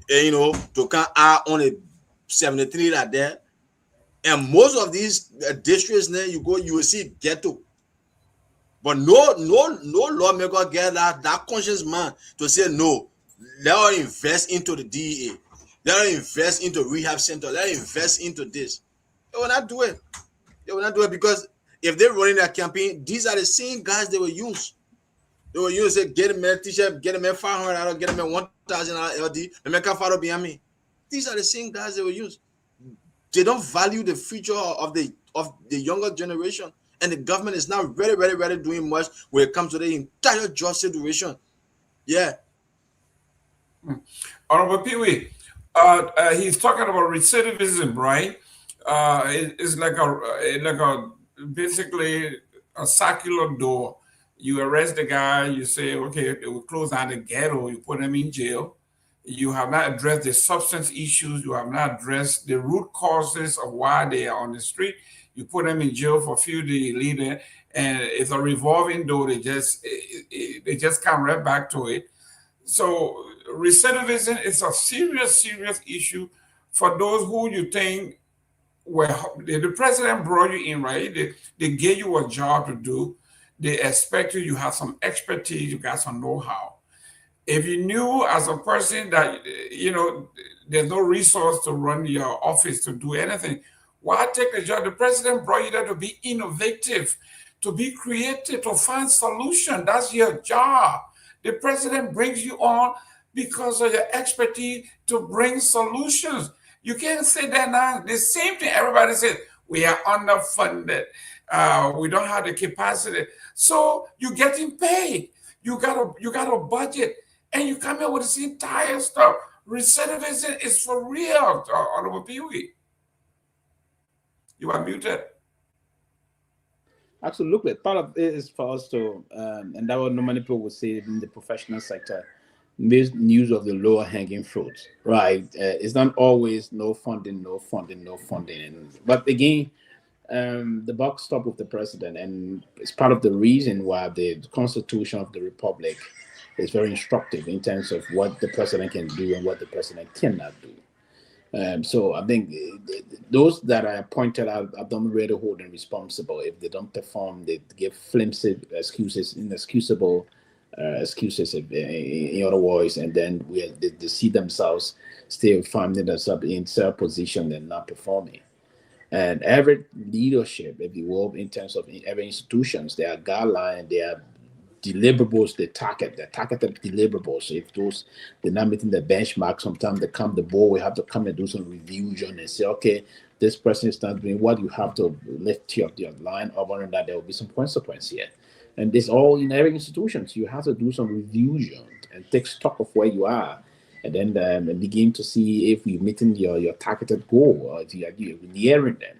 to come add on the 73 that there. And most of these districts, then you go, you will see ghetto. But no lawmaker get that conscious man to say, no, let us invest into the DEA. Let us invest into rehab center. Let us invest into this. They will not do it. They will not do it because if they're running that campaign, these are the same guys they will use. They will use it, get a man t-shirt, get a man $500, get a man $1,000 LD, and make a follow behind me. These are the same guys they will use. They don't value the future of the younger generation, and the government is not really doing much when it comes to the entire job situation. Yeah. Honorable Pewee, he's talking about recidivism, right? It's like basically a circular door. You arrest the guy, you say, okay, we close down the ghetto, you put him in jail. You have not addressed the substance issues. You have not addressed the root causes of why they are on the street. You put them in jail for a few days later, and it's a revolving door. They just come right back to it. So recidivism is a serious issue for those who you think, well, the president brought you in, right? They gave you a job to do. They expect you have some expertise, you got some know-how. If you knew as a person that, there's no resource to run your office to do anything, why take the job? The president brought you there to be innovative, to be creative, to find solution. That's your job. The president brings you on because of your expertise to bring solutions. You can't say that now. The same thing everybody says, we are underfunded. We don't have the capacity. So you're getting paid. You got a budget. And you come here with this entire stuff. Recidivism is for real, Honorable Pewee. You are muted. Absolutely. Part of it is for us to, and that what normally people would say in the professional sector, news of the lower hanging fruits, right? It's not always no funding. But again, the buck stops with the president, and it's part of the reason why the Constitution of the Republic is very instructive in terms of what the president can do and what the president cannot do. So I think those that are pointed out, I don't really hold them responsible. If they don't perform, they give flimsy excuses, inexcusable excuses, in other words, and then they see themselves still finding themselves in self position and not performing. And every leadership, if you will, in terms of every institutions, there are guidelines, there are deliverables, the targeted deliverables. If those they're not meeting the benchmark, sometimes they come the board, we have to come and do some revision and say, okay, this person is not doing what you have to lift your line up on that there will be some consequence here. And this all in every institutions. You have to do some revision and take stock of where you are, and then begin to see if you're meeting your targeted goal or if you're nearing them.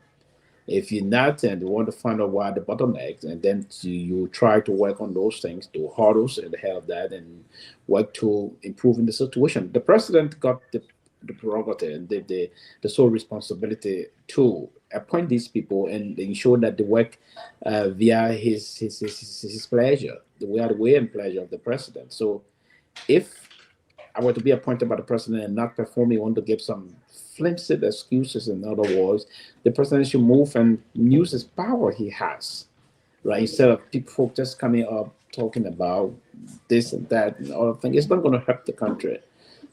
If you're not, and you want to find out why the bottlenecks, and then you try to work on those things, to hurdles and the hell of that, and work to improving the situation. The president got the prerogative and the sole responsibility to appoint these people and ensure that they work via his pleasure, the way and pleasure of the president. So If I were to be appointed by the president and not perform, want to give some flimsy excuses. In other words, the president should move and use his power he has, right? Instead of people just coming up talking about this and that and other things, it's not going to help the country.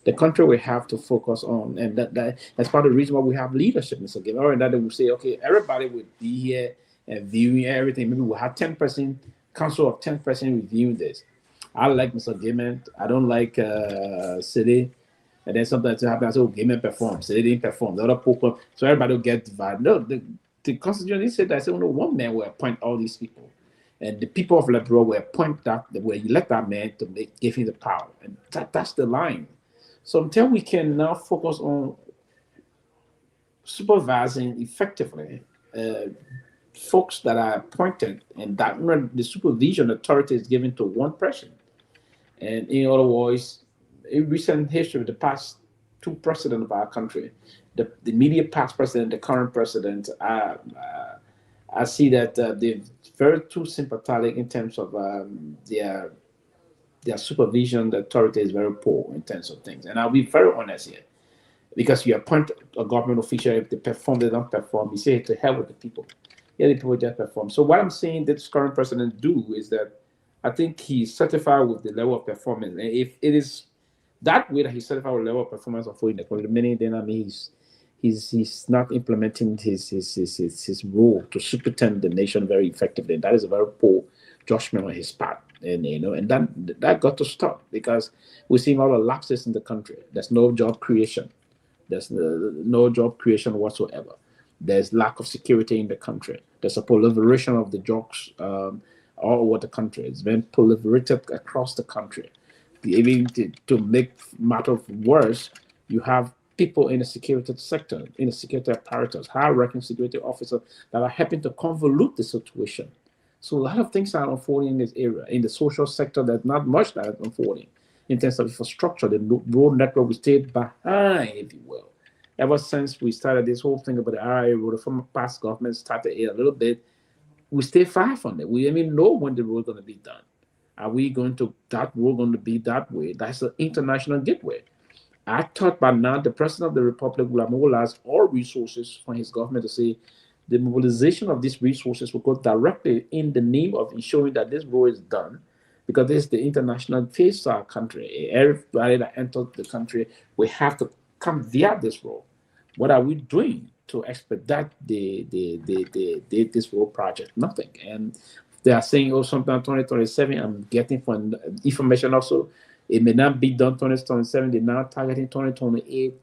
The country we have to focus on, and that's part of the reason why we have leadership, Mr. Gayman. Or that they will say, okay, everybody would be here and viewing everything. Maybe we'll have 10%, council of 10% reviewing this. I like Mr. Gayman. I don't like City. And then sometimes it happens, oh, Gayman performs. City didn't perform. The other people, so everybody will get divided. No, the Constitution said that only one man will appoint all these people. And the people of Liberia will appoint that, will elect that man to give him the power. And that's the line. So until we can now focus on supervising effectively folks that are appointed, and that the supervision authority is given to one person. And in other words, in recent history, the past two presidents of our country, the immediate past president, the current president, I see that they're very too sympathetic in terms of their supervision. The authority is very poor in terms of things. And I'll be very honest here, because you appoint a government official, if they perform, they don't perform, you say to hell with the people. Yeah, the people just perform. So what I'm saying that this current president do is that I think he's certified with the level of performance. And if it is that way that he's certified with the level of performance of foreign equality, meaning then I mean he's not implementing his role to superintend the nation very effectively. And that is a very poor judgment on his part. And and that got to stop, because we're seeing all the lapses in the country. There's no job creation. There's no job creation whatsoever. There's lack of security in the country. There's a proliferation of the drugs all over the country. It's been proliferated across the country. Even to make matters worse, you have people in the security sector, in the security apparatus, high-ranking security officers that are helping to convolute the situation. So a lot of things are unfolding in this area. In the social sector, there's not much that is unfolding. In terms of infrastructure, the road network, we stayed behind, if you will. Ever since we started this whole thing about the RIA road, the former past government started it a little bit, we stay far from it. We didn't even know when the road is going to be done. Are we going to, that road going to be that way? That's an international gateway. I thought by now the President of the Republic will have mobilized all resources from his government to say the mobilization of these resources will go directly in the name of ensuring that this road is done, because this is the international face of our country. Everybody that enters the country, we have to come via this road. What are we doing to expedite this road project? Nothing. And they are saying, oh, sometime 2027, I'm getting from information also, it may not be done 2027, they're now targeting 2028.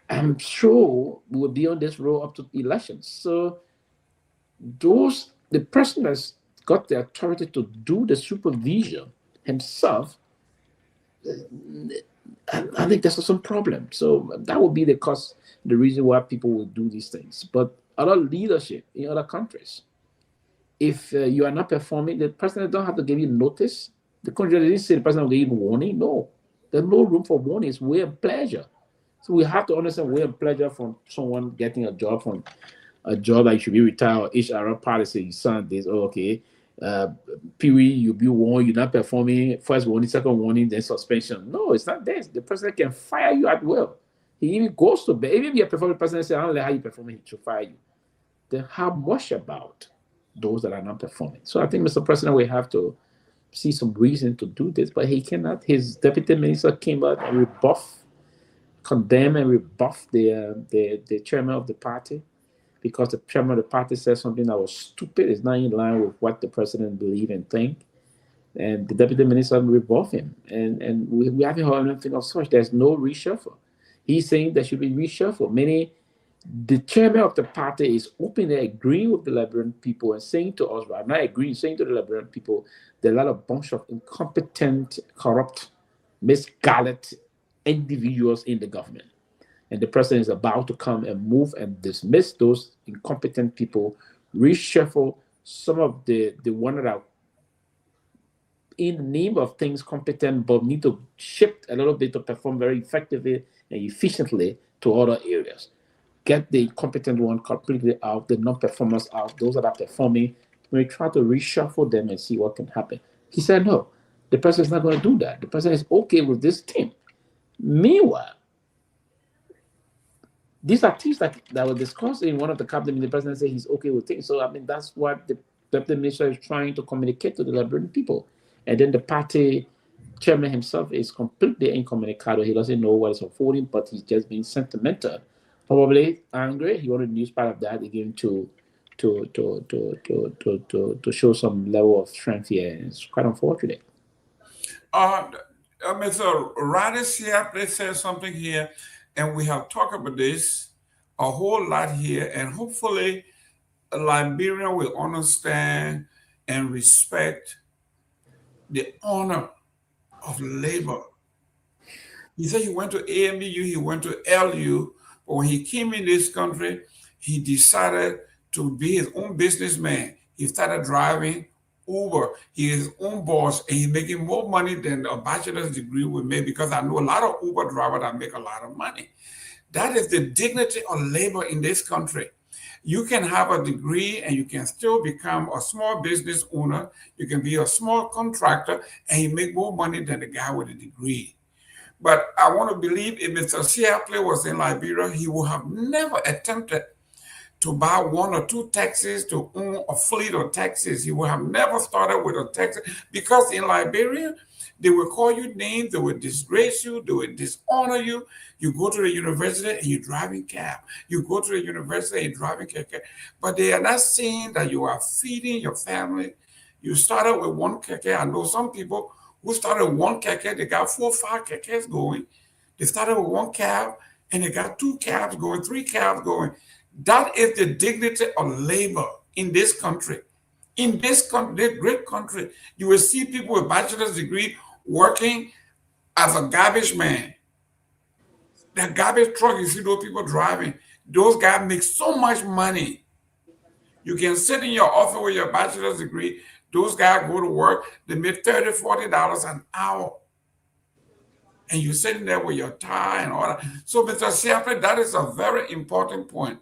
I'm sure we will be on this road up to elections. So the person that's got the authority to do the supervision himself, I think there's some problem. So that would be the reason why people will do these things. But other leadership in other countries, if you are not performing, the president don't have to give you notice. The country didn't say the president will give you warning. No, there's no room for warning. It's way and pleasure. So we have to understand way and pleasure from someone getting a job that you should be retired. HR party say you signed this. Oh, okay. Pewee, you'll be warned, you're not performing, first warning, second warning, then suspension. No, it's not this. The president can fire you at will. He even goes to bed. Even if you're performing, the president says, I don't know how you perform, he should fire you. Then how much about those that are not performing? So I think, Mr. President, we have to see some reason to do this, but he cannot. His deputy minister came out and condemn and rebuff the chairman of the party, because the chairman of the party said something that was stupid. It's not in line with what the president believe and think. And the deputy minister rebuffed him. And we haven't heard anything of such. There's no reshuffle. He's saying there should be reshuffle. Meaning the chairman of the party is openly agreeing with the Liberian people and saying to us, I'm not agreeing, saying to the Liberian people, there are a lot of bunch of incompetent, corrupt, misguided individuals in the government. And the president is about to come and move and dismiss those incompetent people, reshuffle some of the ones that are in the name of things competent, but need to shift a little bit to perform very effectively and efficiently to other areas. Get the competent one completely out, the non-performers out, those that are performing. We try to reshuffle them and see what can happen. He said no. the person is not going to do that. The person is okay with this thing. Meanwhile, these are things that were discussed in one of the cabinet. The president said he's okay with things. So, I mean, that's what the deputy minister is trying to communicate to the Liberian people. And then the party chairman himself is completely incommunicado. He doesn't know what is unfolding, but he's just being sentimental, probably angry. He wanted to use part of that again to show some level of strength here. It's quite unfortunate. Mr. Radis here, please say something here, and we have talked about this a whole lot here, and hopefully Liberia will understand and respect the honor of labor. He said he went to AMBU, he went to LU, but when he came in this country, he decided to be his own businessman. He started driving Uber. He is his own boss, and he's making more money than a bachelor's degree would make, because I know a lot of Uber drivers that make a lot of money. That is the dignity of labor in this country. You can have a degree and you can still become a small business owner. You can be a small contractor and you make more money than the guy with a degree. But I want to believe if Mr. Siaple was in Liberia, he would have never attempted to buy 1 or 2 taxis, to own a fleet of taxis. He would have never started with a taxi, because in Liberia, they will call you names, they will disgrace you, they will dishonor you. You go to the university and you're driving cab. You go to the university and you're driving keke. But they are not seeing that you are feeding your family. You started with 1 keke. I know some people who started with 1 keke, they got 4 or 5 kekes going. They started with 1 cab and they got 2 cabs going, 3 cabs going. That is the dignity of labor in this country. In this great country, you will see people with bachelor's degree working as a garbage man. The garbage truck, you see those people driving, those guys make so much money. You can sit in your office with your bachelor's degree, those guys go to work, they make $30, $40 an hour. And you're sitting there with your tie and all that. So, Mr. Siaple, that is a very important point.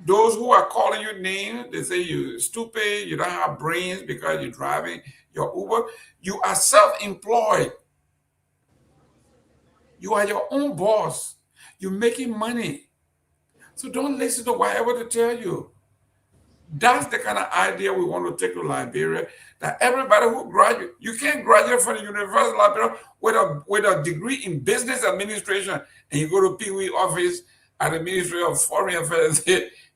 Those who are calling you names, they say you're stupid, you don't have brains because you're driving your Uber. You are self-employed. You are your own boss. You're making money. So don't listen to whatever they tell you. That's the kind of idea we want to take to Liberia, that everybody who graduates, you can't graduate from the University of Liberia with a degree in business administration, and you go to Pewee office at the Ministry of Foreign Affairs,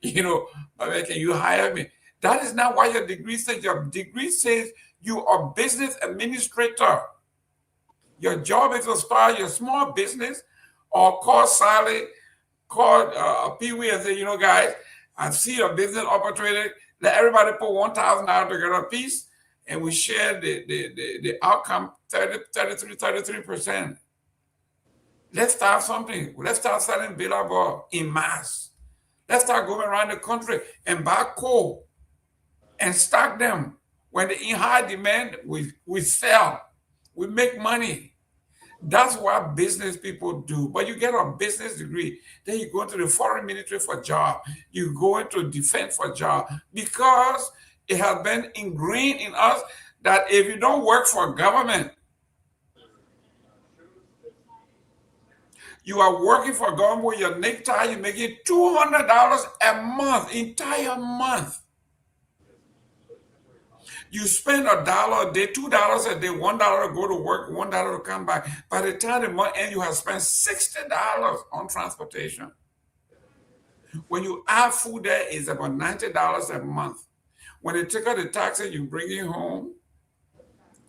you know, can you hire me? That is not why your degree says. Your degree says you are business administrator. Your job is to start your small business, or call Sally, call Pewee and say, you know, guys, I see a business opportunity. Let everybody put $1,000 together a piece, and we share the outcome 33%. Let's start something. Let's start selling billboard in mass. Let's start going around the country and buy coal and stock them. When they're in high demand, we sell. We make money. That's what business people do. But you get a business degree, then you go into the foreign ministry for a job. You go into defense for a job, because it has been ingrained in us that if you don't work for government, you are working for government with your necktie, you're making $200 a month, entire month. You spend $1 a day, $2 a day, $1 to go to work, $1 to come back. By the time the month ends, you have spent $60 on transportation. When you add food there, it's about $90 a month. When you take out the taxes, you bring it home,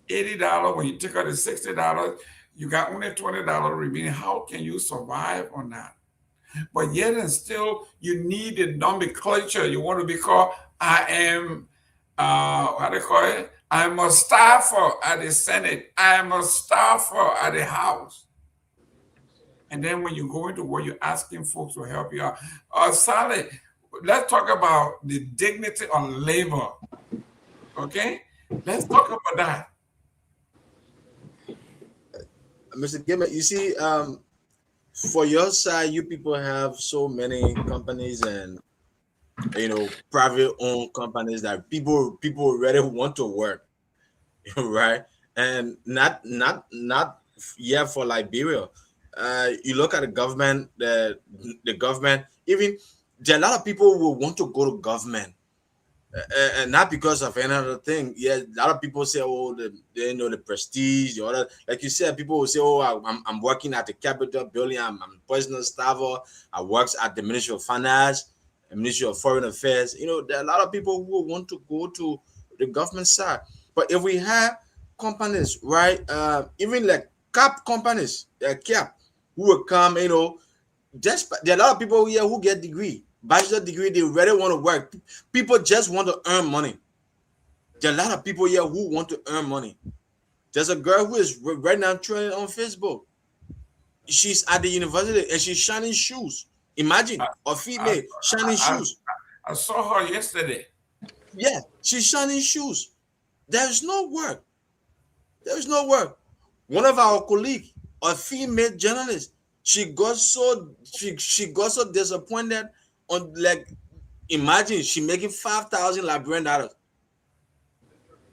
$80. When you take out the $60, you got only $20 remaining. How can you survive on that? But yet and still, you need the nomenclature. You want to be called, I am, what do you call it? I'm a staffer at the Senate. I'm a staffer at the House. And then when you go into work, you're asking folks to help you out. Sally, let's talk about the dignity of labor. Okay? Let's talk about that. Mr. Gayman, you see, for your side, you people have so many companies and, you know, private owned companies that people really want to work, right? and not yet for Liberia. You look at the government, the government, even there are a lot of people who want to go to government, and not because of any other thing. Yeah, a lot of people say, oh, they know the prestige, the other, like you said, people will say, oh, I'm working at the Capitol building, I'm personal staffer, I work at the Ministry of Finance, the Ministry of Foreign Affairs. You know, there are a lot of people who want to go to the government side. But if we have companies, right, even like cap companies, cap, who will come, you know, just there are a lot of people here who get degree, bachelor degree, they really want to work. People just want to earn money. There are a lot of people here who want to earn money. There's a girl who is right now training on Facebook. She's at the university and she's shining shoes. Imagine a female shining shoes. I saw her yesterday. Yeah, she's shining shoes. There's no work. There's no work. One of our colleagues, a female journalist, she got so disappointed on, like, imagine she making $5,000 Liberian dollars.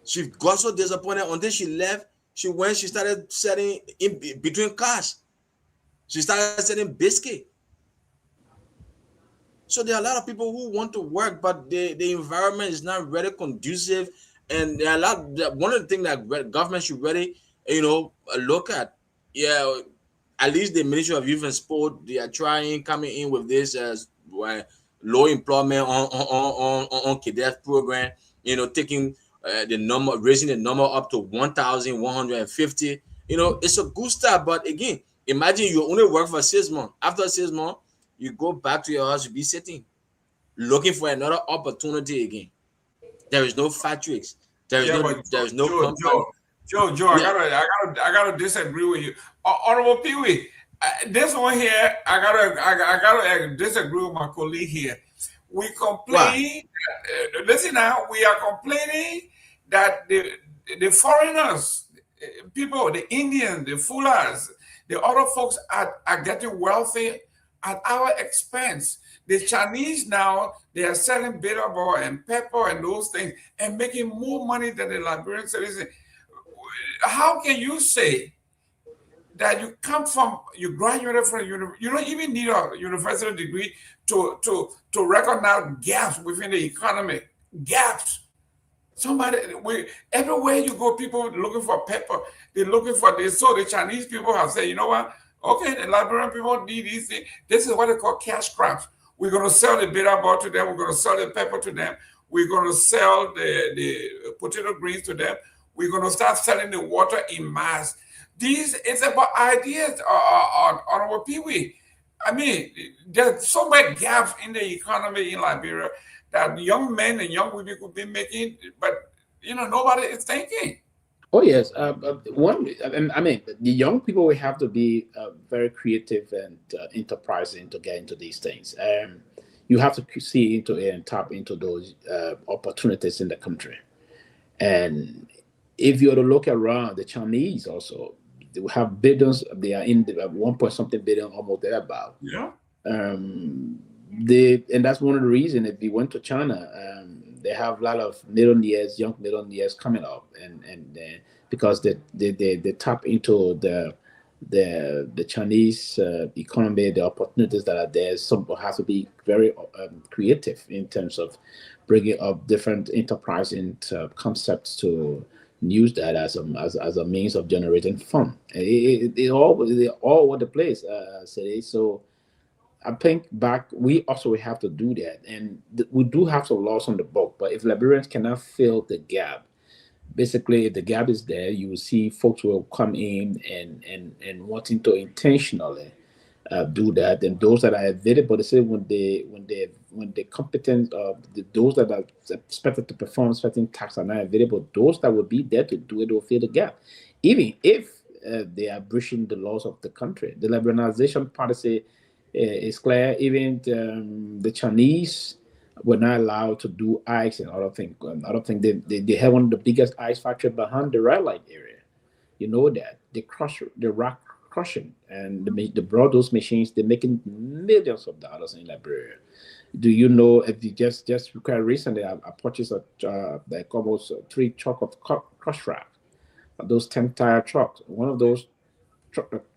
She got so disappointed until she left. She started selling in between cars. She started selling biscuit. So there are a lot of people who want to work, but the environment is not really conducive. And there are one of the things that government should really, you know, look at. Yeah, at least the Ministry of Youth and Sport, they are coming in with this as low employment on cadet program. You know, taking raising the number up to 1,150. You know, it's a good start. But again, imagine you only work for 6 months. After 6 months, you go back to your house, you be sitting, looking for another opportunity again. There is no factories. There is no company. Joe, yeah. I gotta disagree with you. Honorable Pewee, this one here, I gotta disagree with my colleague here. We complain. Listen now, we are complaining that the foreigners, people, the Indians, the Fulas, the other folks are getting wealthy at our expense. The Chinese now, they are selling bitter ball and pepper and those things and making more money than the Liberian citizen. How can you say that you graduated from you don't even need a university degree to recognize gaps within the economy? Gaps. Everywhere you go, people looking for pepper. They're looking for this. So the Chinese people have said, you know what? Okay, the Liberian people need these things. This is what they call cash crops. We're going to sell the bitter ball to them. We're going to sell the pepper to them. We're going to sell the potato greens to them. We're going to start selling the water in mass. It's about ideas, Honorable Pewee. I mean, there's so many gaps in the economy in Liberia that young men and young women could be making, but, you know, nobody is thinking. Oh yes, I mean, the young people will have to be very creative and enterprising to get into these things. You have to see into it and tap into those opportunities in the country. And if you were to look around, the Chinese also, they have billions. They are in 1 billion, almost there about. Yeah. And that's one of the reasons. If you went to China, they have a lot of young millionaires coming up, and because they tap into the Chinese economy, the opportunities that are there. Some have to be very creative in terms of bringing up different enterprising concepts to use that as a means of generating fun. They're all over the place, so I think we also have to do that, and we do have some laws on the book. But if Liberians cannot fill the gap, basically, if the gap is there, you will see folks will come in and wanting to intentionally do that. And those that are available, they say when the competent those that are expected to perform certain tasks are not available, those that will be there to do it will fill the gap, even if they are breaching the laws of the country. The liberalization policy is clear. Even the Chinese were not allowed to do ice and other things. They have one of the biggest ice factories behind the red light area. You know that they crush the rock crushing, and they brought those machines. They're making millions of dollars in Liberia. Do you know? If you just quite recently, I purchased like almost 3 truck of crush rack those 10-tire trucks. One of those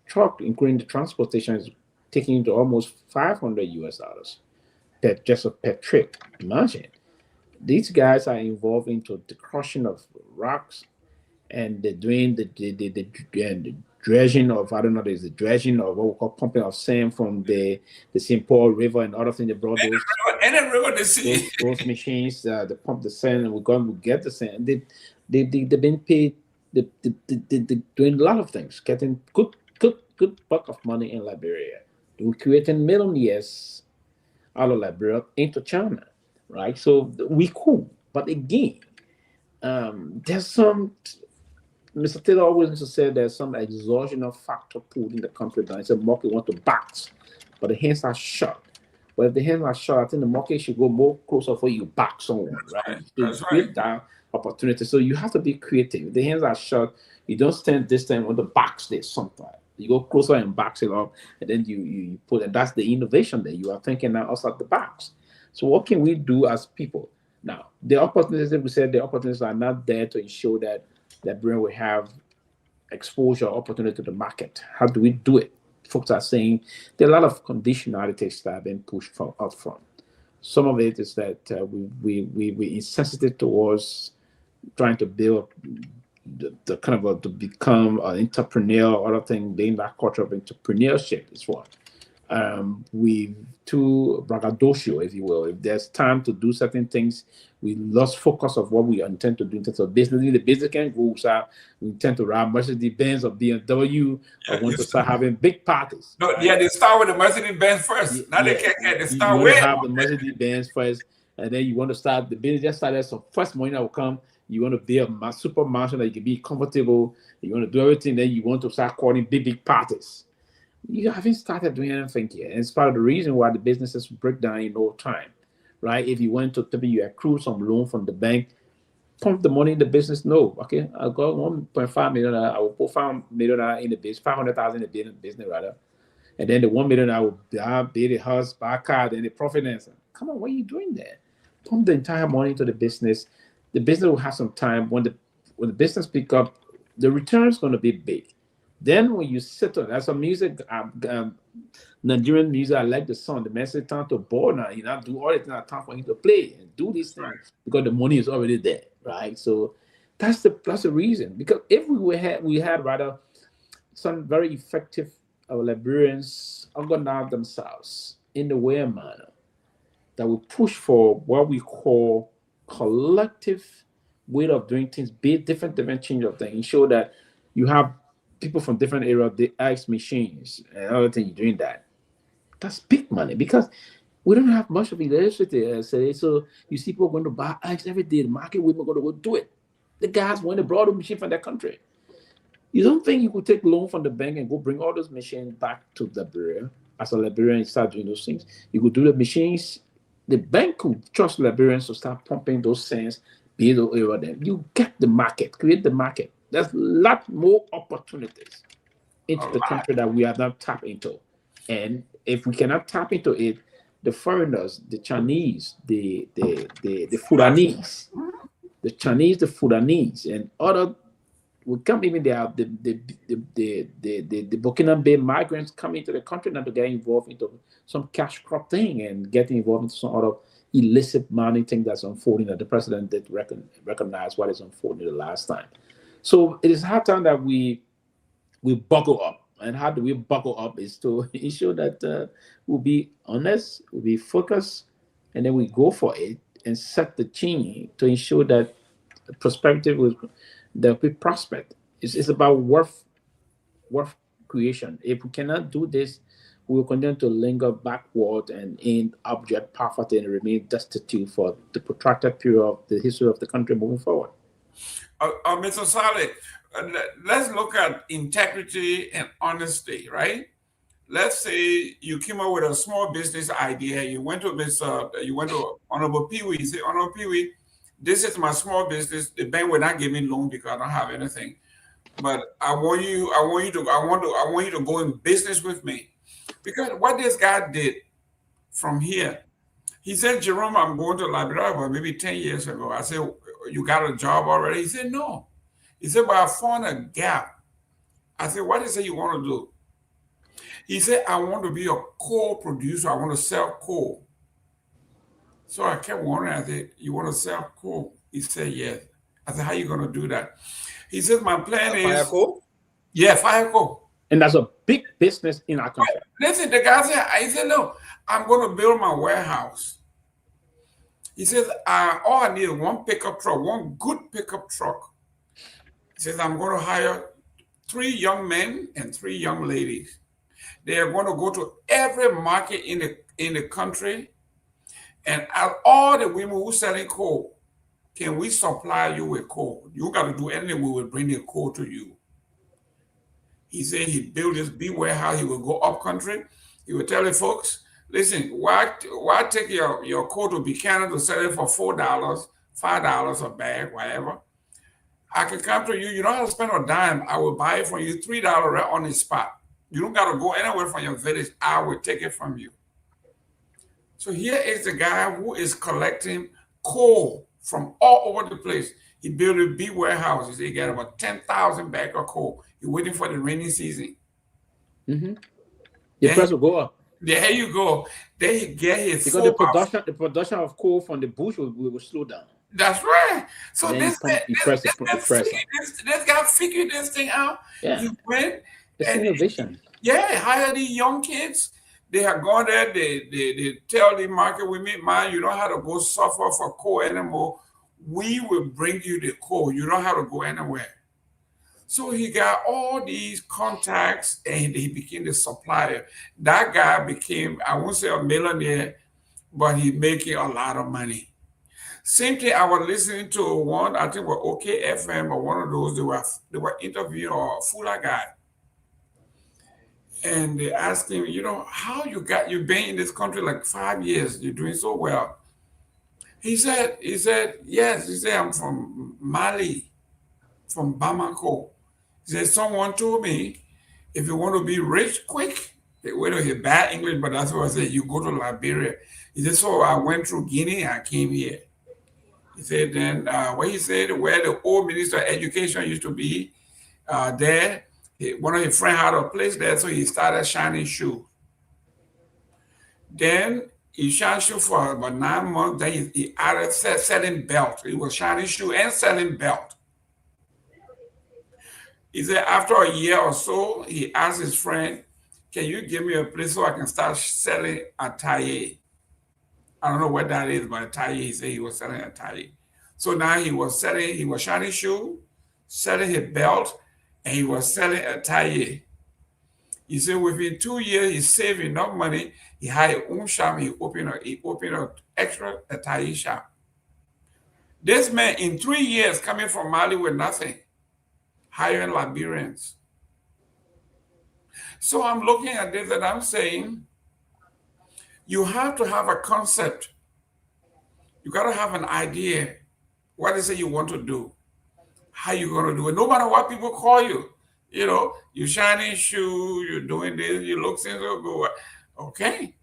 truck, including the transportation, is taking into almost $500 per trip. Imagine. These guys are involved into the crushing of rocks, and they're doing the dredging of, I don't know, there's the dredging of what we call pumping of sand from the St. Paul River and other things. They brought those machines to pump the sand, and we're going to get the sand. They've been paid. They're doing a lot of things, getting good buck of money in Liberia. They're creating millionaires out of Liberia into China, right? So we cool, but again, there's some. Mr. Taylor always used to say there's some exogenous factor pulled in the country down. He said market want to box, but the hands are shut. But if the hands are shut, I think the market should go more closer for you back someone, right? To create that opportunity. So you have to be creative. If the hands are shut, you don't stand this time on the box there sometimes. You go closer and box it up, and then you put, and that's the innovation that you are thinking now outside the box. So what can we do as people? Now, the opportunities that we said, the opportunities are not there to ensure that Liberia will have exposure opportunity to the market. How do we do it? Folks are saying there are a lot of conditionalities that have been pushed from up front. Some of it is that we insensitive towards trying to build the kind of to become an entrepreneur or other thing, being that culture of entrepreneurship is one. We too braggadocio, if you will. If there's time to do certain things, we lost focus of what we intend to do in terms of business. The business can go, so we intend to ride Mercedes-Benz or BMW, or want to start having big parties. No, right? Yeah, they start with the Mercedes-Benz first. Now they start you with have the Mercedes-Benz first, and then you want to start the business. Just started, so first money that will come. You want to be a super mansion that you can be comfortable. You want to do everything. Then you want to start calling big parties. You haven't started doing anything yet. And it's part of the reason why the businesses break down in no time, right? If you went to maybe you accrue some loan from the bank, pump the money in the business. No, okay, I'll go 1.5 million. I will put $5 million in the business, 500,000 in the business rather, and then the 1 million I will buy the house, buy a car, then the profit answer. Come on, what are you doing there? Pump the entire money into the business. The business will have some time. When the business pick up, the return is going to be big. Then when you settle, that's some music, Nigerian music, I like the song. The man said time to ball now. You know, do all the things at time for him to play and do these things because the money is already there, right? So that's the reason. Because if we had rather some very effective Liberians organize themselves in the way manner that will push for what we call collective way of doing things, be different change of things, ensure that you have people from different areas, they ask machines and other things doing that. That's big money because we don't have much of electricity. So you see people going to buy eggs every day. The market women are going to go do it. The guys want to brought the machine from their country. You don't think you could take loan from the bank and go bring all those machines back to Liberia as a Liberian and start doing those things? You could do the machines. The bank could trust Liberians to start pumping those sands, build over them. You get the market, create the market. There's a lot more opportunities into the country that we are not tapped into. And if we cannot tap into it, the foreigners, the Chinese, the Fulanese, the Chinese, the Fulanese, and other will come. Even there are the Burkina Faso migrants coming to the country now to get involved into some cash crop thing and getting involved into some other illicit money thing that's unfolding that the president did recognize what is unfolding the last time. So it is hard time that we buckle up. And how do we buckle up is to ensure that we'll be honest, we'll be focused, and then we go for it and set the chain to ensure that prosperity that we prosper. It's about worth creation. If we cannot do this, we will continue to linger backward and in abject poverty and remain destitute for the protracted period of the history of the country moving forward. Mr. Saleh, let's look at integrity and honesty, right? Let's say you came up with a small business idea. You went to Honorable Pewee. You say, Honorable Pewee, this is my small business. The bank will not give me loan because I don't have anything. But I want you to go in business with me. Because what this guy did from here, he said, Jerome, I'm going to Liberia, but maybe 10 years ago. I said, you got a job already? He said, no. He said, but I found a gap. I said, what is it you want to do? He said, I want to be a coal producer. I want to sell coal. So I kept wondering, I said, you want to sell coal? He said, yes. I said, how are you going to do that? He said, my plan is... Fire coal? Yeah, fire coal. And that's a big business in our country. Listen, the guy said, I said, no, I'm going to build my warehouse. He says, all I need is one pickup truck, one good pickup truck. He says, I'm going to hire 3 young men and 3 young ladies. They are going to go to every market in the country and ask all the women who are selling coal, can we supply you with coal? You got to do anything, we will bring the coal to you. He said he built this big warehouse. He will go up country. He will tell the folks, listen, why take your coal to Buchanan to sell it for $4, $5 a bag, whatever? I can come to you. You don't have to spend a dime. I will buy it for you $3 right on the spot. You don't got to go anywhere from your village. I will take it from you. So here is the guy who is collecting coal from all over the place. He built a big warehouse. He got about 10,000 bags of coal. He's waiting for the rainy season. The price will go up. There you go. Then he get his because the production of coal from the bush will slow down. That's right. So this guy figured this thing out. Yeah. He went. It's innovation. Yeah, hire these young kids. They have gone there. They tell the market women, man, you don't have to go suffer for coal anymore. We will bring you the coal. You don't have to go anywhere. So he got all these contacts and he became the supplier. That guy became, I won't say a millionaire, but he making a lot of money. Same thing, I was listening to one, I think it was OK FM or one of those, they were interviewing a Fula guy. And they asked him, you know, how you've been in this country like 5 years, you're doing so well. He said, yes, he said, I'm from Mali, from Bamako. He said, someone told me, if you want to be rich quick, whether it's bad English, but that's what I said, you go to Liberia. He said, so I went through Guinea, I came here. He said, then what he said, where the old Minister of Education used to be, there, one of his friends had a place there, so he started shining shoes. Then he shined shoes for about 9 months, then he added selling belt. He was shining shoes and selling belt. He said after a year or so, he asked his friend, can you give me a place so I can start selling attire? I don't know what that is, but attire, he said he was selling attire. So now he was shining shoes, selling his belt, and he was selling attire. He said within 2 years, he saved enough money, he had his own shop, he opened an extra attire shop. This man, in 3 years, coming from Mali with nothing, hiring Liberians. So I'm looking at this and I'm saying, you have to have a concept. You got to have an idea. What is it you want to do? How you going to do it? No matter what people call you. You know, you shining shoe, you're doing this, you look so good. Okay.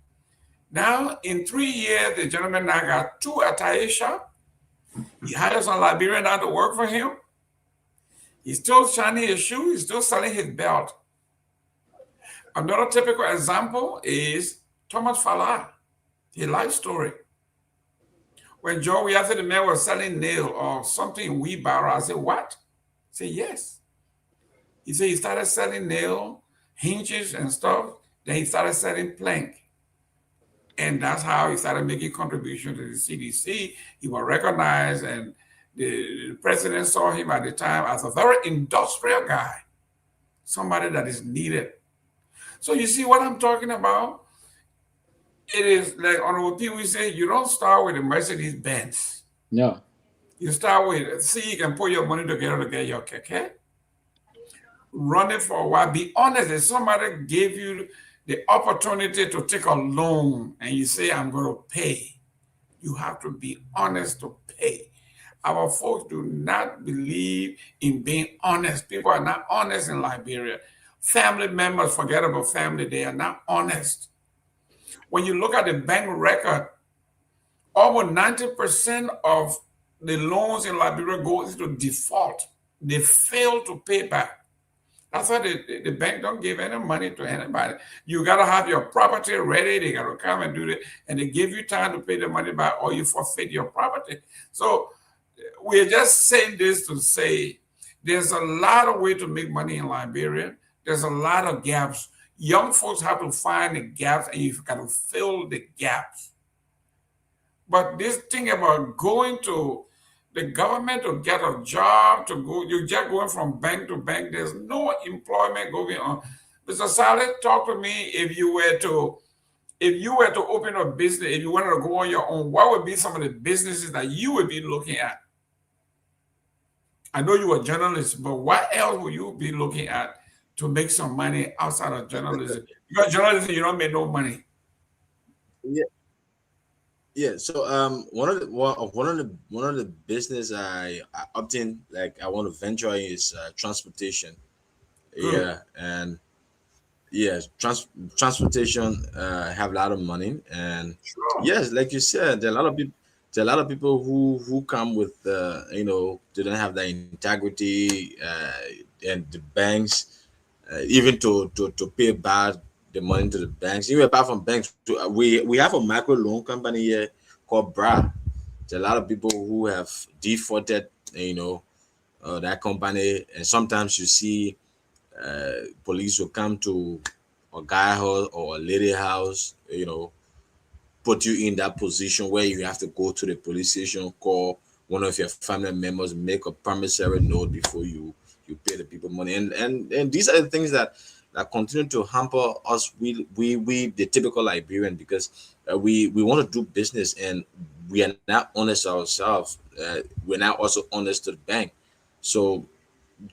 Now, in 3 years, the gentleman now got 2 attire shops. He hired some Liberian now to work for him. He's still shining his shoe. He's still selling his belt. Another typical example is Thomas Fala, his life story. When Joe, we asked the man was selling nail or something in wheelbarrow, I said, what? He said, yes. He said he started selling nail, hinges and stuff. Then he started selling plank. And that's how he started making contributions to the CDC. He was recognized, and the president saw him at the time as a very industrial guy, somebody that is needed. So you see what I'm talking about? It is like Honorable Pewee say, you don't start with a Mercedes Benz. No. You start with, see, you can put your money together to get your keke. Run it for a while. Be honest. If somebody gave you the opportunity to take a loan and you say, I'm going to pay, you have to be honest to pay. Our folks do not believe in being honest. People are not honest in Liberia. Family members, forget about family, they are not honest. When you look at the bank record, almost 90% of the loans in Liberia go into default. they fail to pay back. That's why the bank don't give any money to anybody. You got to have your property ready. They got to come and do it, and they give you time to pay the money back, or you forfeit your property. So we're just saying this to say there's a lot of ways to make money in Liberia. There's a lot of gaps. Young folks have to find the gaps, and you've got to fill the gaps. But this thing about going to the government to get a job, to go, you're just going from bank to bank. There's no employment going on. Mr. Saleh, talk to me. If you were to open a business, if you wanted to go on your own, what would be some of the businesses that you would be looking at? I know you're a journalist, but what else would you be looking at to make some money outside of journalism? You're a journalist, you don't make no money. Yeah. So one of the business I opt in, like I want to venture in, is transportation. Yeah, and yes, transportation have a lot of money, and yes, like you said, there are a lot of people. There are a lot of people who come with they don't have the integrity, and the banks even to pay back the money to the banks. Even apart from banks, we have a micro loan company here called BRA. There are a lot of people who have defaulted, that company, and sometimes you see police will come to a guy house or a lady house, put you in that position where you have to go to the police station, call one of your family members, make a promissory note before you pay the people money, and these are the things that continue to hamper us. We the typical Liberian, because we want to do business and we are not honest ourselves. We're not also honest to the bank. So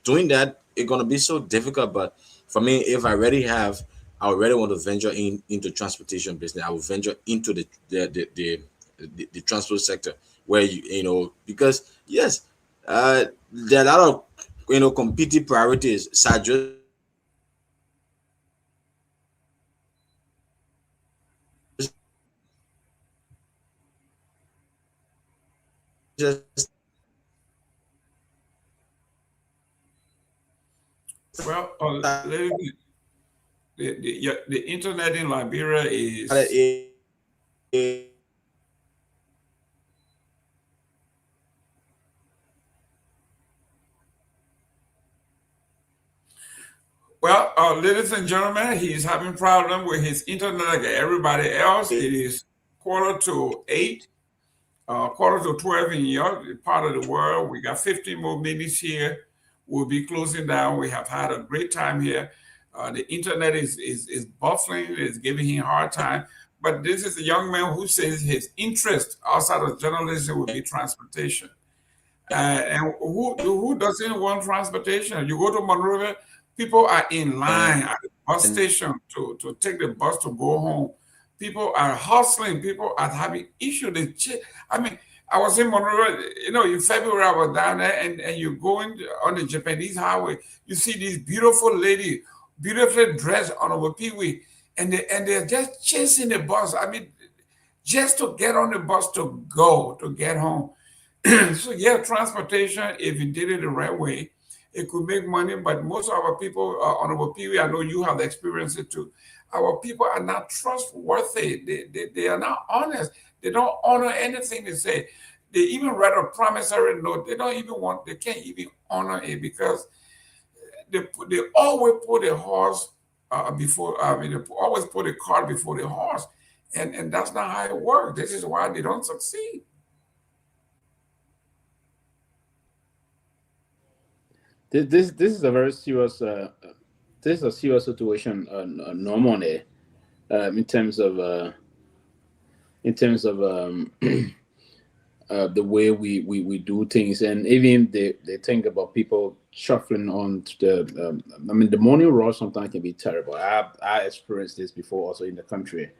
doing that, it's gonna be so difficult. But for me, if I already want to venture into transportation business, I will venture into the transport sector, where because yes, there are a lot of competing priorities. Well, the internet in Liberia is well, ladies and gentlemen, he's having problem with his internet like everybody else. It is 7:45, 11:45 in your part of the world. We got 15 more minutes here. We'll be closing down. We have had a great time here. The internet is buffering, it's giving him a hard time. But this is a young man who says his interest outside of journalism will be transportation. And who doesn't want transportation? You go to Monrovia, people are in line at the bus station to take the bus to go home. People are hustling. People are having issues. I was in Monrovia, in February, I was down there, and you go on the Japanese highway, you see these beautiful lady, beautifully dressed on Pewee, and they're just chasing the bus. Just to get on the bus to get home. So yeah, transportation, if you did it the right way, it could make money. But most of our people on Pewee, I know you have experienced it too. Our people are not trustworthy. They are not honest. They don't honor anything they say. They even write a promissory note. They can't even honor it, because they always put the horse they always put the cart before the horse. And that's not how it works. This is why they don't succeed. This is a very serious this is a serious situation normally, in terms of the way we do things. And even they think about people shuffling on to the morning rush sometimes can be terrible. I experienced this before also in the country,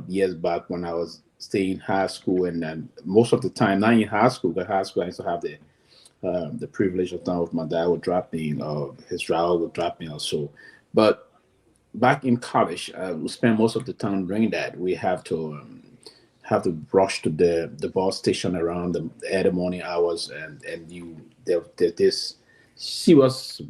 years back when I was staying in high school, and most of the time, not in high school, but high school I used to have the privilege of time with my dad would drop me, or his driver would drop me or so. But back in college, we spend most of the time doing that. We have to rush to the bus station around the early morning hours, and there's this she was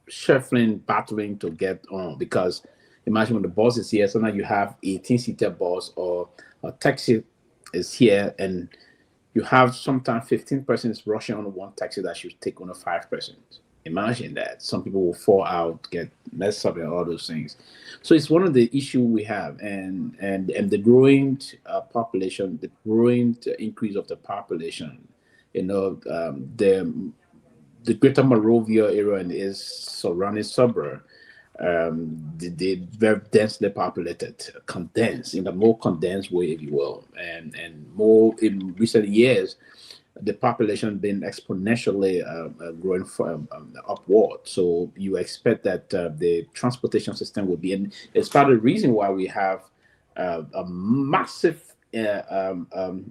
shuffling, battling to get on because imagine when the bus is here, so now you have 18-seater bus or a taxi is here, and you have sometimes 15 persons rushing on one taxi that should take on a 5 persons. Imagine that. Some people will fall out, get messed up, and all those things. So it's one of the issue we have, and the growing population, the growing increase of the population. You know, the Greater Monrovia area and its surrounding suburb, they very densely populated, condensed in a more condensed way, if you will, and more in recent years, the population been exponentially growing upward. So you expect that the transportation system will be, and it's part of the reason why we have a massive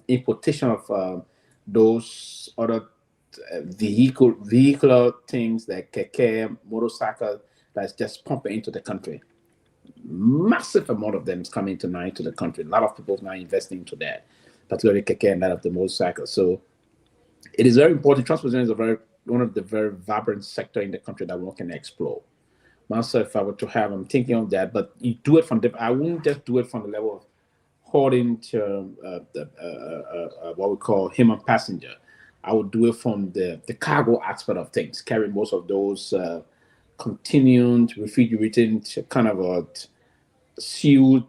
importation of those other vehicular things like keke, motorcycle that's just pumping into the country. Massive amount of them is coming tonight to the country. A lot of people now investing into that, particularly keke and that of the motorcycle. So it is very important. Transportation is one of the very vibrant sector in the country that one can explore. Myself, if I were to have, I'm thinking of that, but you do it from I wouldn't just do it from the level of holding to what we call human passenger. I would do it from the cargo aspect of things, carry most of those continued refrigerating kind of a sealed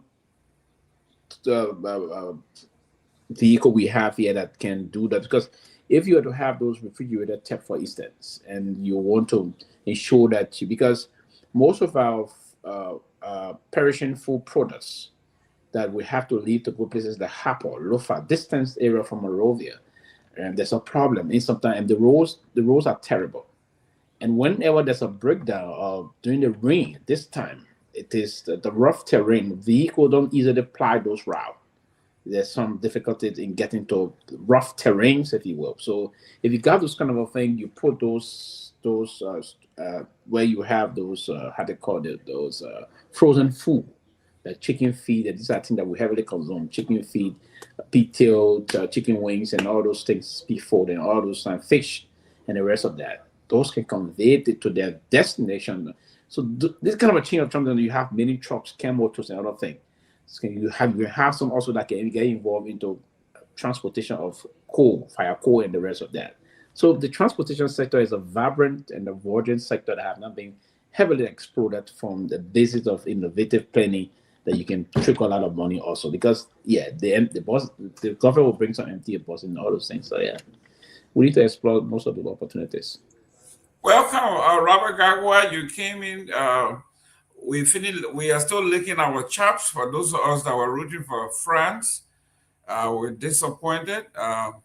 vehicle we have here that can do that. Because if you were to have those refrigerated tap, for instance, and you want to ensure that because most of our perishing food products that we have to leave to go places like Hapo, Lofa, distance area from Monrovia, and there's a problem. And sometimes the roads are terrible. And whenever there's a breakdown during the rain, this time it is the rough terrain. Vehicles don't easily ply those routes. There's some difficulties in getting to rough terrains, if you will. So if you got those kind of a thing, you put those where you have those how they call it, those frozen food, like chicken feed, and these are things that we heavily consume. Chicken feed, pig-tailed chicken wings, and all those things, before then, all those fish, and the rest of that. Those can convey it to their destination. So this kind of a chain of transport, you have many trucks, motors, and other things. So you have some also that can get involved into transportation of coal, fire coal, and the rest of that. So the transportation sector is a vibrant and a vibrant sector that have not been heavily explored from the basis of innovative planning that you can trickle a lot of money also. Because the government will bring some empty bus and all those things. So yeah, we need to explore most of the opportunities. Welcome, Robert Garguah. You came in. We finished. We are still licking our chops for those of us that were rooting for France. We're disappointed, but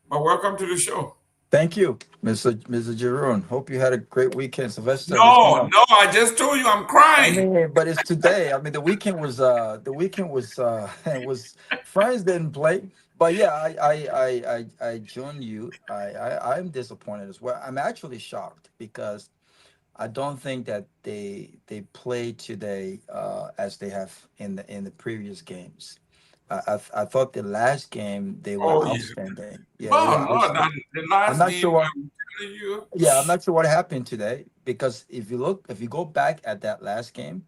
welcome to the show. Thank you, Mr. Jerome. Hope you had a great weekend, Sylvester. No, I just told you I'm crying. I mean, but it's today. I mean, the weekend was was France didn't play, but yeah, I join you. I'm disappointed as well. I'm actually shocked because I don't think that they played today as they have in the previous games. I thought the last game they were outstanding. Yeah, the last I'm not game, sure what, I'm telling you. yeah, I'm not sure what happened today because if you go back at that last game,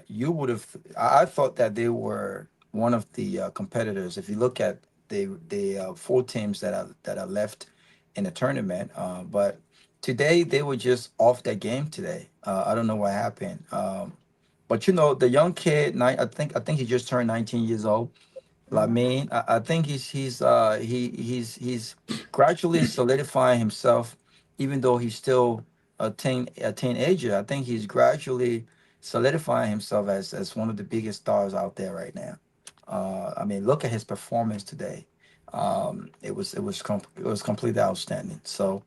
you would have. I thought that they were one of the competitors. If you look at the 4 teams that are left in the tournament, but today they were just off their game today. I don't know what happened. But you know, the young kid, I think he just turned 19 years old. Lamine, I think he's gradually solidifying himself, even though he's still a teenager. I think he's gradually solidifying himself as one of the biggest stars out there right now. I mean, look at his performance today. It was completely outstanding. So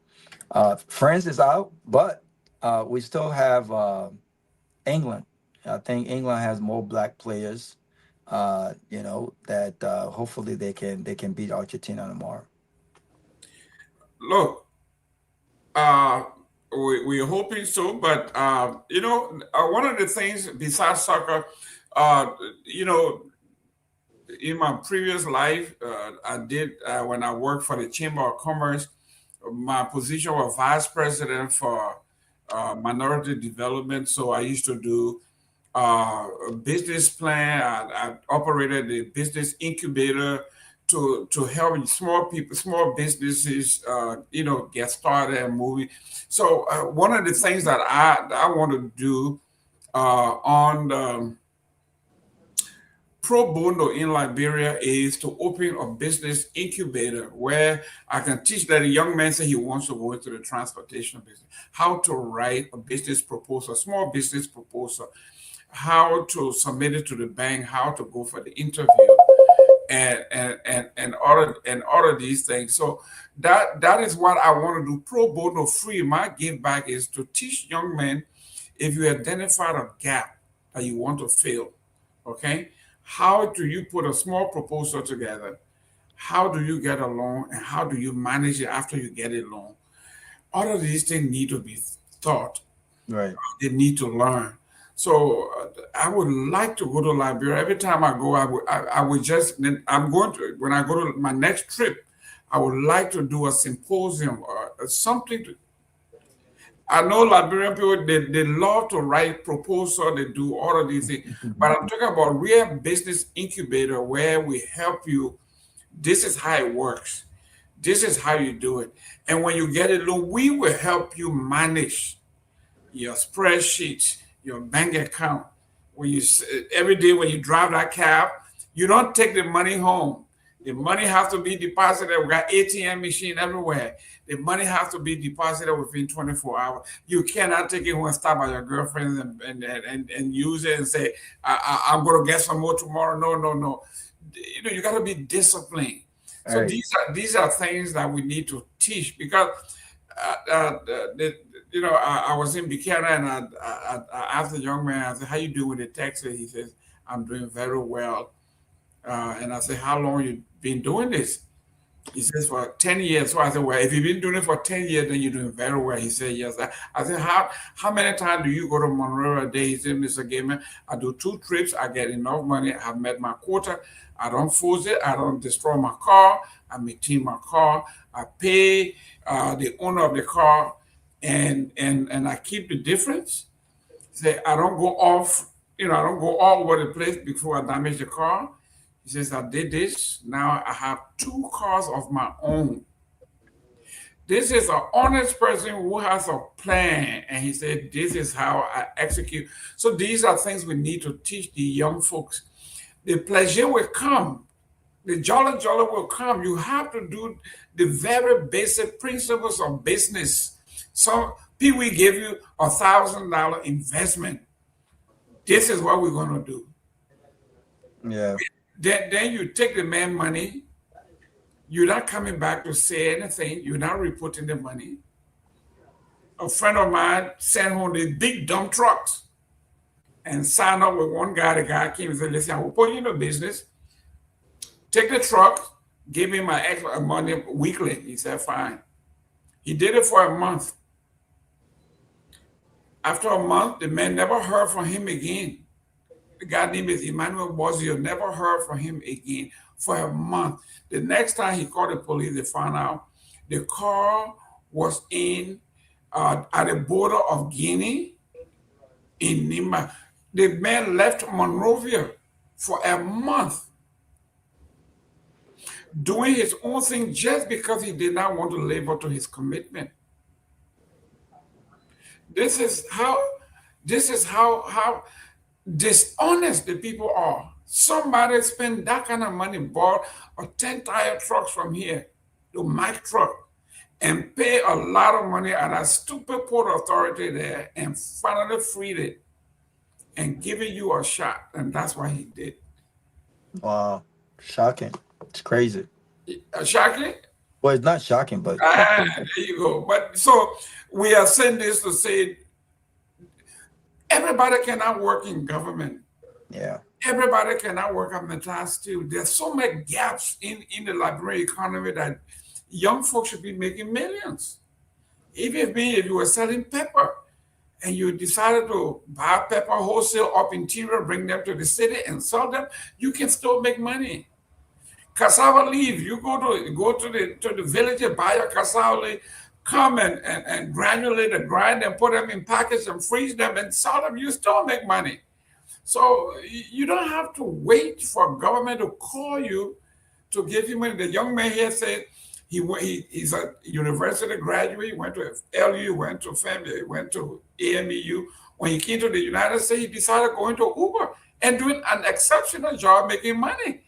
France is out, but we still have England. I think England has more black players, that hopefully they can beat Argentina tomorrow. Look, we're hoping so, but one of the things besides soccer, in my previous life, I did when I worked for the Chamber of Commerce, my position was vice president for minority development. So I used to do a business plan. I operated a business incubator to help small businesses, get started and moving. So one of the things that I want to do on pro bono in Liberia is to open a business incubator where I can teach that a young man say he wants to go into the transportation business, how to write a business proposal, small business proposal, how to submit it to the bank, how to go for the interview, and all of these things. So that is what I want to do. Pro bono free. My give back is to teach young men, if you identify a gap that you want to fill, okay, how do you put a small proposal together? How do you get a loan, and how do you manage it after you get a loan? All of these things need to be taught. Right. They need to learn. So I would like to go to Liberia. Every time I go, I'm going to, when I go to my next trip, I would like to do a symposium or something. I know Liberian people, they love to write proposals, they do all of these things. But I'm talking about real business incubator where we help you. This is how it works. This is how you do it. And when you get a loan, we will help you manage your spreadsheets, your bank account. Every day when you drive that cab, you don't take the money home. The money has to be deposited. We got ATM machine everywhere. The money has to be deposited within 24 hours. You cannot take it home and stop by your girlfriend and use it and say, I'm going to get some more tomorrow. No. You got to be disciplined. So Right. these are things that we need to teach, because I was in Buchanan and I asked the young man, I said, how you doing with the Texas? He says, I'm doing very well. And I said, how long you been doing this? He says, for 10 years. So I said, well, if you've been doing it for 10 years, then you're doing very well. He said, yes. I said, how many times do you go to Monroe a day? He said, Mr. Gayman, I do 2 trips. I get enough money. I've met my quota. I don't force it. I don't destroy my car. I maintain my car. I pay the owner of the car, and I keep the difference. Say, I don't go off, I don't go all over the place before I damage the car. He says, I did this. Now I have 2 cars of my own. This is an honest person who has a plan. And he said, this is how I execute. So these are things we need to teach the young folks. The pleasure will come. The jolly will come. You have to do the very basic principles of business. So Pewee gave you $1,000 investment. This is what we're going to do. Yeah. Then you take the man money. You're not coming back to say anything. You're not reporting the money. A friend of mine sent home these big dump trucks and signed up with one guy. The guy came and said, listen, I will put you in the business. Take the truck, give me my extra money weekly. He said, fine. He did it for a month. After a month, the man never heard from him again. The guy named is Emmanuel Bozio, never heard from him again for a month. The next time he called the police, they found out the car was at the border of Guinea in Nima. The man left Monrovia for a month, doing his own thing just because he did not want to live up to his commitment. This is how dishonest the people are. Somebody spent that kind of money, bought a 10-tire truck from here, the Mike truck, and pay a lot of money at a stupid port authority there, and finally freed it and giving you a shot. And that's what he did. Wow. Shocking. It's crazy. Shocking? Well, it's not shocking, but there you go. But so we are saying this to say everybody cannot work in government. Yeah. Everybody cannot work on the task too. There's so many gaps in the Liberian economy that young folks should be making millions. Even if you were selling pepper and you decided to buy pepper wholesale up interior, bring them to the city and sell them, you can still make money. cassava leaf. You go to the village and buy a cassava leaf, come and granulate and grind and put them in packets and freeze them and sell them. You still make money. So you don't have to wait for government to call you to give you money. The young man here said he's a university graduate. He went to LU, went to FAMU, went to AMEU. When he came to the United States, he decided going to Uber and doing an exceptional job making money.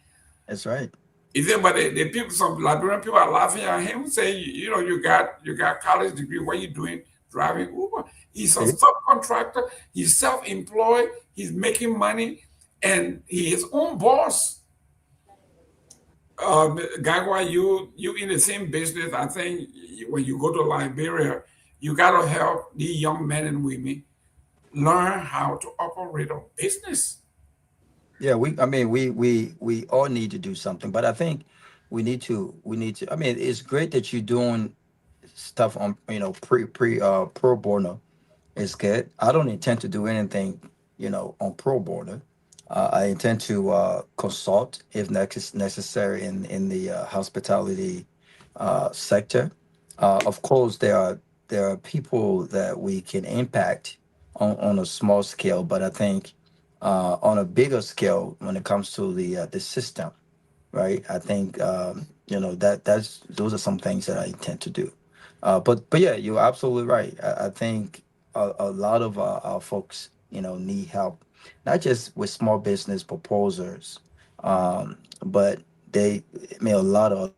That's right. But the people, some Liberian people are laughing at him, saying, you got college degree. What are you doing driving Uber? He's a subcontractor. He's self-employed. He's making money, and he is his own boss. Garguah, you in the same business. I think when you go to Liberia, you got to help these young men and women learn how to operate a business. Yeah, we all need to do something, but I think we need to. I mean, it's great that you're doing stuff on pro bono. It's good. I don't intend to do anything on pro bono. I intend to consult if necessary in the hospitality sector. Of course, there are people that we can impact on a small scale, but I think on a bigger scale when it comes to the system, right? I think that's those are some things that I intend to do. But yeah, you're absolutely right. I think a lot of our folks need help, not just with small business proposals, but a lot of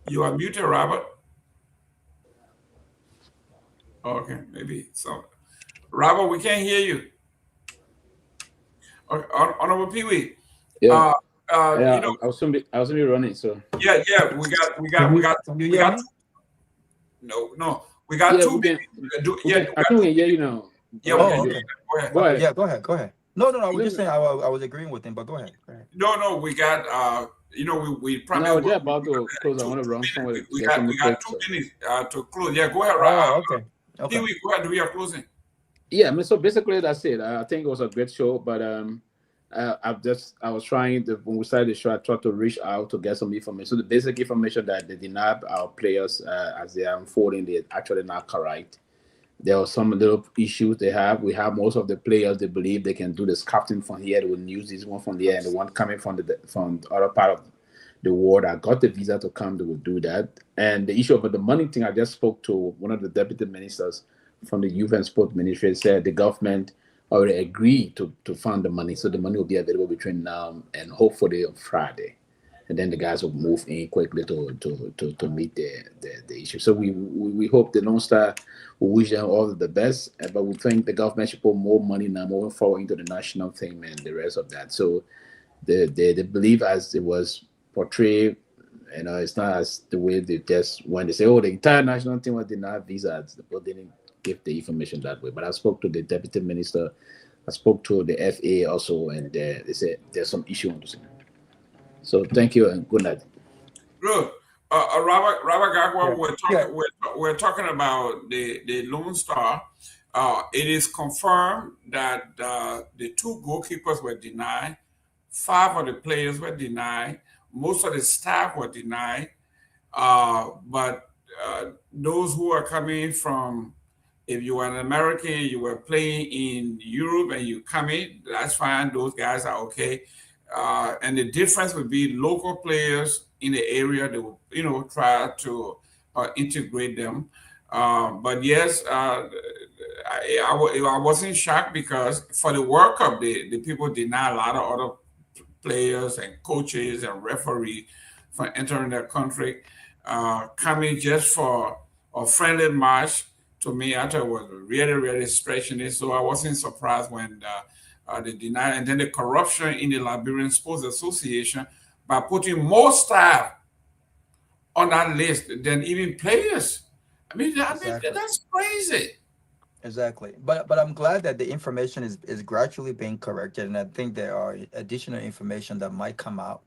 You are muted, Robert. Okay, maybe so. Robert, we can't hear you. Honorable Pewee. Yeah. I was gonna be running. So yeah, we got. No, we got two. I can hear you now. Yeah, okay. Go ahead. Yeah, go ahead. No, I was just saying I was agreeing with him, but go ahead. No, we got we probably. No, we're about to close. I want to run somewhere. We got 2 minutes to close. Yeah, go ahead, Rob. Okay. Pewee, go ahead. Do we are closing? Yeah, I mean, so basically that's it. I think it was a great show, but I was trying to, when we started the show, I tried to reach out to get some information. So the basic information that they denied our players as they are unfolding, they're actually not correct. There are some little issues they have. We have most of the players, they believe they can do the scouting from here. They will use this one from there, and the one coming from the other part of the world that got the visa to come, they will do that. And the issue of the money thing, I just spoke to one of the deputy ministers from the Youth and Sport Ministry, said the government already agreed to fund the money. So the money will be available between now and hopefully on Friday. And then the guys will move in quickly to meet the issue. So we hope the Lone Star will wish them all the best, but we think the government should put more money now moving forward into the national team and the rest of that. So they believe, as it was portrayed, it's not as the way they just, when they say, oh, the entire national team was denied visas, but they didn't give the information that way. But I spoke to the deputy minister, I spoke to the FA also, and they said there's some issue on this. So thank you and good night. Good. Robert Garguah, we're talking about the Lone Star. It is confirmed that the 2 goalkeepers were denied. 5 of the players were denied. Most of the staff were denied. But those who are coming from, if you were an American, you were playing in Europe and you come in, that's fine. Those guys are okay. And the difference would be local players in the area that will, try to integrate them. But yes, I wasn't shocked because for the World Cup, the people deny a lot of other players and coaches and referees from entering their country. Coming just for a friendly match, to me, I thought it was really, really stretching it. So I wasn't surprised when they denied. And then the corruption in the Liberian Sports Association by putting more staff on that list than even players. I mean that's crazy. Exactly. But I'm glad that the information is gradually being corrected, and I think there are additional information that might come out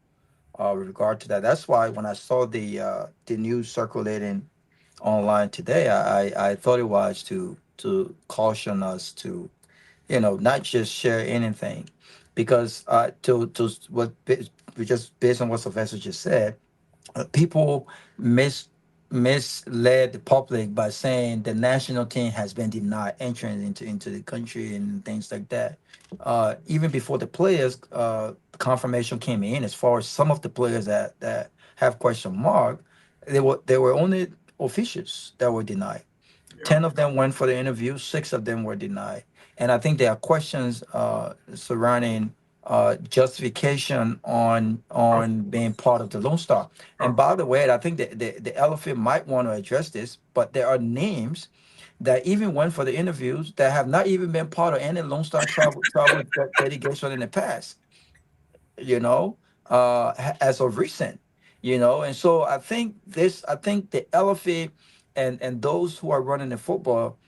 with regard to that. That's why when I saw the news circulating online today, I thought it was to caution us to, not just share anything, because to what just based on what Sylvester just said, people misled the public by saying the national team has been denied entrance into the country and things like that. Even before the players confirmation came in, as far as some of the players that have question mark, there were only officials that were denied. 10 of them went for the interview, 6 of them were denied. And I think there are questions surrounding justification on being part of the Lone Star. And by the way, I think the elephant might want to address this, but there are names that even went for the interviews that have not even been part of any Lone Star travel delegation in the past, as of recent, and so I think the elephant and those who are running the football,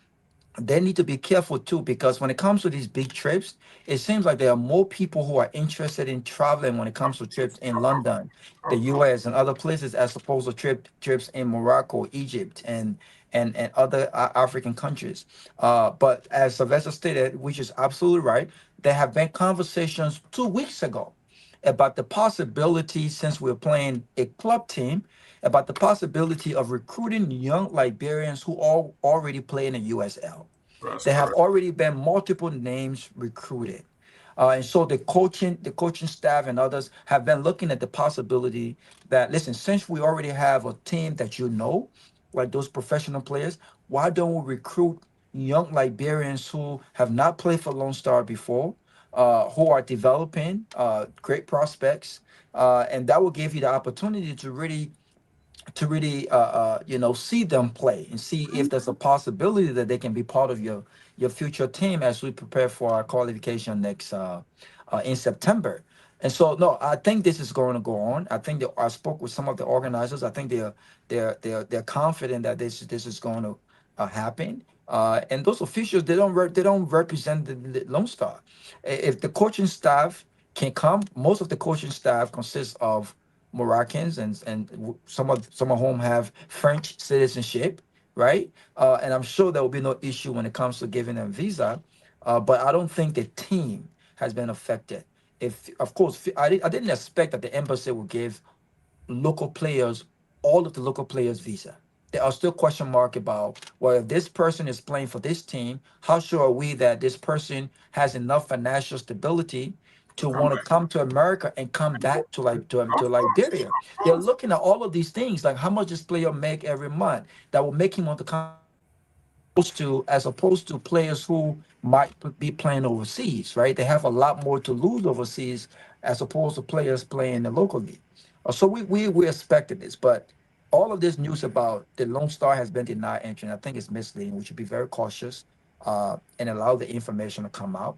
they need to be careful too, because when it comes to these big trips, it seems like there are more people who are interested in traveling when it comes to trips in London, the US, and other places, as opposed to trips in Morocco, Egypt, and other African countries. But as Sylvester stated, which is absolutely right, there have been conversations 2 weeks ago about the possibility, since we're playing a club team, about the possibility of recruiting young Liberians who all already play in the USL. There have already been multiple names recruited. And so the coaching staff and others have been looking at the possibility that, listen, since we already have a team that like those professional players, why don't we recruit young Liberians who have not played for Lone Star before, who are developing great prospects, and that will give you the opportunity to really see them play and see if there's a possibility that they can be part of your future team as we prepare for our qualification next in September. And so, no, I think this is going to go on. I think that I spoke with some of the organizers. I think they're confident that this is going to happen. And those officials, they don't represent the Lone Star. If the coaching staff can come, most of the coaching staff consists of Moroccans, and some of whom have French citizenship, right? And I'm sure there will be no issue when it comes to giving them visa. But I don't think the team has been affected. If, of course, I didn't expect that the embassy would give local players, all of the local players, visa. There are still question mark about, well, if this person is playing for this team, how sure are we that this person has enough financial stability to want to come to America and come back to Liberia? They're looking at all of these things, like how much this player make every month that will make him want to come, as opposed to players who might be playing overseas, right? They have a lot more to lose overseas as opposed to players playing in the local league. So we expected this, but all of this news about the Lone Star has been denied entry, I think it's misleading. We should be very cautious and allow the information to come out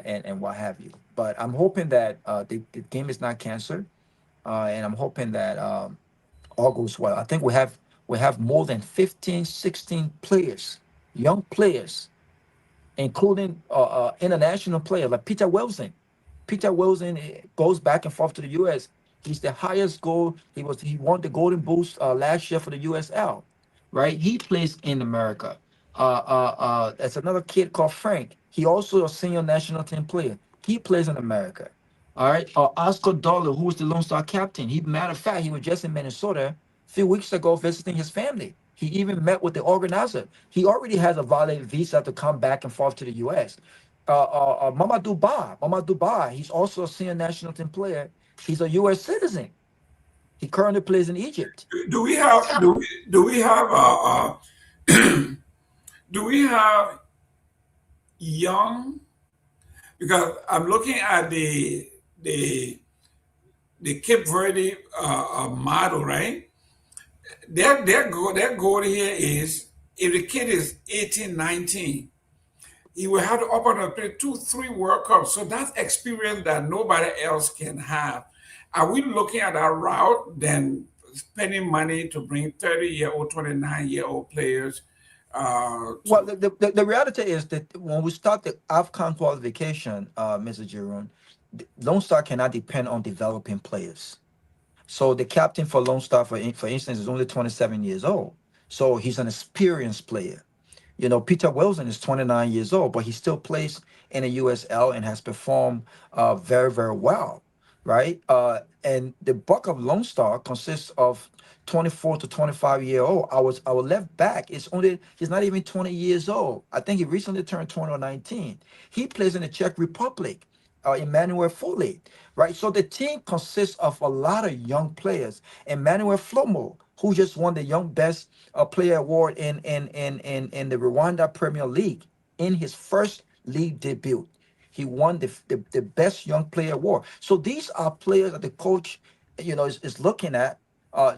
and what have you. But I'm hoping that the game is not canceled, and I'm hoping that all goes well. I think we have more than 15, 16 players, young players, including international players like Peter Wilson. Peter Wilson goes back and forth to the U.S. He's the highest goal. He won the Golden Boost last year for the USL, right? He plays in America. There's another kid called Frank. He also a senior national team player. He plays in America. All right. Oscar Dollar, who was the Lone Star captain. Matter of fact, he was just in Minnesota a few weeks ago visiting his family. He even met with the organizer. He already has a valid visa to come back and forth to the U.S. Mamadou Ba, he's also a senior national team player. He's a U.S. citizen. He currently plays in Egypt. Do we have do we have young? Because I'm looking at the Cape Verde model, right? Their goal here is, if the kid is 18, 19, he will have to open up play 2-3 World Cups. So that's experience that nobody else can have. Are we looking at our route than spending money to bring 30-year-old, 29-year-old players? Well, the reality is that when we start the AFCON qualification, Mr. Jerome, Lone Star cannot depend on developing players. So the captain for Lone Star, for instance, is only 27 years old. So he's an experienced player. You know, Peter Wilson is 29 years old, but he still plays in the USL and has performed very, very well, right? And the buck of Lone Star consists of 24 to 25-year-old. Our left back is only, he's not even 20 years old. I think he recently turned 20 or 19. He plays in the Czech Republic. Emmanuel Foley, right? So the team consists of a lot of young players. Emmanuel Flomo, who just won the Young Best Player Award in the Rwanda Premier League in his first league debut. He won the Best Young Player Award. So these are players that the coach, is looking at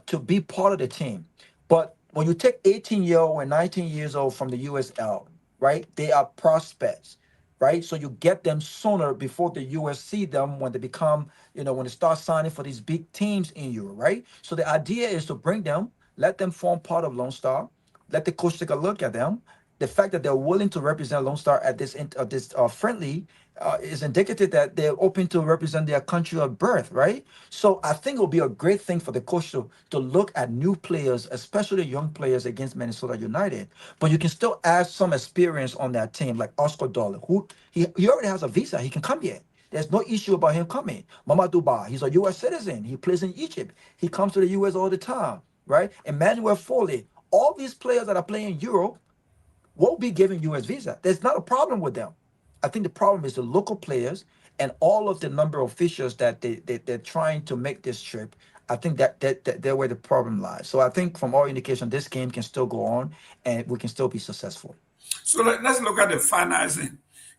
to be part of the team. But when you take 18-year-old and 19 years old from the USL, right, they are prospects, right? So you get them sooner before the US see them when they become, when they start signing for these big teams in Europe, right? So the idea is to bring them, let them form part of Lone Star, let the coach take a look at them. The fact that they're willing to represent Lone Star at this friendly is indicative that they're open to represent their country of birth, right? So I think it will be a great thing for the coach to look at new players, especially young players against Minnesota United. But you can still add some experience on that team, like Oscar Dollar, who he already has a visa. He can come here. There's no issue about him coming. Mamadou Ba, he's a U.S. citizen. He plays in Egypt. He comes to the U.S. all the time, right? Emmanuel Foley, all these players that are playing in Europe will be given U.S. visa. There's not a problem with them. I think the problem is the local players and all of the number of officials that they're trying to make this trip. I think that they're where the problem lies. So I think from all indication, this game can still go on and we can still be successful. So let's look at the financing.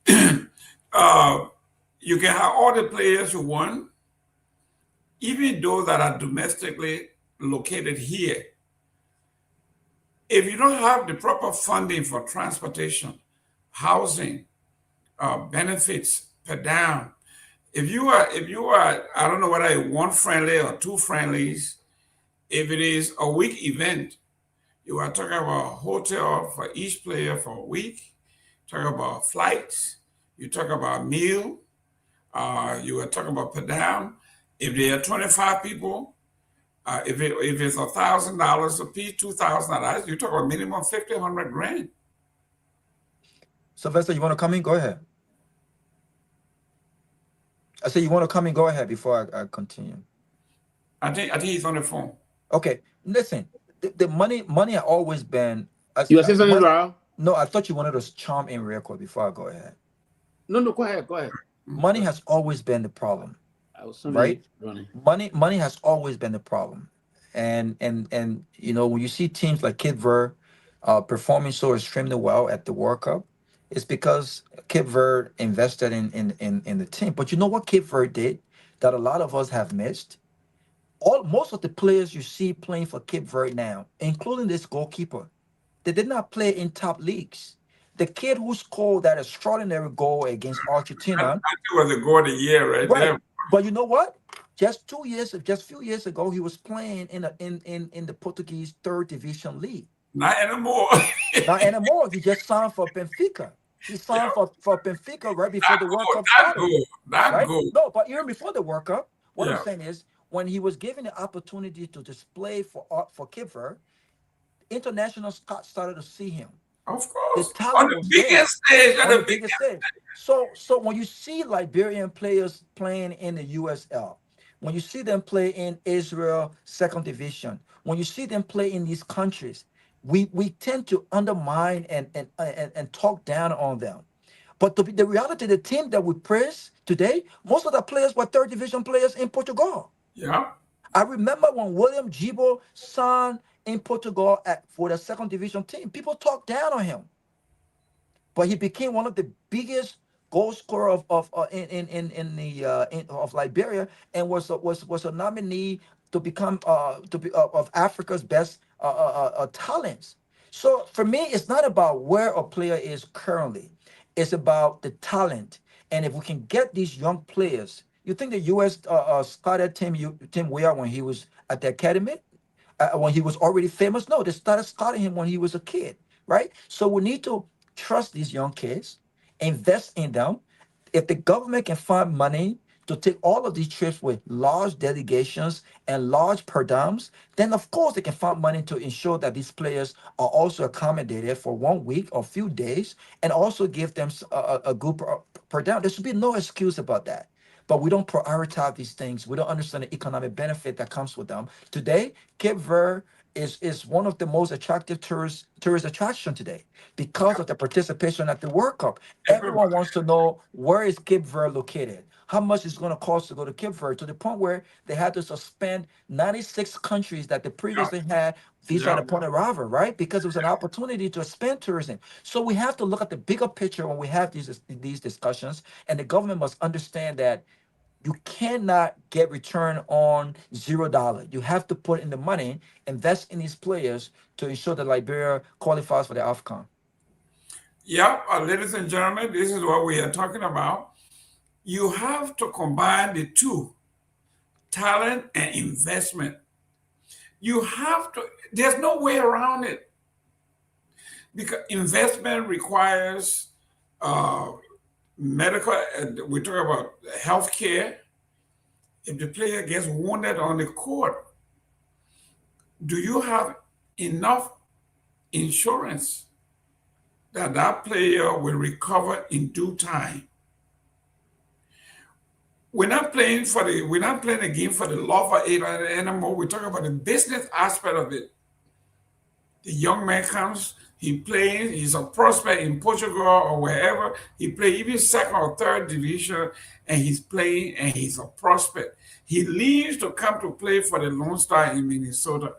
You can have all the players who won, even those that are domestically located here. If you don't have the proper funding for transportation, housing, benefits per down, if you are, I don't know whether it's one friendly or two friendlies, if it is a week event, you are talking about a hotel for each player for a week, talking about flights, you talk about meal, you are talking about per down. If there are 25 people, if it's $1,000 a piece, $2,000, you talk about minimum $50,000 grand. Sylvester, you want to come in? Go ahead. I said you want to come in. Go ahead before I continue. I think he's on the phone. Okay, listen. The money has always been. You saying something, Raul? No, I thought you wanted to chime in real quick before I go ahead. No, go ahead. Go ahead. Money has always been the problem. Right? Money has always been the problem. And when you see teams like Cape Verde performing so extremely well at the World Cup, it's because Cape Verde invested in the team. But you know what Cape Verde did that a lot of us have missed? Most of the players you see playing for Cape Verde now, including this goalkeeper, they did not play in top leagues. The kid who scored that extraordinary goal against Argentina, that was a goal of the year, right there. But you know what? Just a few years ago, he was playing in the Portuguese third division league. Not anymore. Not anymore. He just signed for Benfica. He signed for Benfica right before the World Cup started. Good. No, but even before the World Cup, what I'm saying is, when he was given the opportunity to display for Cape Verde, international scouts started to see him. Of course. The talent on the biggest stage. So when you see Liberian players playing in the USL, when you see them play in Israel second division, when you see them play in these countries, we tend to undermine and talk down on them. But the reality, the team that we praise today, most of the players were third division players in Portugal. Yeah. I remember when William Jibo signed in Portugal for the second division team, people talked down on him, but he became one of the biggest goal scorer of Liberia and was a nominee to become of Africa's best talents. So for me, it's not about where a player is currently; it's about the talent. And if we can get these young players, you think the U.S. scouted Tim Weah when he was at the academy? When he was already famous? No, they started scouting him when he was a kid, right? So we need to trust these young kids, invest in them. If the government can find money to take all of these trips with large delegations and large per diems, then of course they can find money to ensure that these players are also accommodated for 1 week or few days, and also give them a good per diem. There should be no excuse about that. But we don't prioritize these things. We don't understand the economic benefit that comes with them. Today, Cape Verde is one of the most attractive tourist attraction today because of the participation at the World Cup. Everyone wants to know, where is Cape Verde located? How much is going to cost to go to Cape Verde, to the point where they had to suspend 96 countries that they previously had visa at upon arrival, right? Because it was an opportunity to expand tourism. So we have to look at the bigger picture when we have these discussions, and the government must understand that you cannot get return on $0. You have to put in the money, invest in these players to ensure that Liberia qualifies for the AFCON. Yeah, ladies and gentlemen, this is what we are talking about. You have to combine the two, talent and investment. You have to, there's no way around it. Because investment requires medical, we talk about health care. If the player gets wounded on the court, do you have enough insurance that that player will recover in due time? We're not playing a game for the love of it anymore. We're talking about the business aspect of it. The young man comes, he plays, he's a prospect in Portugal or wherever. He plays even second or third division, and he's playing, and he's a prospect. He leaves to come to play for the Lone Star in Minnesota.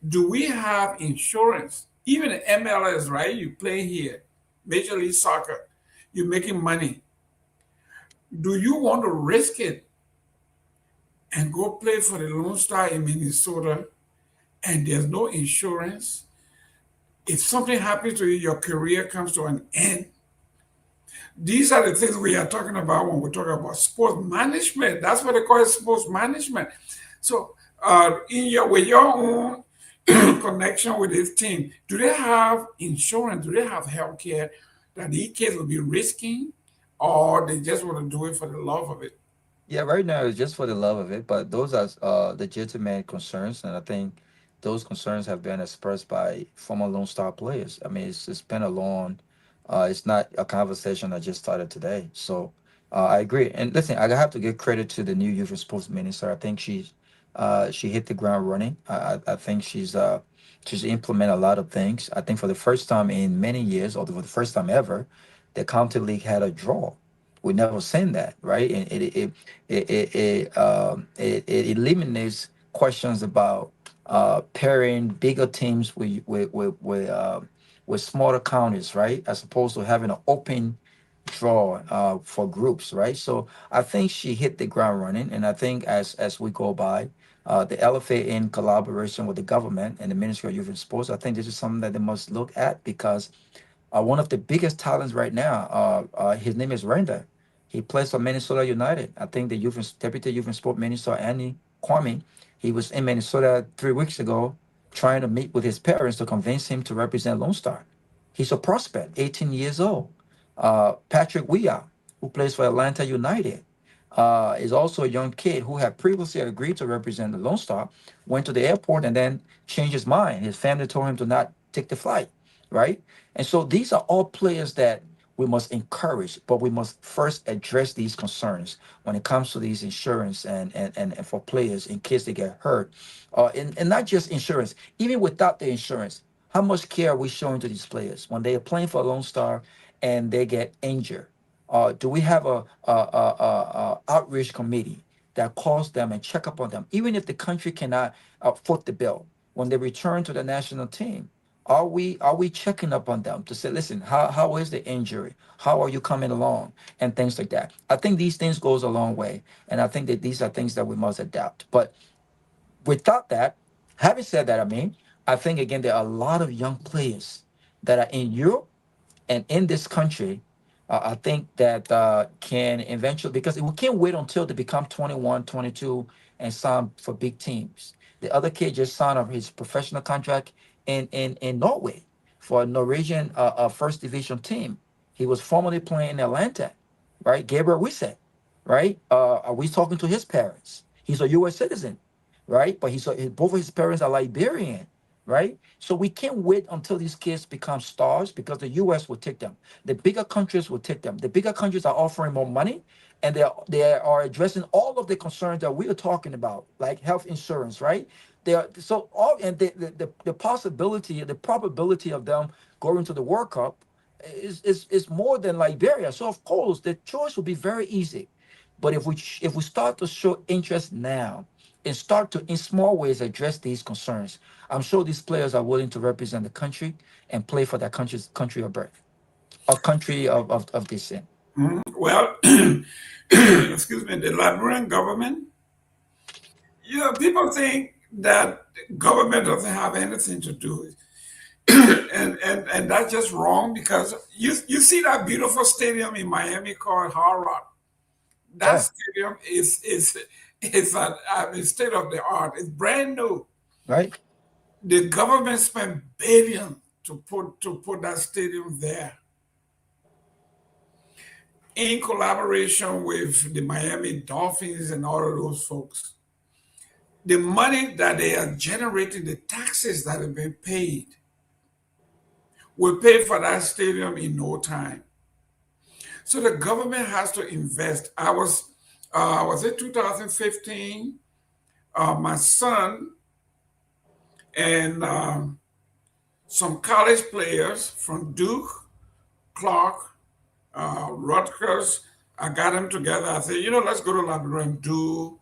Do we have insurance? Even the MLS, right? You play here, Major League Soccer, you're making money. Do you want to risk it and go play for the Lone Star in Minnesota and there's no insurance? If something happens to you, your career comes to an end. These are the things we are talking about when we talk about sports management. That's what they call it, sports management. So with your own connection with this team, do they have insurance? Do they have health care that these kids will be risking, or they just want to do it for the love of it? Yeah, right now it's just for the love of it, but those are legitimate concerns, and I think those concerns have been expressed by former Lone Star players. I mean, it's been a long, it's not a conversation that just started today. So I agree. And listen, I have to give credit to the new youth and sports minister. I think she hit the ground running. I think she's implemented a lot of things. I think for the first time in many years, or for the first time ever, the county league had a draw. We never seen that, right? And it eliminates questions about pairing bigger teams with smaller counties, right? As opposed to having an open draw for groups, right? So I think she hit the ground running, and I think as we go by, the LFA in collaboration with the government and the Ministry of Youth and Sports, I think this is something that they must look at, because one of the biggest talents right now, his name is Renda. He plays for Minnesota United. I think the deputy youth and sport minister, Annie Kwame, he was in Minnesota 3 weeks ago trying to meet with his parents to convince him to represent Lone Star. He's a prospect, 18 years old. Patrick Weah, who plays for Atlanta United, is also a young kid who had previously agreed to represent the Lone Star, went to the airport and then changed his mind. His family told him to not take the flight, right? And so these are all players that we must encourage, but we must first address these concerns when it comes to these insurance and for players in case they get hurt. And not just insurance, even without the insurance, how much care are we showing to these players when they are playing for Lone Star and they get injured? Do we have a outreach committee that calls them and check up on them, even if the country cannot foot the bill when they return to the national team? Are we checking up on them to say, listen, how is the injury? How are you coming along? And things like that. I think these things goes a long way. And I think that these are things that we must adapt. But without that, having said that, I think again, there are a lot of young players that are in Europe and in this country. I think that can eventually, because we can't wait until they become 21, 22 and sign for big teams. The other kid just signed up his professional contract in Norway for a Norwegian first division team. He was formerly playing in Atlanta, right? Gabriel Wisset. right? Are we talking to his parents? He's a U.S. citizen, right? But both of his parents are Liberian, right? So we can't wait until these kids become stars because the U.S. will take them. The bigger countries will take them. The bigger countries are offering more money, and they are addressing all of the concerns that we are talking about, like health insurance, right? They are so all and the possibility, the probability of them going to the World Cup is more than Liberia. So of course the choice will be very easy. But if we start to show interest now and start to in small ways address these concerns, I'm sure these players are willing to represent the country and play for their country of birth, or country of descent. Well, excuse me, the Liberian government, people think that government doesn't have anything to do with it. and that's just wrong because you see that beautiful stadium in Miami called Hard Rock. That stadium is a state of the art. It's brand new. Right. The government spent billions to put that stadium there, in collaboration with the Miami Dolphins and all of those folks. The money that they are generating, the taxes that have been paid, will pay for that stadium in no time. So the government has to invest. Was it 2015? My son and some college players from Duke, Clark, Rutgers, I got them together. I said, let's go to Liberia and do,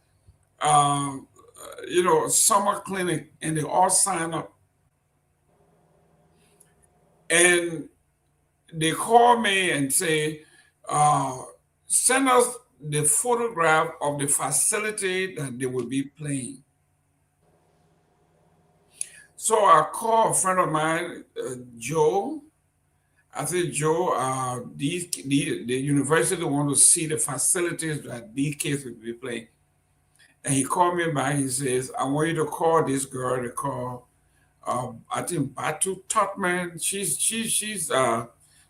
summer clinic, and they all sign up. And they call me and say, send us the photograph of the facility that they will be playing. So I called a friend of mine, Joe. I said, Joe, the university want to see the facilities that these kids will be playing. And he called me back. He says, I want you to call this girl. They call, I think, Batu Tutman.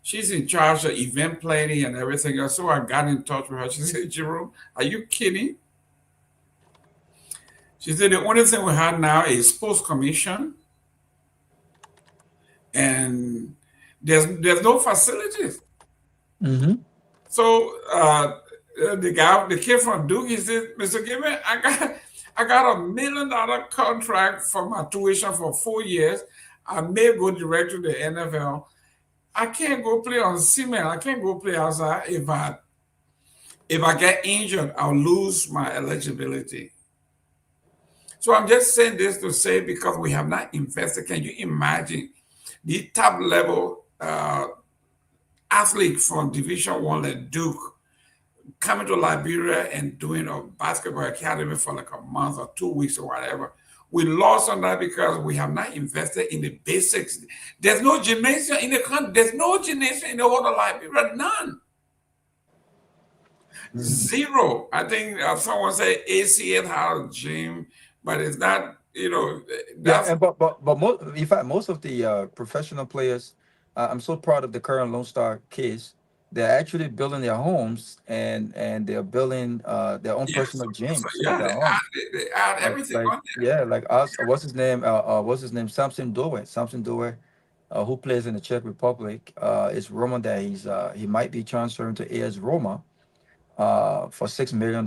She's in charge of event planning and everything else. So I got in touch with her. She said, Jerome, are you kidding? She said, the only thing we have now is sports commission. And there's no facilities. Mm-hmm. So the kid from Duke, he said, Mr. Gayman, I got $1 million contract for my tuition for 4 years. I may go direct to the NFL. I can't go play on cement. I can't go play outside. If I get injured, I'll lose my eligibility. So I'm just saying this to say, because we have not invested, can you imagine the top level athlete from Division I like Duke coming to Liberia and doing a basketball academy for like a month or 2 weeks or whatever? We lost on that because we have not invested in the basics. There's no gymnasium in the country. There's no gymnasium in the whole of Liberia. None. Zero. I think someone said ACN had a gym, but it's not, that's... Yeah, but in fact, most of the professional players, I'm so proud of the current Lone Star kids. They're actually building their homes and they're building their own personal gyms. They add everything on there. Yeah, like us. What's his name? Samson Doe, who plays in the Czech Republic. It's rumored that he might be transferring to AS Roma for $6 million.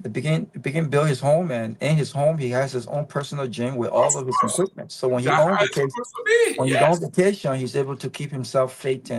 They begin build his home, and in his home he has his own personal gym with all of his equipment. So when he's on vacation, he's able to keep himself fit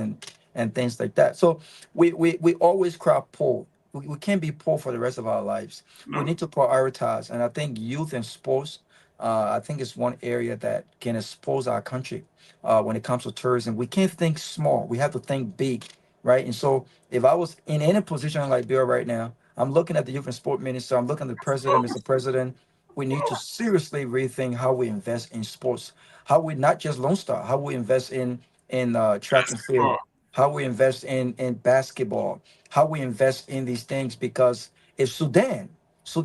and things like that. So we always crowd poor. We can't be poor for the rest of our lives. We need to prioritize, and I think youth and sports, I think it's one area that can expose our country when it comes to tourism. We can't think small. We have to think big, right? And so if I was in any position like Bill right now, I'm looking at the youth and sport minister. I'm looking at the president, Mr. President. We need to seriously rethink how we invest in sports. How we not just Lone Star. How we invest in track and field. How we invest in basketball. How we invest in these things, because if Sudan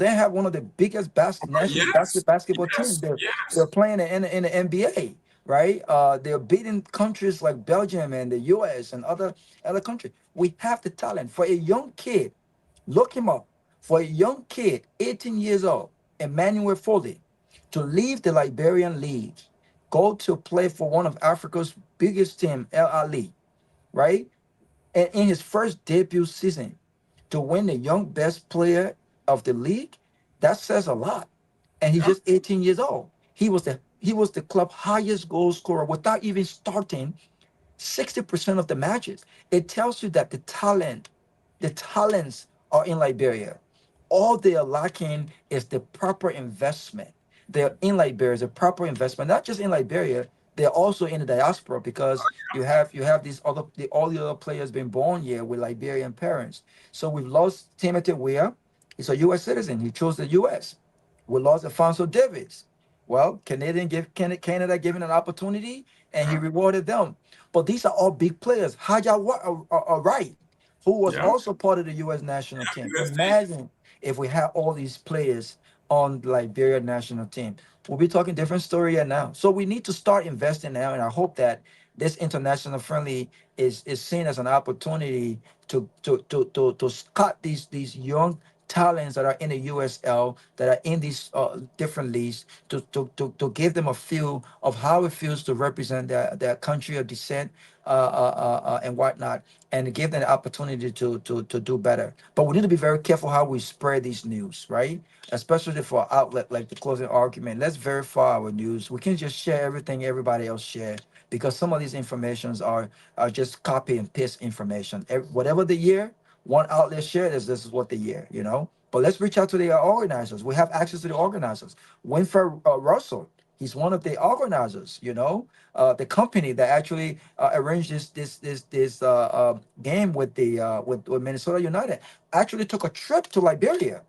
have one of the biggest national basketball teams. They're playing in the NBA, right? They're beating countries like Belgium and the US and other countries. We have the talent. For a young kid, Look him up. For a young kid, 18 years old, Emmanuel Foley, to leave the Liberian League, go to play for one of Africa's biggest team, El Ali, right? And in his first debut season, to win the young best player of the league, that says a lot. And he's just 18 years old. He was the club highest goal scorer without even starting 60% of the matches. It tells you that the talents are in Liberia. All they are lacking is the proper investment. They're in Liberia, is a proper investment, not just in Liberia, they're also in the diaspora because you have these all the other players being born here with Liberian parents. So we've lost Timothy Weah. He's a US citizen. He chose the US. We lost Alfonso Davis. Well, Canada given an opportunity and he rewarded them. But these are all big players. Haja Wright, who was also part of the U.S. national team. Imagine if we had all these players on the Liberia national team. We'll be talking different story here now. So we need to start investing now, and I hope that this international friendly is seen as an opportunity to cut these young talents that are in the USL, that are in these different leagues, to give them a feel of how it feels to represent their country of descent and whatnot, and to give them the opportunity to do better. But we need to be very careful how we spread these news, right? Especially for an outlet like the closing argument. Let's verify our news. We can't just share everything everybody else share, because some of these informations are just copy and paste information. Whatever the year, one outlet shared this is what the year. But let's reach out to the organizers. We have access to the organizers. Winfred Russell, he's one of the organizers. The company that actually arranged this game with with Minnesota United actually took a trip to Liberia.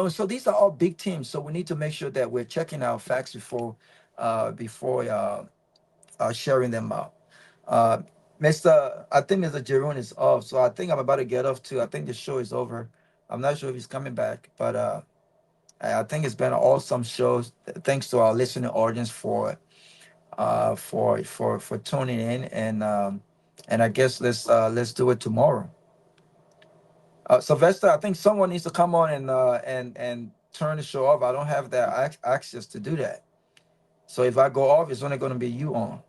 So these are all big teams. So we need to make sure that we're checking our facts before sharing them out. Uh, I think Mr. Jerome is off, so I think I'm about to get off too. I think the show is over. I'm not sure if he's coming back, but I think it's been an awesome show. Thanks to our listening audience for tuning in, and I guess let's do it tomorrow. Sylvester, I think someone needs to come on and turn the show off. I don't have that access to do that. So if I go off, it's only going to be you on.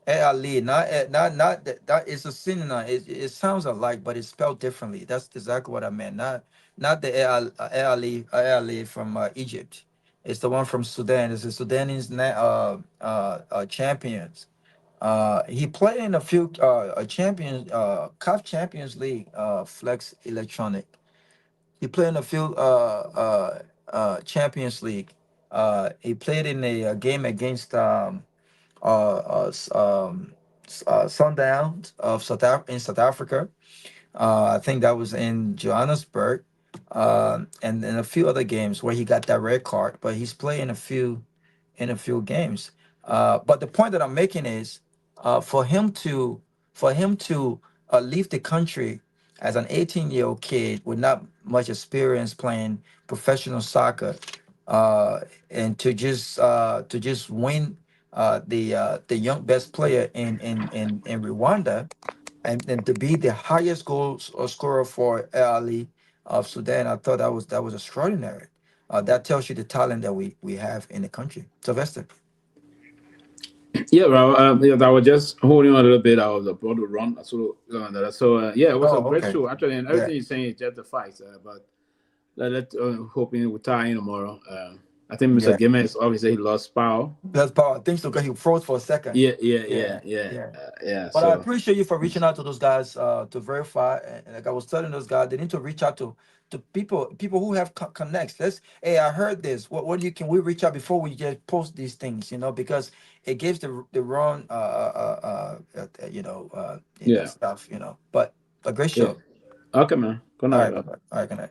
Ali, not that it's a synonym. It sounds alike, but it's spelled differently. That's exactly what I meant. Not the Ali from Egypt. It's the one from Sudan. It's the Sudanese champions. He played in a few champions CAF Champions League Flex Electronic. He played in a few Champions League. He played in a game against Sundowns of in South Africa. I think that was in Johannesburg, and a few other games where he got that red card. But he's playing a few games. But the point that I'm making is, for him to leave the country as an 18-year-old kid with not much experience playing professional soccer, and to just win the young best player in Rwanda, and to be the highest goal scorer for Ali of Sudan. I thought that was extraordinary. That tells you the talent that we have in the country. Sylvester. Yeah, well, I was just holding on a little bit. I was about to run. Yeah, it was a great show actually, and everything you're saying is justified. But let's hoping we'll tie in tomorrow. I think Mr. Gayman is obviously he lost power. That's power. I think so because he froze for a second. Yeah. But I appreciate you for reaching out to those guys to verify. And like I was telling those guys, they need to reach out to people who have connects. Hey, I heard this. What can we reach out before we just post these things? Because it gives the wrong stuff. But a great show. Okay, man. Good night. All right, good night.